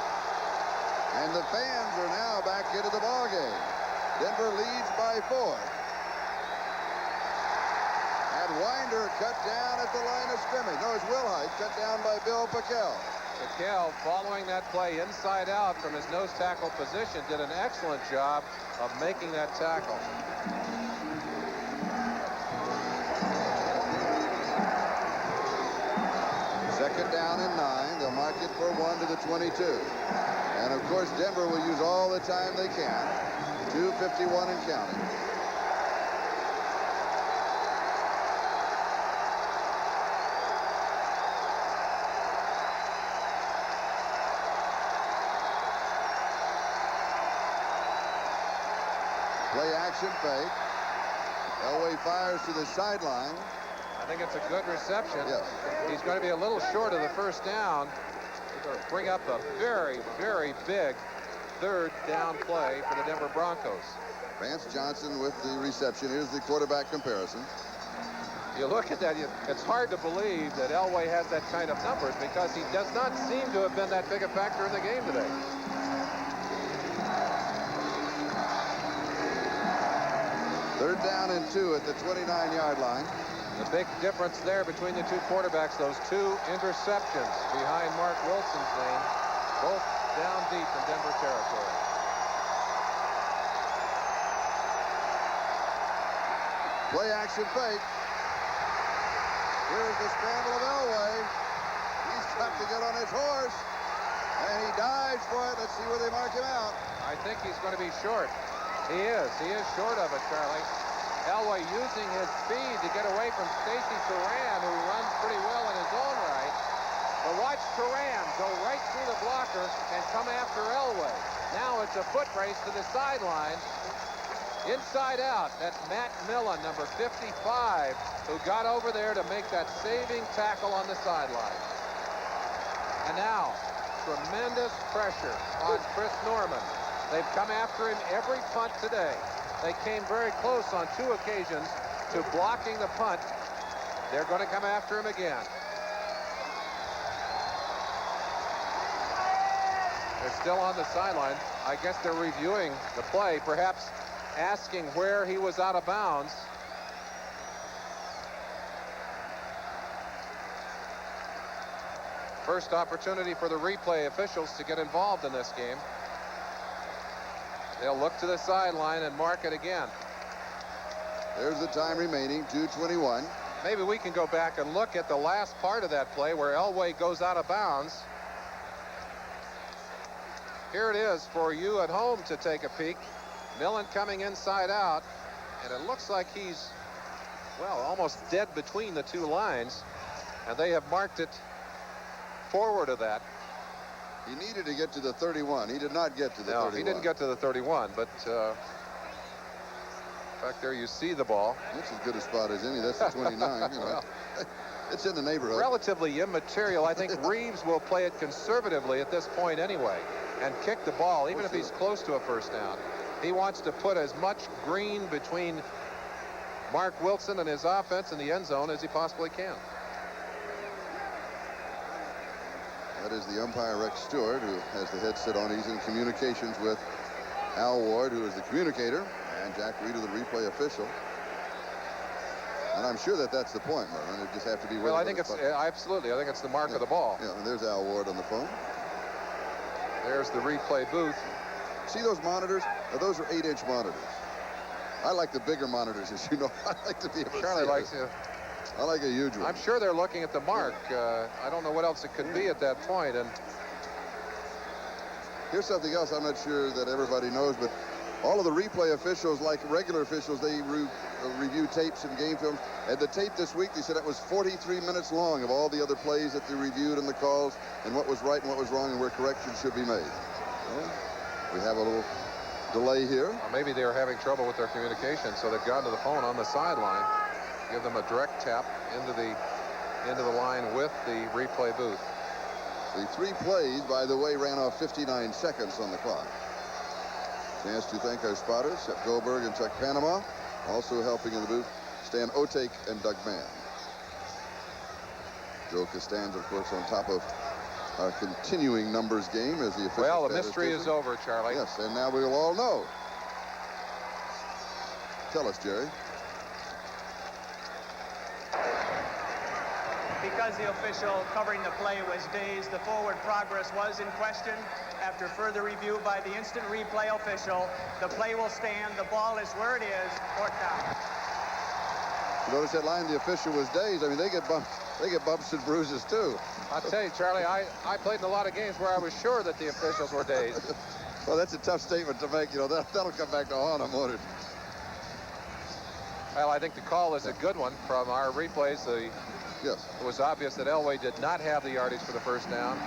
And the fans are now back into the ballgame. Denver leads by 4. And Winder cut down at the line of scrimmage. No, it's Wilhite cut down by Bill Pickel. Pickel, following that play inside out from his nose tackle position, did an excellent job of making that tackle. Second down and 9. They'll mark it for 1 to the 22. And of course, Denver will use all the time they can. 2:51 and counting. Play action fake. Elway fires to the sideline. I think it's a good reception. Yes. He's going to be a little short of the first down. He's going to bring up a very, very big third down play for the Denver Broncos. Vance Johnson with the reception. Here's the quarterback comparison. You look at that, it's hard to believe that Elway has that kind of numbers because he does not seem to have been that big a factor in the game today. Third down and 2 at the 29-yard line. The big difference there between the two quarterbacks, those two interceptions behind Mark Wilson's name, both down deep in Denver territory. Play action fake. Here's the scramble of Elway. He's got to get on his horse. And he dives for it. Let's see where they mark him out. I think he's going to be short. He is short of it, Charlie. Elway using his speed to get away from Stacy Turan, who runs pretty well in his own right. But watch Turan go right through the blocker and come after Elway. Now it's a foot race to the sideline. Inside out, that's Matt Millen, number 55, who got over there to make that saving tackle on the sideline. And now, tremendous pressure on Chris Norman. They've come after him every punt today. They came very close on 2 occasions to blocking the punt. They're going to come after him again. They're still on the sideline. I guess they're reviewing the play, perhaps asking where he was out of bounds. First opportunity for the replay officials to get involved in this game. They'll look to the sideline and mark it again. There's the time remaining, 2:21. Maybe we can go back and look at the last part of that play where Elway goes out of bounds. Here it is for you at home to take a peek. Millen coming inside out, and it looks like he's, well, almost dead between the two lines, and they have marked it forward of that. He needed to get to the 31. He did not get to the 31. No, he didn't get to the 31, but back there you see the ball. That's as good a spot as any. That's the 29. You know. Well, it's in the neighborhood. Relatively immaterial. I think Reeves will play it conservatively at this point anyway and kick the ball, even if he's close to a first down. He wants to put as much green between Mark Wilson and his offense in the end zone as he possibly can. That is the umpire, Rex Stewart, who has the headset on. He's in communications with Al Ward, who is the communicator, and Jack Reeder, the replay official. And I'm sure that that's the point, Mervin. It just have to be. Well, I think it's absolutely. I think it's the mark of the ball. Yeah, and there's Al Ward on the phone. There's the replay booth. See those monitors? Now, those are 8-inch monitors. I like the bigger monitors, as you know. I like to be able to Charlie see likes it. it. I like a huge one. I'm sure they're looking at the mark. I don't know what else it could be at that point. And here's something else I'm not sure that everybody knows, but all of the replay officials, like regular officials, they review tapes and game films. And the tape this week, they said it was 43 minutes long of all the other plays that they reviewed and the calls and what was right and what was wrong and where corrections should be made. Well, we have a little delay here. Well, maybe they were having trouble with their communication, so they've gone to the phone on the sideline. Give them a direct tap into the line with the replay booth. The 3 plays, by the way, ran off 59 seconds on the clock. Chance to thank our spotters, Shep Goldberg and Chuck Panama. Also helping in the booth, Stan Otake and Doug Mann. Joe Costanza, of course, on top of our continuing numbers game as the official. Well, the mystery is over, Charlie. Yes, and now we will all know. Tell us, Jerry. Because the official covering the play was dazed, the forward progress was in question. After further review by the instant replay official, the play will stand. The ball is where it is, fourth down. You notice that line, the official was dazed. I mean, they get bumps and bruises, too. I'll tell you, Charlie, I played in a lot of games where I was sure that the officials were dazed. Well, that's a tough statement to make. You know, that'll come back to haunt them, won't it? Well, I think the call is a good one from our replays. Yes. It was obvious that Elway did not have the yardage for the first down.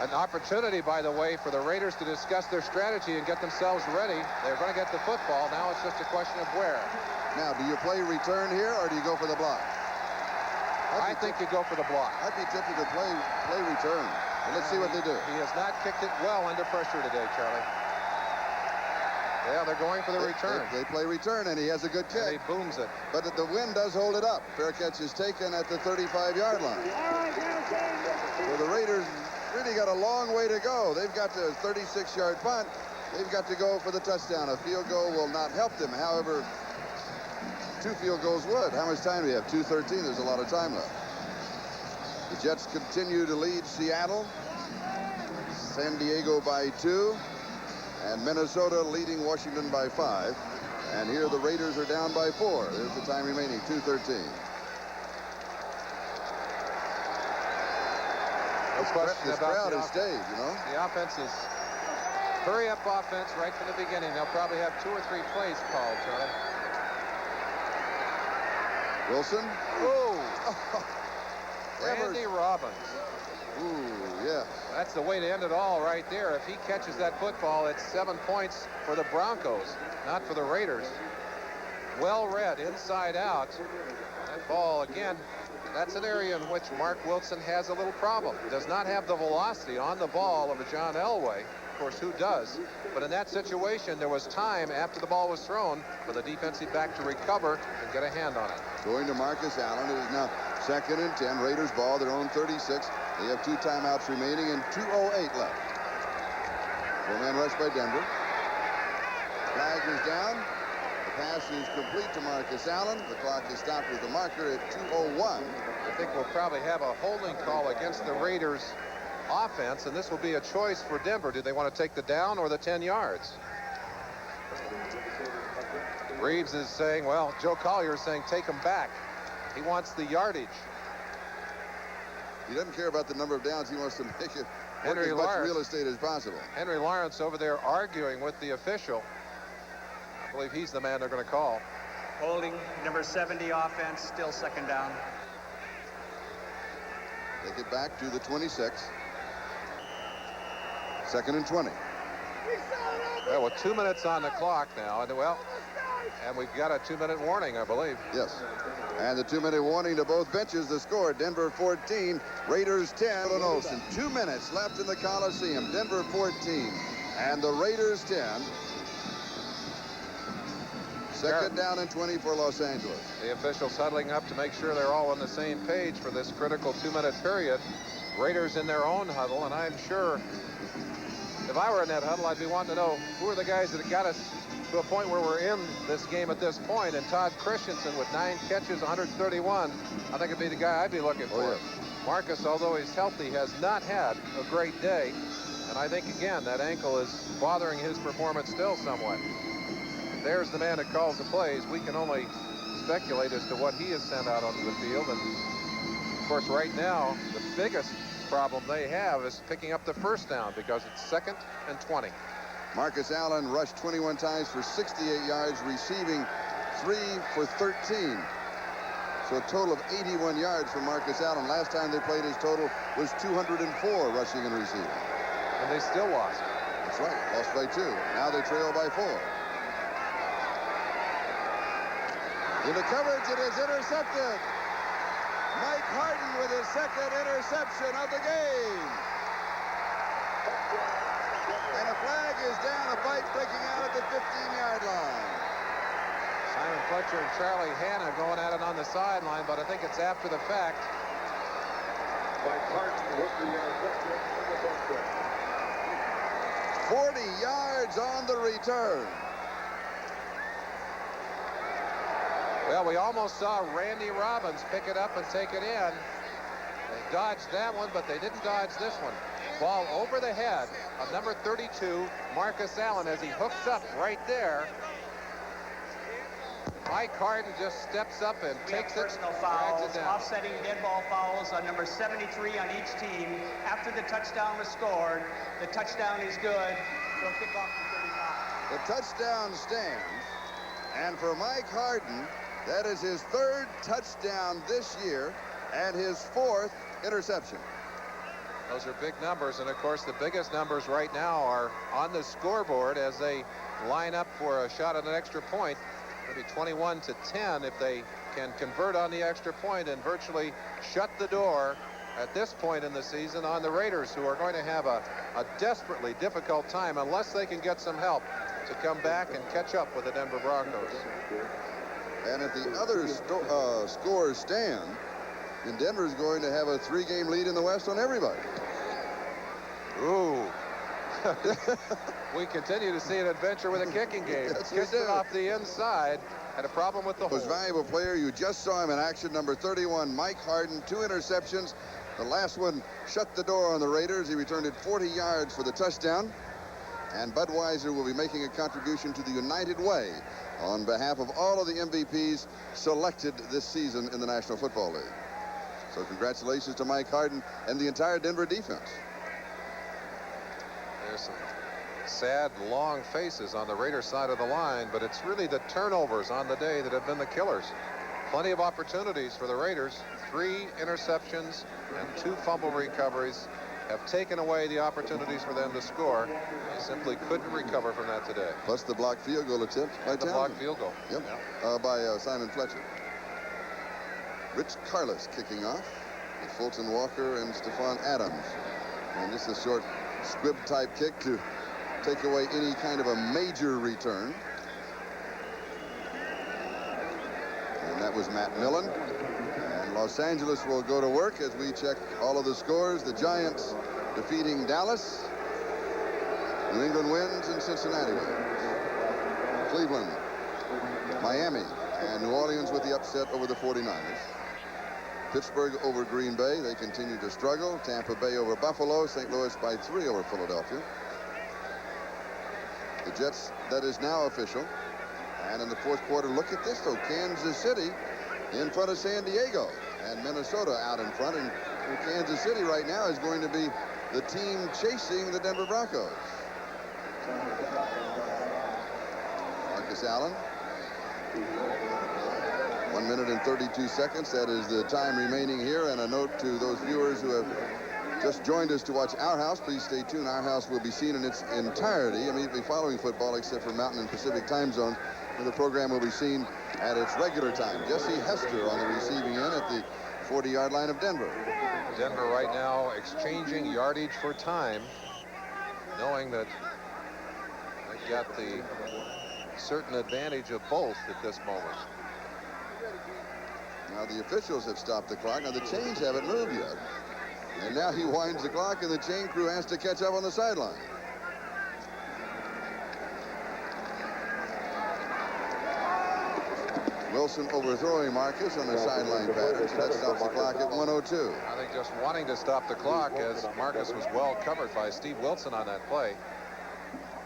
An opportunity, by the way, for the Raiders to discuss their strategy and get themselves ready. They're going to get the football. Now it's just a question of where. Now, do you play return here or do you go for the block? I think you go for the block. I'd be tempted to play return. And let's see what they do. He has not kicked it well under pressure today, Charlie. Yeah, they're going for the return. They play return, and he has a good kick. And he booms it. But the wind does hold it up. Fair catch is taken at the 35-yard line. So the Raiders really got a long way to go. They've got the 36-yard punt. They've got to go for the touchdown. A field goal will not help them. However, 2 field goals would. How much time do we have? 2:13. There's a lot of time left. The Jets continue to lead Seattle. San Diego by 2. And Minnesota leading Washington by 5. And here the Raiders are down by 4. There's the time remaining, 2:13. This crowd is stayed, you know. The offense is hurry-up offense right from the beginning. They'll probably have 2 or 3 plays called, Charlie. Wilson. Oh. Randy Robbins. Ooh, yeah. That's the way to end it all right there. If he catches that football, it's 7 points for the Broncos, not for the Raiders. Well read, inside out. That ball, again, that's an area in which Mark Wilson has a little problem. Does not have the velocity on the ball of a John Elway. Of course, who does? But in that situation, there was time after the ball was thrown for the defensive back to recover and get a hand on it. Going to Marcus Allen. It is now 2nd and 10. Raiders ball, their own 36. They have 2 timeouts remaining and 2:08 left. 4-man rush by Denver. Flag is down. The pass is complete to Marcus Allen. The clock is stopped with the marker at 2:01. I think we'll probably have a holding call against the Raiders offense, and this will be a choice for Denver. Do they want to take the down or the 10 yards? Reeves is saying, well, Joe Collier is saying take him back. He wants the yardage. He doesn't care about the number of downs. He wants to make it work Henry as much Lawrence. real estate as possible. Henry Lawrence over there arguing with the official. I believe he's the man they're going to call. Holding number 70 offense, still 2nd down. Take it back to the 26. 2nd and 20. Well, with 2 minutes on the clock now, and we've got a 2-minute warning, I believe. Yes. And the 2-minute warning to both benches. The score, Denver 14, Raiders 10. And Olsen, 2 minutes left in the Coliseum. Denver 14 and the Raiders 10. 2nd down and 20 for Los Angeles. The officials huddling up to make sure they're all on the same page for this critical 2-minute period. Raiders in their own huddle, and I'm sure if I were in that huddle, I'd be wanting to know who are the guys that got us to a point where we're in this game at this point. And Todd Christensen with 9 catches, 131, I think it'd be the guy I'd be looking for. Oh, yes. Marcus, although he's healthy, has not had a great day. And I think, again, that ankle is bothering his performance still somewhat. There's the man that calls the plays. We can only speculate as to what he has sent out onto the field. And, of course, right now, the biggest problem they have is picking up the first down because it's 2nd and 20. Marcus Allen rushed 21 times for 68 yards, receiving 3 for 13. So a total of 81 yards for Marcus Allen. Last time they played, his total was 204 rushing and receiving. And they still lost. That's right, lost by 2. Now they trail by 4. In the coverage, it is intercepted. Mike Harden with his 2nd interception of the game. And a flag is down, a fight breaking out at the 15-yard line. Simon Fletcher and Charlie Hanna going at it on the sideline, but I think it's after the fact. 40 yards on the return. Well, we almost saw Randy Robbins pick it up and take it in. They dodged that one, but they didn't dodge this one. Ball over the head of number 32, Marcus Allen, as he hooks up right there. Mike Harden just steps up and takes it, personal drags fouls, it down. offsetting dead ball fouls on number 73 on each team. After the touchdown was scored, the touchdown is good. They'll kick off from 35. The touchdown stands, and for Mike Harden, that is his 3rd touchdown this year and his 4th interception. Those are big numbers, and of course the biggest numbers right now are on the scoreboard as they line up for a shot at an extra point. Maybe 21-10 if they can convert on the extra point and virtually shut the door at this point in the season on the Raiders, who are going to have a desperately difficult time unless they can get some help to come back and catch up with the Denver Broncos. And if the other scores stand, then Denver's going to have a 3-game lead in the West on everybody. Ooh. We continue to see an adventure with a kicking game. Yes, we Kicked do. it off the inside. Had a problem with the Most hole. valuable player, you just saw him in action, number 31, Mike Harden, 2 interceptions. The last one shut the door on the Raiders. He returned it 40 yards for the touchdown. And Budweiser will be making a contribution to the United Way on behalf of all of the MVPs selected this season in the National Football League. So congratulations to Mike Harden and the entire Denver defense. There's some sad, long faces on the Raiders side of the line, but it's really the turnovers on the day that have been the killers. Plenty of opportunities for the Raiders. 3 interceptions and 2 fumble recoveries have taken away the opportunities for them to score. They simply couldn't recover from that today. Plus the blocked field goal attempt by The Townsend. blocked field goal. Yep. Yeah. By Simon Fletcher. Rich Carlos kicking off with Fulton Walker and Stephon Adams. And this is a short squib type kick to take away any kind of a major return. And that was Matt Millen. And Los Angeles will go to work as we check all of the scores. The Giants defeating Dallas. New England wins and Cincinnati wins. Cleveland, Miami, and New Orleans with the upset over the 49ers. Pittsburgh over Green Bay. They continue to struggle. Tampa Bay over Buffalo. St. Louis by 3 over Philadelphia. The Jets, that is now official. And in the 4th quarter, look at this, though. Kansas City in front of San Diego. And Minnesota out in front. And Kansas City right now is going to be the team chasing the Denver Broncos. Marcus Allen. 1 minute and 32 seconds. That is the time remaining here. And a note to those viewers who have just joined us to watch Our House, please stay tuned. Our House will be seen in its entirety immediately following football, except for Mountain and Pacific time zones, where the program will be seen at its regular time. Jesse Hester on the receiving end at the 40-yard line of Denver. Denver right now exchanging yardage for time, knowing that they've got the certain advantage of both at this moment. Now the officials have stopped the clock. Now the chains haven't moved yet. And now he winds the clock, and the chain crew has to catch up on the sideline. Wilson overthrowing Marcus on a sideline pattern, so that stops the clock at 1:02. I think just wanting to stop the clock, as Marcus was well covered by Steve Wilson on that play.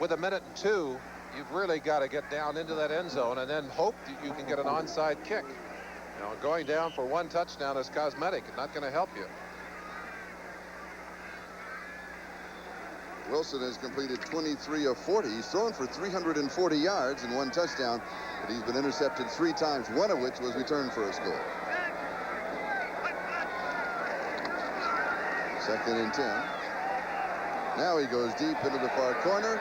With 1:02, you've really got to get down into that end zone and then hope that you can get an onside kick. You know, going down for one touchdown is cosmetic, not going to help you. Wilson has completed 23 of 40. He's thrown for 340 yards and 1 touchdown, but he's been intercepted 3 times, one of which was returned for a score. 2nd and 10. Now he goes deep into the far corner.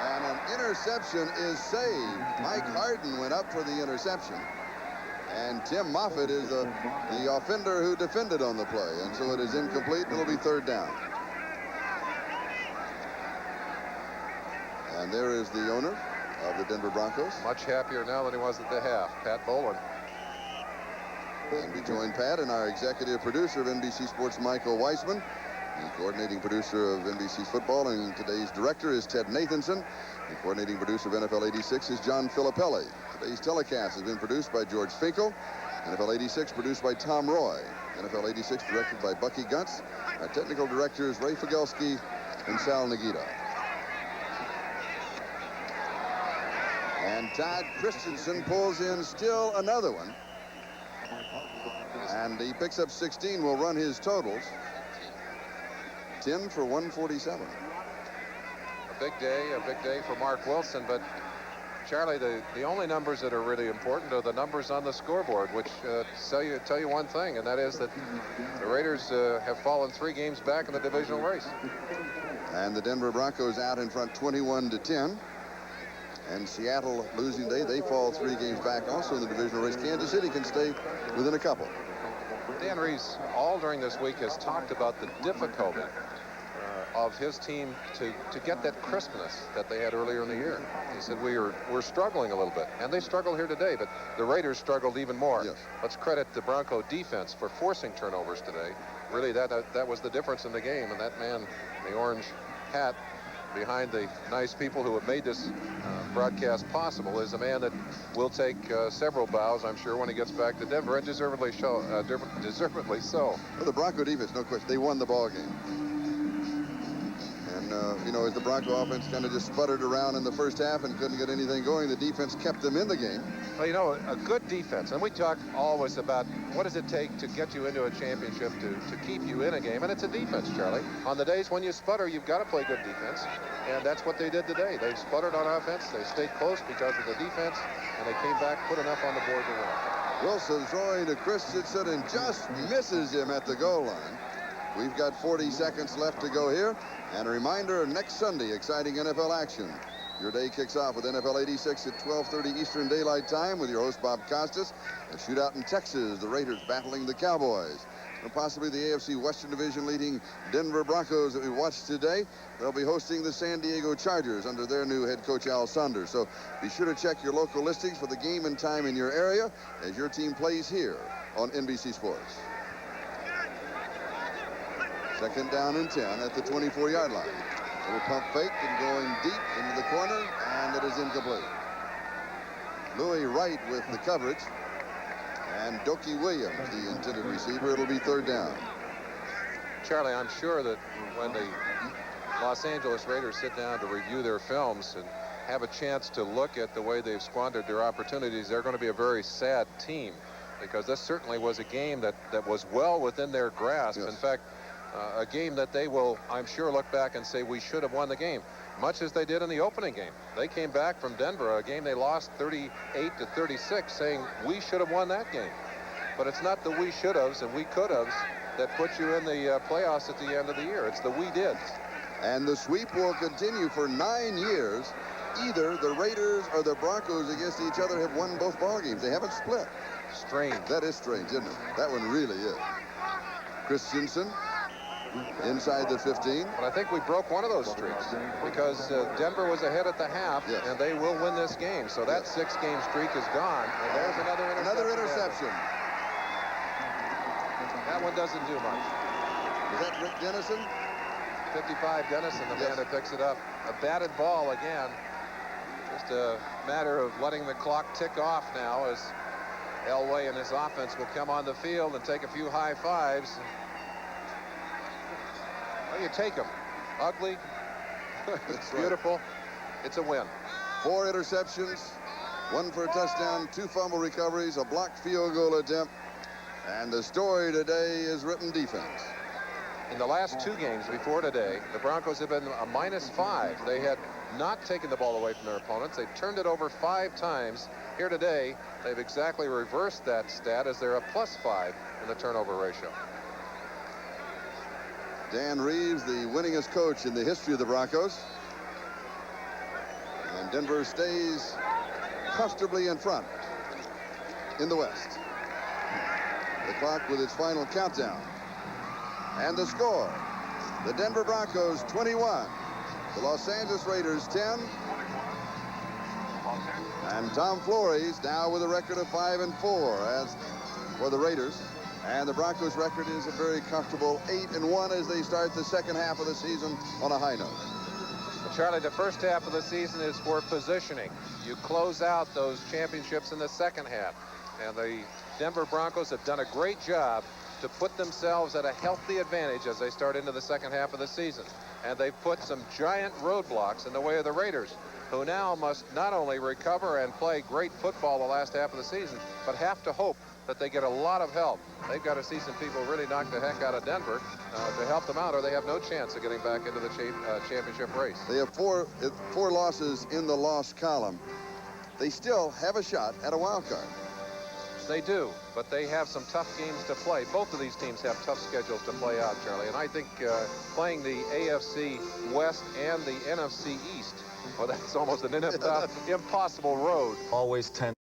And an interception is saved. Mike Harden went up for the interception. And Tim Moffitt is the offender who defended on the play. And so it is incomplete, and it'll be 3rd down. And there is the owner of the Denver Broncos. Much happier now than he was at the half, Pat Bowlen. And we join Pat and our executive producer of NBC Sports, Michael Weissman. The coordinating producer of NBC Football and today's director is Ted Nathanson. The coordinating producer of NFL 86 is John Filippelli. Today's telecast has been produced by George Finkel. NFL 86 produced by Tom Roy. NFL 86 directed by Bucky Gunts. Our technical directors Ray Figelski and Sal Nagita. And Todd Christensen pulls in still another one. And he picks up 16, will run his totals. 10 for 147. A big day for Mark Wilson, but Charlie, the only numbers that are really important are the numbers on the scoreboard, which tell you one thing, and that is that the Raiders have fallen 3 games back in the divisional race. And the Denver Broncos out in front 21-10. And Seattle losing today, they fall 3 games back also in the divisional race. Kansas City can stay within a couple. Dan Reeves, all during this week, has talked about the difficulty of his team to get that crispness that they had earlier in the year. He said we're struggling a little bit, and they struggle here today, but the Raiders struggled even more. Yes. Let's credit the Bronco defense for forcing turnovers today. Really, that was the difference in the game, and that man in the orange hat behind the nice people who have made this broadcast possible is a man that will take several bows, I'm sure, when he gets back to Denver, and deservedly so. Well, the Bronco defense, no question, they won the ball game. And, you know, as the Bronco offense kind of just sputtered around in the first half and couldn't get anything going, the defense kept them in the game. Well, you know, a good defense, and we talk always about what does it take to get you into a championship, to keep you in a game, and it's a defense, Charlie. On the days when you sputter, you've got to play good defense, and that's what they did today. They sputtered on offense, they stayed close because of the defense, and they came back, put enough on the board to win. Wilson throwing to Christensen and just misses him at the goal line. We've got 40 seconds left to go here. And a reminder, next Sunday, exciting NFL action. Your day kicks off with NFL 86 at 12:30 Eastern Daylight Time with your host, Bob Costas. A shootout in Texas, the Raiders battling the Cowboys. And possibly the AFC Western Division leading Denver Broncos that we watched today. They'll be hosting the San Diego Chargers under their new head coach, Al Saunders. So be sure to check your local listings for the game and time in your area as your team plays here on NBC Sports. 2nd down and 10 at the 24-yard line. Little pump fake and going deep into the corner, and it is incomplete. Louis Wright with the coverage, and Doki Williams, the intended receiver. It'll be 3rd down. Charlie, I'm sure that when the Los Angeles Raiders sit down to review their films and have a chance to look at the way they've squandered their opportunities, they're going to be a very sad team, because this certainly was a game that was well within their grasp. Yes. In fact, a game that they will, I'm sure, look back and say we should have won the game, much as they did in the opening game. They came back from Denver, a game they lost 38-36, saying we should have won that game. But it's not the we should-haves and we could-haves that put you in the playoffs at the end of the year. It's the we dids. And the sweep will continue for 9 years. Either the Raiders or the Broncos against each other have won both ball games. They haven't split. Strange. That is strange, isn't it? That one really is. Christensen inside the 15. But I think we broke one of those streaks because Denver was ahead at the half, yes, and they will win this game. So that 6-game streak is gone. And there's another interception. That one doesn't do much. Is that Rick Dennison? 55 Dennison, the man that picks it up. A batted ball again. Just a matter of letting the clock tick off now as Elway and his offense will come on the field and take a few high fives. Well, you take them. Ugly. It's beautiful. Right. It's a win. 4 interceptions, 1 for a touchdown, 2 fumble recoveries, a blocked field goal attempt. And the story today is written defense. In the last 2 games before today, the Broncos have been a -5. They had not taken the ball away from their opponents. They turned it over 5 times. Here today, they've exactly reversed that stat as they're a +5 in the turnover ratio. Dan Reeves, the winningest coach in the history of the Broncos. And Denver stays comfortably in front in the West. The clock with its final countdown. And the score, the Denver Broncos 21, the Los Angeles Raiders 10. And Tom Flores now with a record of 5-4 as for the Raiders. And the Broncos record is a very comfortable 8-1 as they start the second half of the season on a high note. Well, Charlie, the first half of the season is for positioning. You close out those championships in the second half. And the Denver Broncos have done a great job to put themselves at a healthy advantage as they start into the second half of the season. And they've put some giant roadblocks in the way of the Raiders, who now must not only recover and play great football the last half of the season, but have to hope that they get a lot of help. They've got to see some people really knock the heck out of Denver to help them out, or they have no chance of getting back into the championship race. They have four losses in the loss column. They still have a shot at a wild card. They do, but they have some tough games to play. Both of these teams have tough schedules to play out, Charlie. And I think playing the AFC West and the NFC East, well, that's almost an impossible road. Always tend